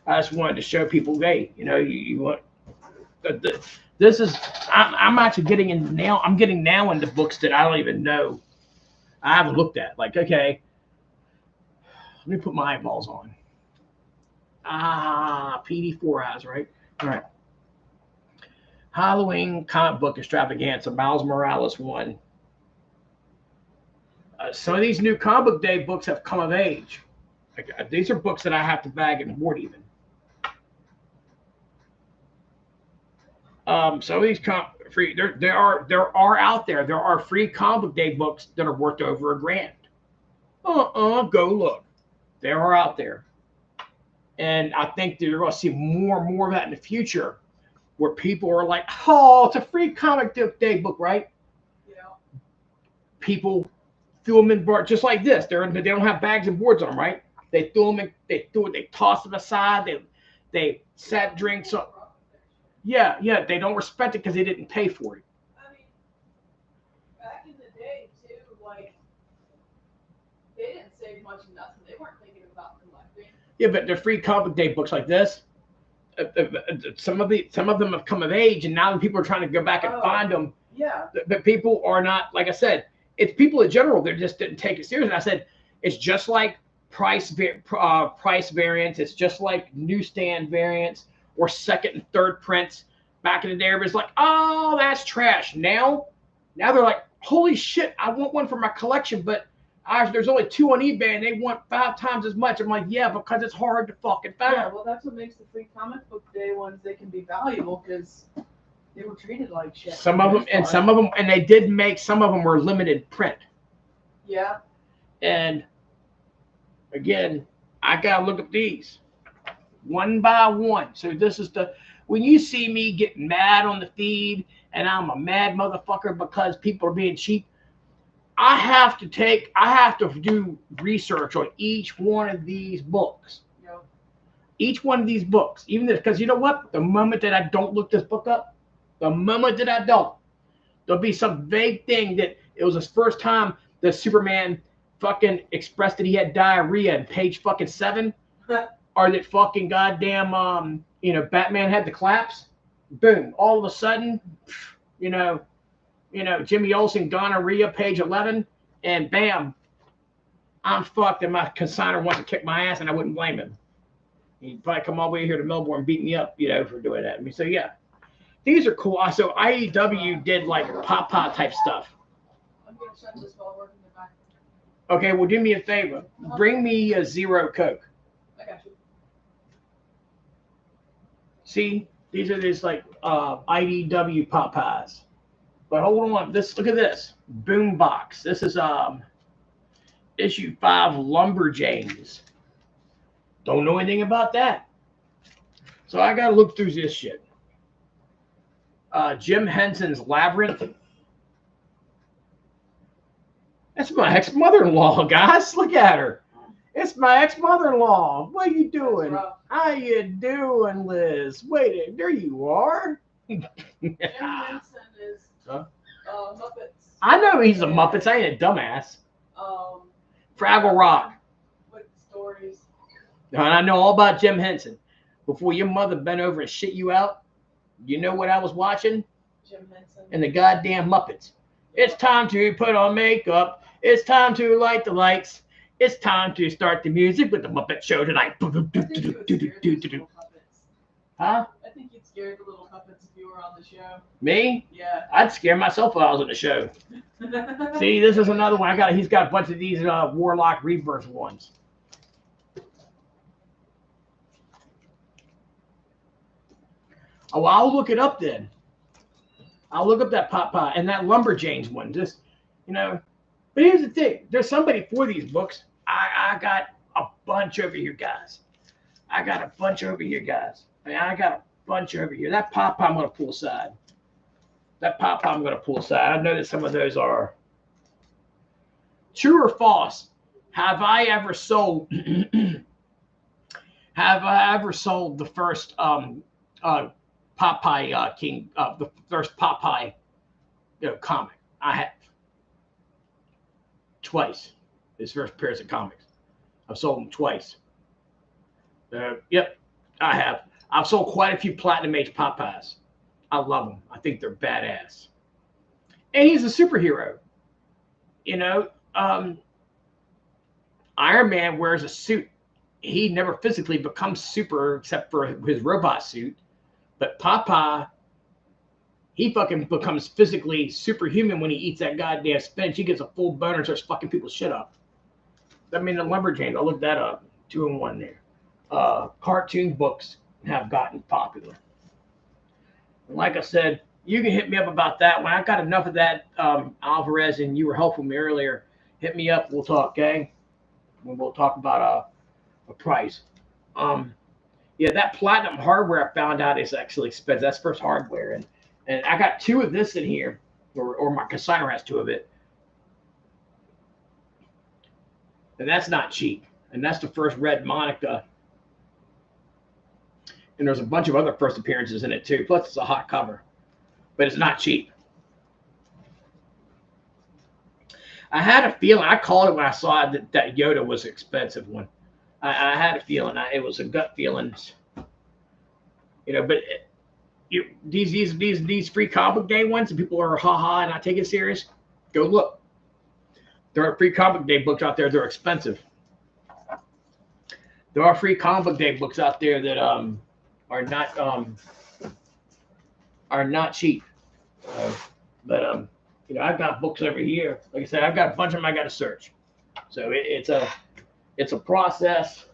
I just wanted to show people, hey, you want this is. I'm actually getting in now. I'm getting now into books that I don't even know. I haven't looked at. Like, okay, let me put my eyeballs on. PD4 eyes, right? All right. Halloween comic book extravaganza, Miles Morales one. Some of these new comic book day books have come of age. Like, these are books that I have to bag and hoard even. Some of these free there are out there. There are free comic book day books that are worth over $1,000. Go look. They are out there. And I think that you're going to see more and more of that in the future, where people are like, "Oh, it's a free comic book day book, right?" Yeah. People threw them in board just like this. They don't have bags and boards on them, right? They threw them. They tossed them aside. They set drinks up. Yeah. They don't respect it because they didn't pay for it. I mean, back in the day too, like they didn't save much of nothing. They weren't thinking about collecting. Yeah, but they're free comic book day books like this. Some of them have come of age, and now people are trying to go back and find them. Yeah. But people are not, like I said, it's people in general. They just didn't take it seriously. And I said it's just like price variants. It's just like newsstand variants or second and third prints. Back in the day, everybody's like, "Oh, that's trash." Now they're like, "Holy shit, I want one for my collection," but there's only 2 on eBay and they want 5 times as much. I'm like, yeah, because it's hard to fucking find. Yeah, well, that's what makes the free comic book day ones. They can be valuable because they were treated like shit. Some of them, and they did make some of them were limited print. Yeah. And again, I gotta look at these one by one. So this is when you see me getting mad on the feed, and I'm a mad motherfucker because people are being cheap. I have to do research on each one of these books. Yep. Each one of these books, even because you know what? The moment that I don't look this book up, there'll be some vague thing that it was his first time that Superman fucking expressed that he had diarrhea in page fucking 7, or that fucking goddamn Batman had the claps. Boom! All of a sudden, Jimmy Olsen, gonorrhea, page 11, and bam, I'm fucked, and my consignor wants to kick my ass, and I wouldn't blame him. He'd probably come all the way here to Melbourne and beat me up, for doing that. I mean, so yeah, these are cool. So IEW did like pop type stuff. I'm gonna shut this while working the back. Okay, well, do me a favor. Bring me a Zero Coke. I got you. See, these are just like IDW Popeyes. But hold on, look at this boombox. This is issue 5 Lumberjanes. Don't know anything about that, so I gotta look through this shit. Jim Henson's Labyrinth. That's my ex-mother-in-law, guys. Look at her. It's my ex-mother-in-law. What are you doing? How you doing, Liz? Wait, there you are. Jim Henson is Muppets. I know he's a Muppets. I ain't a dumbass. Fraggle Rock. With stories. And I know all about Jim Henson. Before your mother bent over and shit you out, you know what I was watching? Jim Henson. And the goddamn Muppets. It's time to put on makeup. It's time to light the lights. It's time to start the music with the Muppet Show tonight. I think you would scare those little puppets. Huh? I think you'd scare the little puppets if you were on the show. Me? Yeah. I'd scare myself if I was on the show. See, this is another one. He's got a bunch of these Warlock Rebirth ones. Oh, well, I'll look it up then. I'll look up that Popeye and that Lumberjanes one. Just, you know. But here's the thing. There's somebody for these books. I got a bunch over here, guys. I got a bunch over here, guys. I got a bunch over here. That Popeye I'm going to pull aside. That Popeye I'm going to pull aside. I know that some of those are true or false. Have I ever sold have I ever sold the first Popeye King, the first Popeye, comic? I have twice. His first appearance of comics, I've sold them twice. Yep, I have. I've sold quite a few Platinum Age Popeyes. I love them. I think they're badass. And he's a superhero. Iron Man wears a suit. He never physically becomes super except for his robot suit. But Popeye, he fucking becomes physically superhuman when he eats that goddamn spinach. He gets a full boner and starts fucking people's shit up. I mean, the Lumberjanes, I'll look that up. 2 in 1 there. Cartoon books have gotten popular. And like I said, you can hit me up about that. When I got enough of that, Alvarez, and you were helping me earlier, hit me up. We'll talk, okay? We'll talk about a price. Yeah, that Platinum hardware I found out is actually expensive. That's first hardware, and I got 2 of this in here, or my consignor has 2 of it, and that's not cheap. And that's the first Red Monica, and there's a bunch of other first appearances in it too. Plus, it's a hot cover, but it's not cheap. I had a feeling. I called it when I saw that Yoda was an expensive one. I had a feeling. It was a gut feeling, But these free comic day ones, and people are haha and not taking it serious. Go look. There are free comic day books out there. They're expensive. There are free comic day books out there that are not cheap. But I've got books over here. Like I said, I've got a bunch of them I got to search. So it's a process.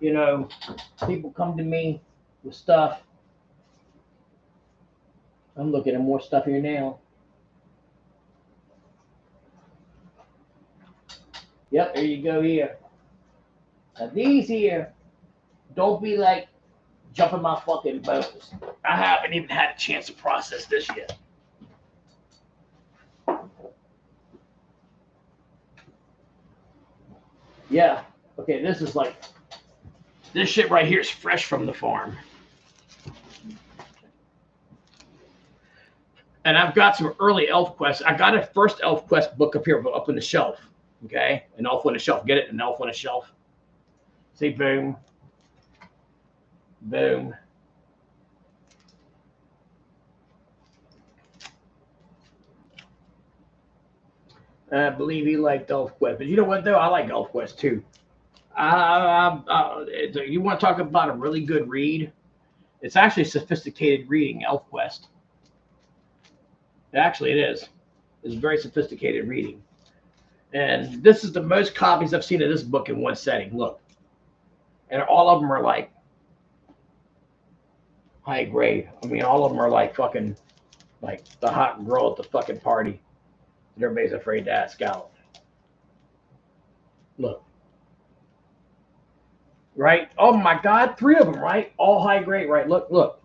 People come to me with stuff. I'm looking at more stuff here now. Yep, there you go here. Now these here, don't be like jumping my fucking bones. I haven't even had a chance to process this yet. Yeah. Okay, this shit right here is fresh from the farm. And I've got some early ElfQuest. I got a first ElfQuest book up here, up on the shelf. Okay? An Elf on the Shelf. Get it? An Elf on a Shelf. See, boom. Boom. I believe he liked ElfQuest. But you know what, though? I like ElfQuest, too. You want to talk about a really good read? It's actually sophisticated reading, ElfQuest. Actually, it is. It's very sophisticated reading. And this is the most copies I've seen of this book in one setting. Look. And all of them are like high grade. I mean, all of them are like fucking, like the hot girl at the fucking party that everybody's afraid to ask out. Look. Right? Oh my God, 3 of them, right? All high grade, right? Look.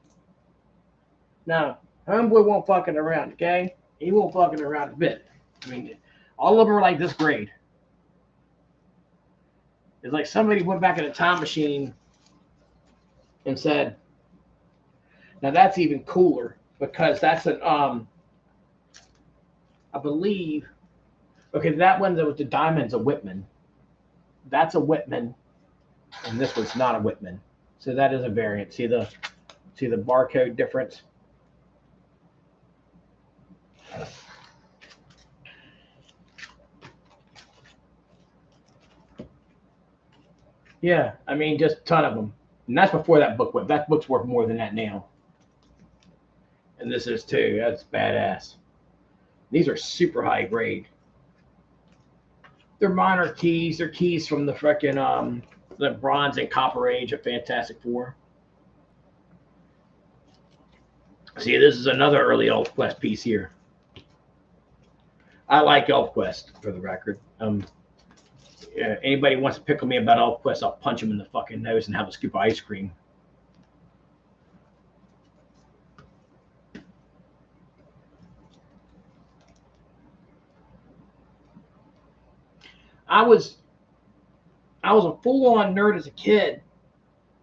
Now, homeboy won't fucking around, okay? He won't fucking around a bit. I mean, all of them are like this grade. It's like somebody went back in a time machine and said, now that's even cooler because that's an, I believe, okay, that one that was the diamond's a Whitman. That's a Whitman. And this one's not a Whitman. So that is a variant. See the barcode difference? Yeah, I mean, just a ton of them. And that's before that book went. That book's worth more than that now. And this is too. That's badass. These are super high grade. They're minor keys. They're keys from the frickin' the Bronze and Copper Age of Fantastic Four. See, this is another early ElfQuest piece here. I like ElfQuest, for the record. Anybody wants to pickle me about ElfQuest, I'll punch him in the fucking nose and have a scoop of ice cream. I was a full-on nerd as a kid.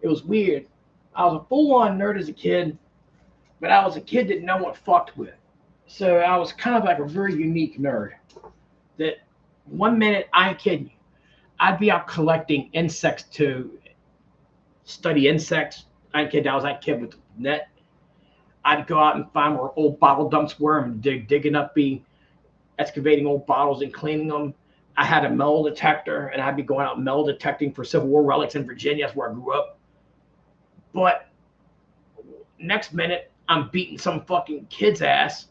It was weird. I was a full-on nerd as a kid, but I was a kid that no one fucked with. So I was kind of like a very unique nerd. That one minute, I ain't kidding you, I'd be out collecting insects to study insects. I ain't kidding. I was that kid with the net. I'd go out and find where old bottle dumps were and digging up, excavating old bottles and cleaning them. I had a metal detector, and I'd be going out metal detecting for Civil War relics in Virginia. That's where I grew up. But next minute, I'm beating some fucking kid's ass,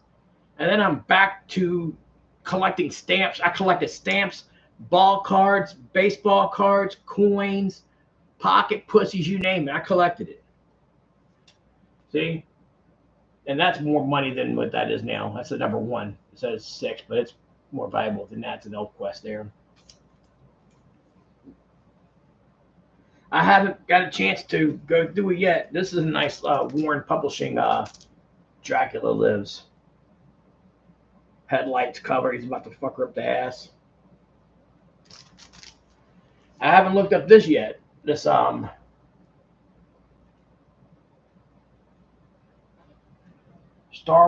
and then I'm back to collecting stamps. I collected stamps, ball cards, baseball cards, coins, pocket pussies, you name it. I collected it. See? And that's more money than what that is now. That's the number one. It says 6, but it's more valuable than that. It's an ElfQuest there. I haven't got a chance to go through it yet. This is a nice Warren Publishing Dracula Lives. Headlights cover. He's about to fuck her up the ass. I haven't looked up this yet. This Star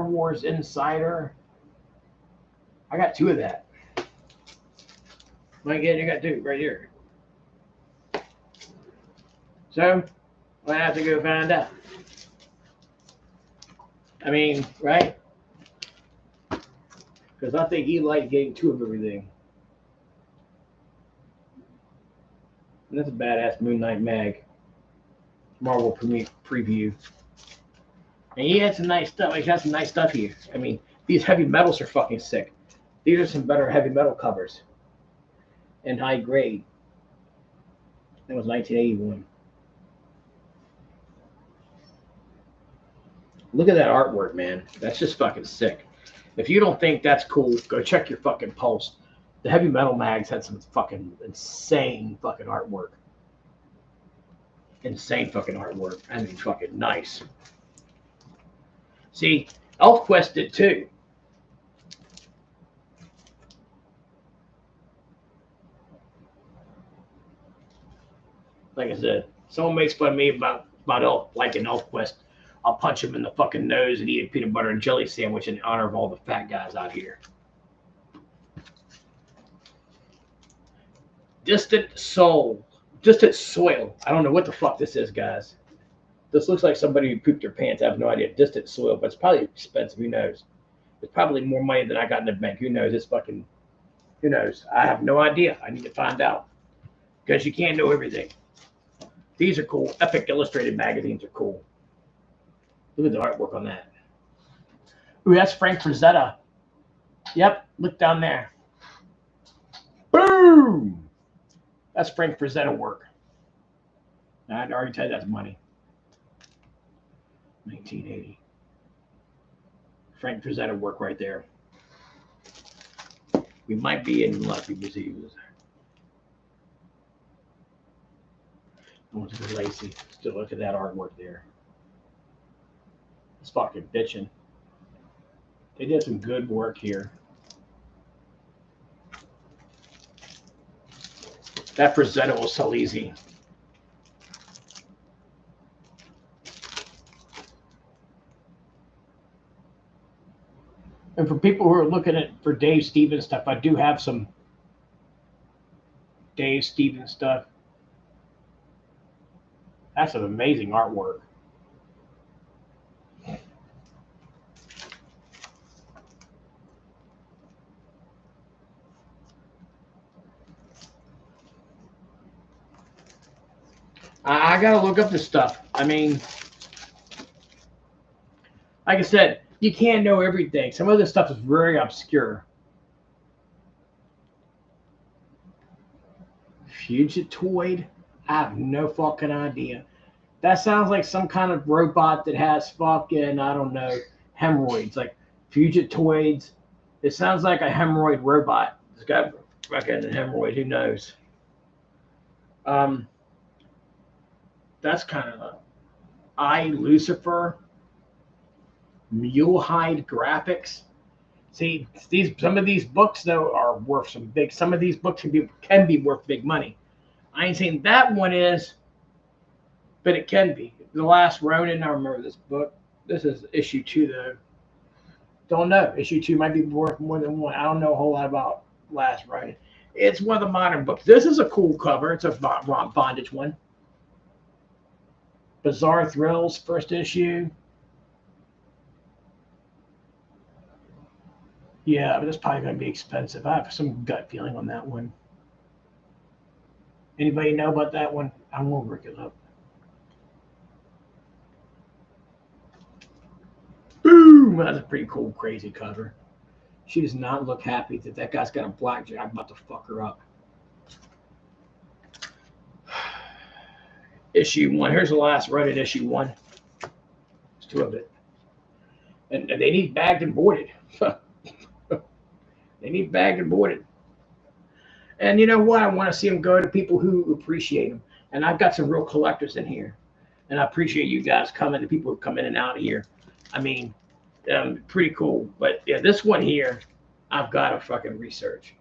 Wars Insider. I got 2 of that. Again, you got 2 right here. So I have to go find out. I mean, right? Because I think he liked getting 2 of everything. And that's a badass Moon Knight mag. Marvel preview. And he had some nice stuff. He got some nice stuff here. I mean, these heavy metals are fucking sick. These are some better heavy metal covers. And high grade. That was 1981. Look at that artwork, man. That's just fucking sick. If you don't think that's cool, go check your fucking pulse. The heavy metal mags had some fucking insane fucking artwork. Insane fucking artwork. I mean, fucking nice. See, ElfQuest did too. Like I said, someone makes fun of me about liking ElfQuest. I'll punch him in the fucking nose and eat a peanut butter and jelly sandwich in honor of all the fat guys out here. Distant Soil. I don't know what the fuck this is, guys. This looks like somebody who pooped their pants. I have no idea. Distant Soil, but it's probably expensive. Who knows? It's probably more money than I got in the bank. Who knows? It's fucking, who knows? I have no idea. I need to find out. Because you can't know everything. These are cool. Epic Illustrated magazines are cool. Look at the artwork on that. Ooh, that's Frank Frazetta. Yep, look down there. Boom! That's Frank Frazetta work. I already tell you that's money. 1980. Frank Frazetta work right there. We might be in luck because he was. I want to be Lacey. Still look at that artwork there. It's fucking bitching. They did some good work here. That Frazetta will sell easy. And for people who are looking for Dave Stevens stuff, I do have some Dave Stevens stuff. That's some amazing artwork. I gotta look up this stuff. I mean, like I said, you can't know everything. Some of this stuff is very obscure. Fugitoid? I have no fucking idea. That sounds like some kind of robot that has fucking, I don't know, hemorrhoids. Like Fugitoids. It sounds like a hemorrhoid robot. It's got fucking hemorrhoid. Who knows? Um, that's kind of I Lucifer, Mulehide Graphics. See, some of these books though are worth some big. Some of these books can be worth big money. I ain't saying that one is, but it can be. The Last Ronin. I remember this book. This is issue 2 though. Don't know. Issue 2 might be worth more than one. I don't know a whole lot about Last Ronin. It's one of the modern books. This is a cool cover. It's a bondage one. Bizarre Thrills, first issue. Yeah, but it's probably going to be expensive. I have some gut feeling on that one. Anybody know about that one? I'm going to look it up. Boom! That's a pretty cool, crazy cover. She does not look happy that guy's got a blackjack. I'm about to fuck her up. Issue 1. Here's the last run at issue 1. There's 2 of it. And they need bagged and boarded. They need bagged and boarded. And you know what? I want to see them go to people who appreciate them. And I've got some real collectors in here. And I appreciate you guys coming, the people who come in and out of here. I mean, pretty cool. But yeah, this one here, I've got to fucking research.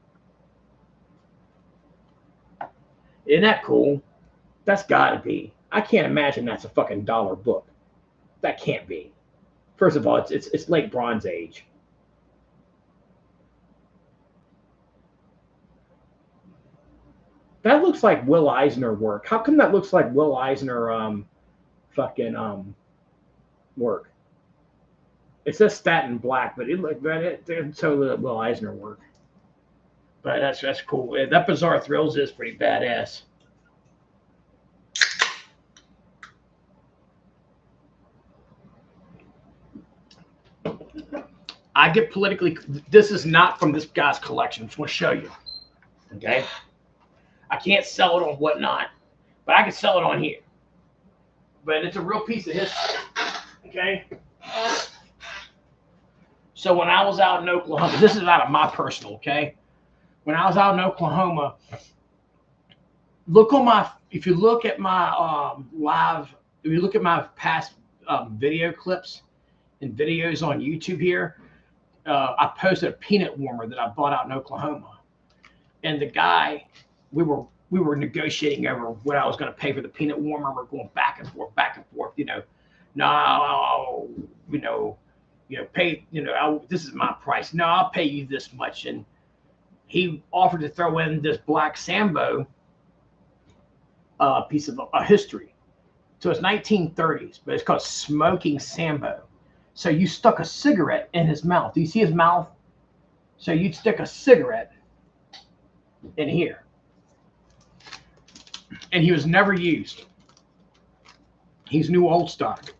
Isn't that cool? That's got to be. I can't imagine that's a fucking $1 book. That can't be. First of all, it's late Bronze Age. That looks like Will Eisner work. How come that looks like Will Eisner work? It says Staten Black, but it's totally Will Eisner work. But that's cool. That Bizarre Thrills is pretty badass. I get politically. This is not from this guy's collection. I'm just going to show you. Okay. I can't sell it on whatnot, but I can sell it on here. But it's a real piece of history. Okay. So when I was out in Oklahoma, this is out of my personal. Okay. When I was out in Oklahoma, if you look at my if you look at my past video clips and videos on YouTube here, I posted a peanut warmer that I bought out in Oklahoma, and the guy, we were negotiating over what I was going to pay for the peanut warmer. We're going back and forth, you know. No, pay, this is my price. No, I'll pay you this much. And he offered to throw in this Black Sambo piece of history. So it's 1930s, but it's called Smoking Sambo. So you stuck a cigarette in his mouth. Do you see his mouth? So you'd stick a cigarette in here. And he was never used. He's new old stock.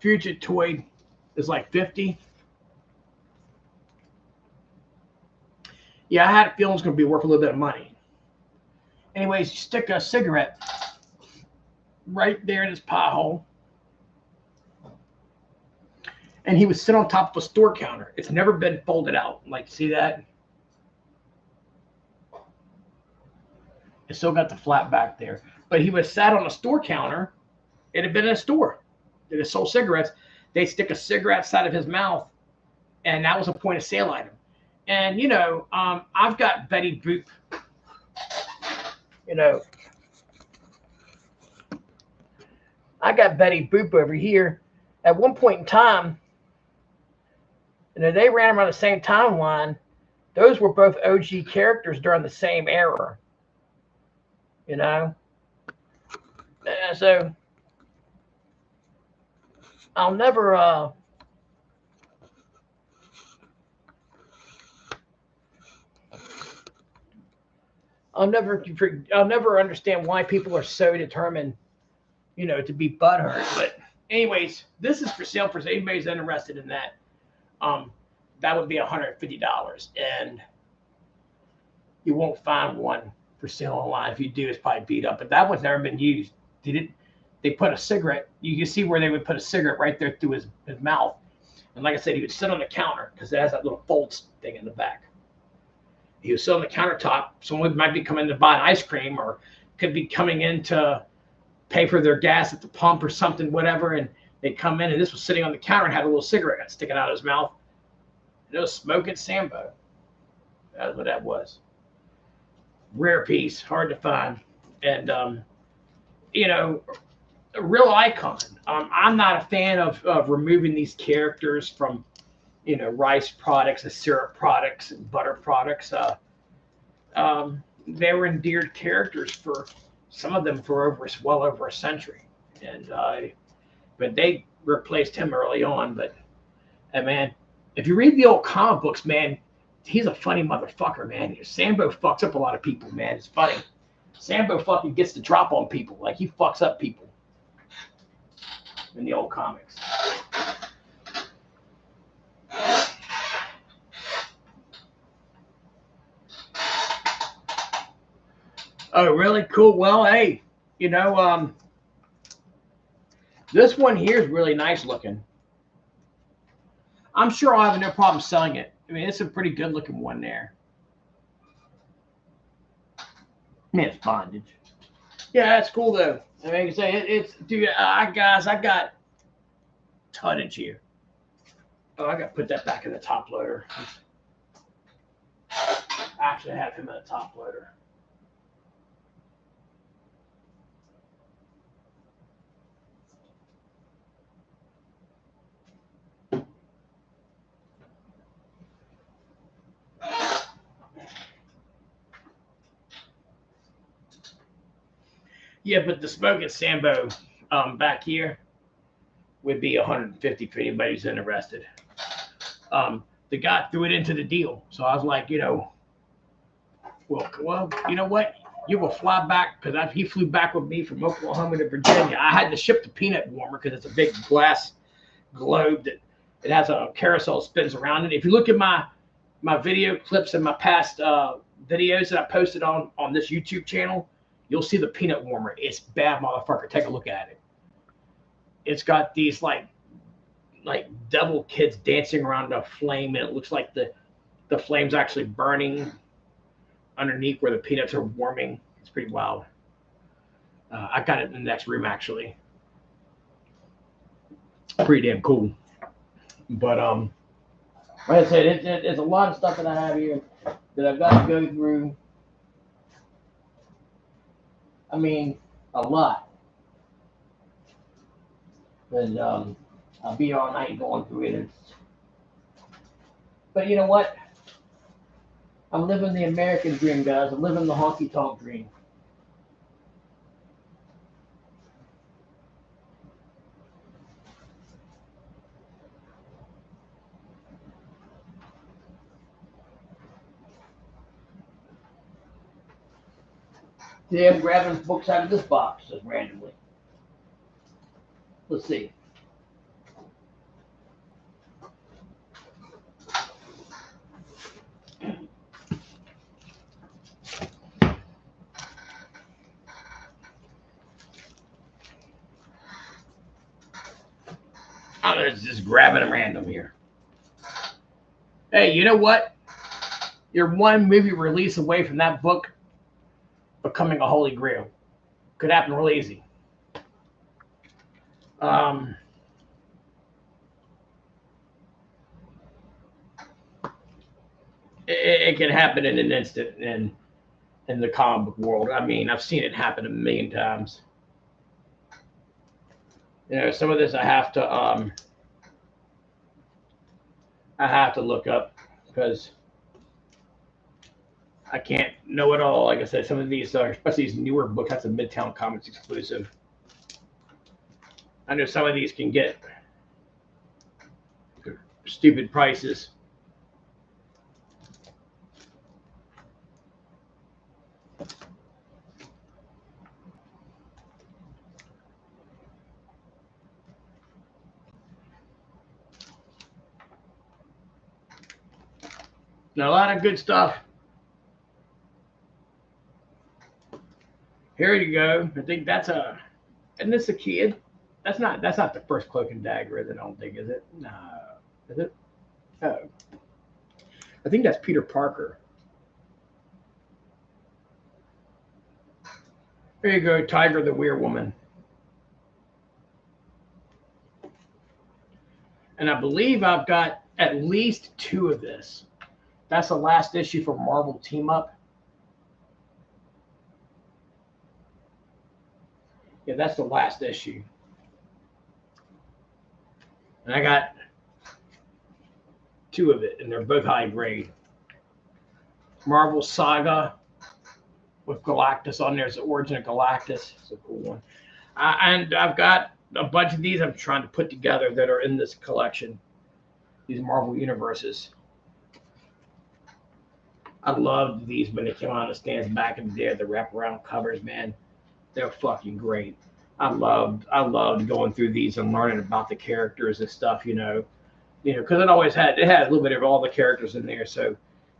Fugitoid is like 50. Yeah, I had a feeling it was going to be worth a little bit of money. Anyways, you stick a cigarette right there in his pothole. And he would sit on top of a store counter. It's never been folded out. Like, see that? It's still got the flat back there. But he would have sat on a store counter. It had been in a store. They had sold cigarettes. They'd stick a cigarette outside of his mouth. And that was a point of sale item. And, I've got Betty Boop. I got Betty Boop over here. At one point in time, they ran around the same timeline. Those were both OG characters during the same era. So I'll never I'll never understand why people are so determined, to be butthurt. But anyways, this is for sale for anybody's interested in that. Um, that would be $150, and you won't find one for sale online. If you do, it's probably beat up. But that one's never been used. They put a cigarette. You can see where they would put a cigarette right there through his mouth. And like I said, he would sit on the counter because it has that little fold thing in the back. He would sit on the countertop. Someone might be coming to buy an ice cream, or could be coming in to pay for their gas at the pump or something, whatever. And they'd come in, and this was sitting on the counter and had a little cigarette sticking out of his mouth. And it was smoking Sambo. That's what that was. Rare piece, hard to find. And, a real icon. I'm not a fan of removing these characters from, rice products and syrup products and butter products. They were endeared characters for some of them for well over a century, and but they replaced him early on. But man, if you read the old comic books, man, he's a funny motherfucker, man. Sambo fucks up a lot of people, man. It's funny. Sambo fucking gets the drop on people, like he fucks up people in the old comics. Oh, really? Cool. Well, hey, this one here is really nice looking. I'm sure I'll have no problem selling it. I mean, it's a pretty good looking one there. Man, it's bondage. Yeah, that's cool though. I mean, I can say it's dude. Guys, I got tonnage here. Oh, I got to put that back in the top loader. Actually, I have him in the top loader. Yeah, but the smoking Sambo back here would be 150 for anybody who's interested. The guy threw it into the deal, so I was like, well, you know what? You will fly back because he flew back with me from Oklahoma to Virginia. I had to ship the peanut warmer because it's a big glass globe that it has a carousel that spins around it. If you look at my video clips and my past videos that I posted on this YouTube channel, you'll see the peanut warmer. It's bad, motherfucker. Take a look at it. It's got these like devil kids dancing around a flame, and it looks like the flame's actually burning underneath where the peanuts are warming. It's pretty wild. I got it in the next room, actually. Pretty damn cool. But like I said, it's a lot of stuff that I have here that I've got to go through. I mean, a lot. And I'll be all night going through it. But you know what? I'm living the American dream, guys. I'm living the honky tonk dream. Today I'm grabbing books out of this box just randomly. Let's see. I'm just grabbing them random here. Hey, you know what? You're one movie release away from that book becoming a holy grail. Could happen real easy. It can happen in an instant in the comic book world. I mean, I've seen it happen a million times. Some of this I have to look up because I can't know it all. Like I said, some of these are, especially these newer books, that's a Midtown Comics exclusive. I know some of these can get stupid prices. Now, a lot of good stuff. Here you go. I think that's a. Isn't this a kid? That's not the first Cloak and Dagger, is it? I don't think, is it? No. Is it? Oh. I think that's Peter Parker. There you go, Tiger the Weird Woman. And I believe I've got at least 2 of this. That's the last issue for Marvel Team Up. Yeah, that's the last issue. And I got 2 of it, and they're both high grade. Marvel Saga with Galactus on there. It's the Origin of Galactus. It's a cool one. And I've got a bunch of these I'm trying to put together that are in this collection. These Marvel Universes. I loved these when they came out on the stands back in the day. The wraparound covers, man. They're fucking great. I loved going through these and learning about the characters and stuff, because it had a little bit of all the characters in there, so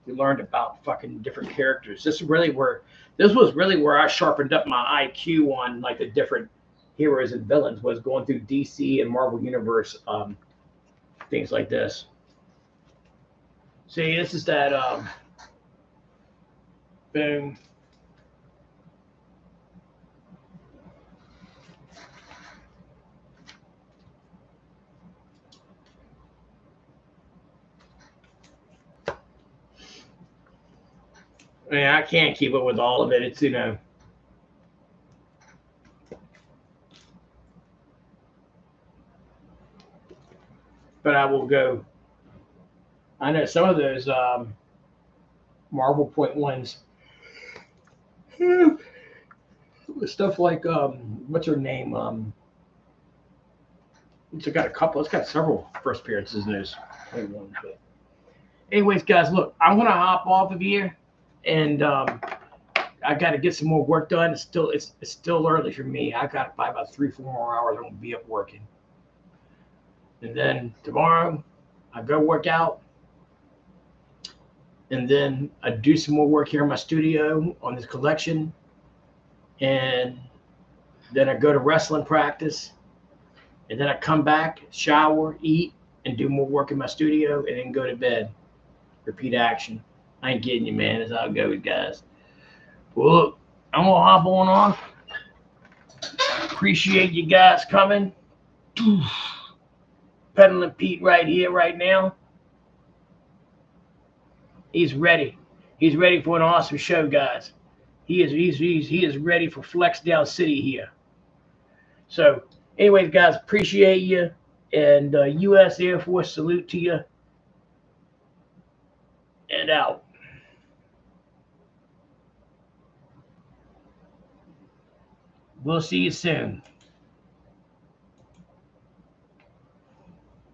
you learned about fucking different characters. This was really where I sharpened up my IQ on like the different heroes and villains, was going through DC and Marvel Universe, things like this. See, this is that boom. I can't keep up with all of it. It's, but I will go. I know some of those Marvel Point ones, stuff like what's her name? It's got a couple. It's got several first appearances in those. Anyways, guys, look, I'm gonna hop off of here, and I got to get some more work done. It's still early for me. I got probably about 3-4 more hours. I'm gonna be up working, and then tomorrow I go work out, and then I do some more work here in my studio on this collection, and then I go to wrestling practice, and then I come back, shower, eat, and do more work in my studio, and then go to bed. Repeat action. I ain't kidding you, man. That's how it goes, guys. Well, look, I'm gonna hop on off. Appreciate you guys coming. Peddling Pete right here, right now. He's ready. He's ready for an awesome show, guys. He is ready for Flex Down City here. So, anyways, guys, appreciate you, and U.S. Air Force salute to you, and out. We'll see you soon.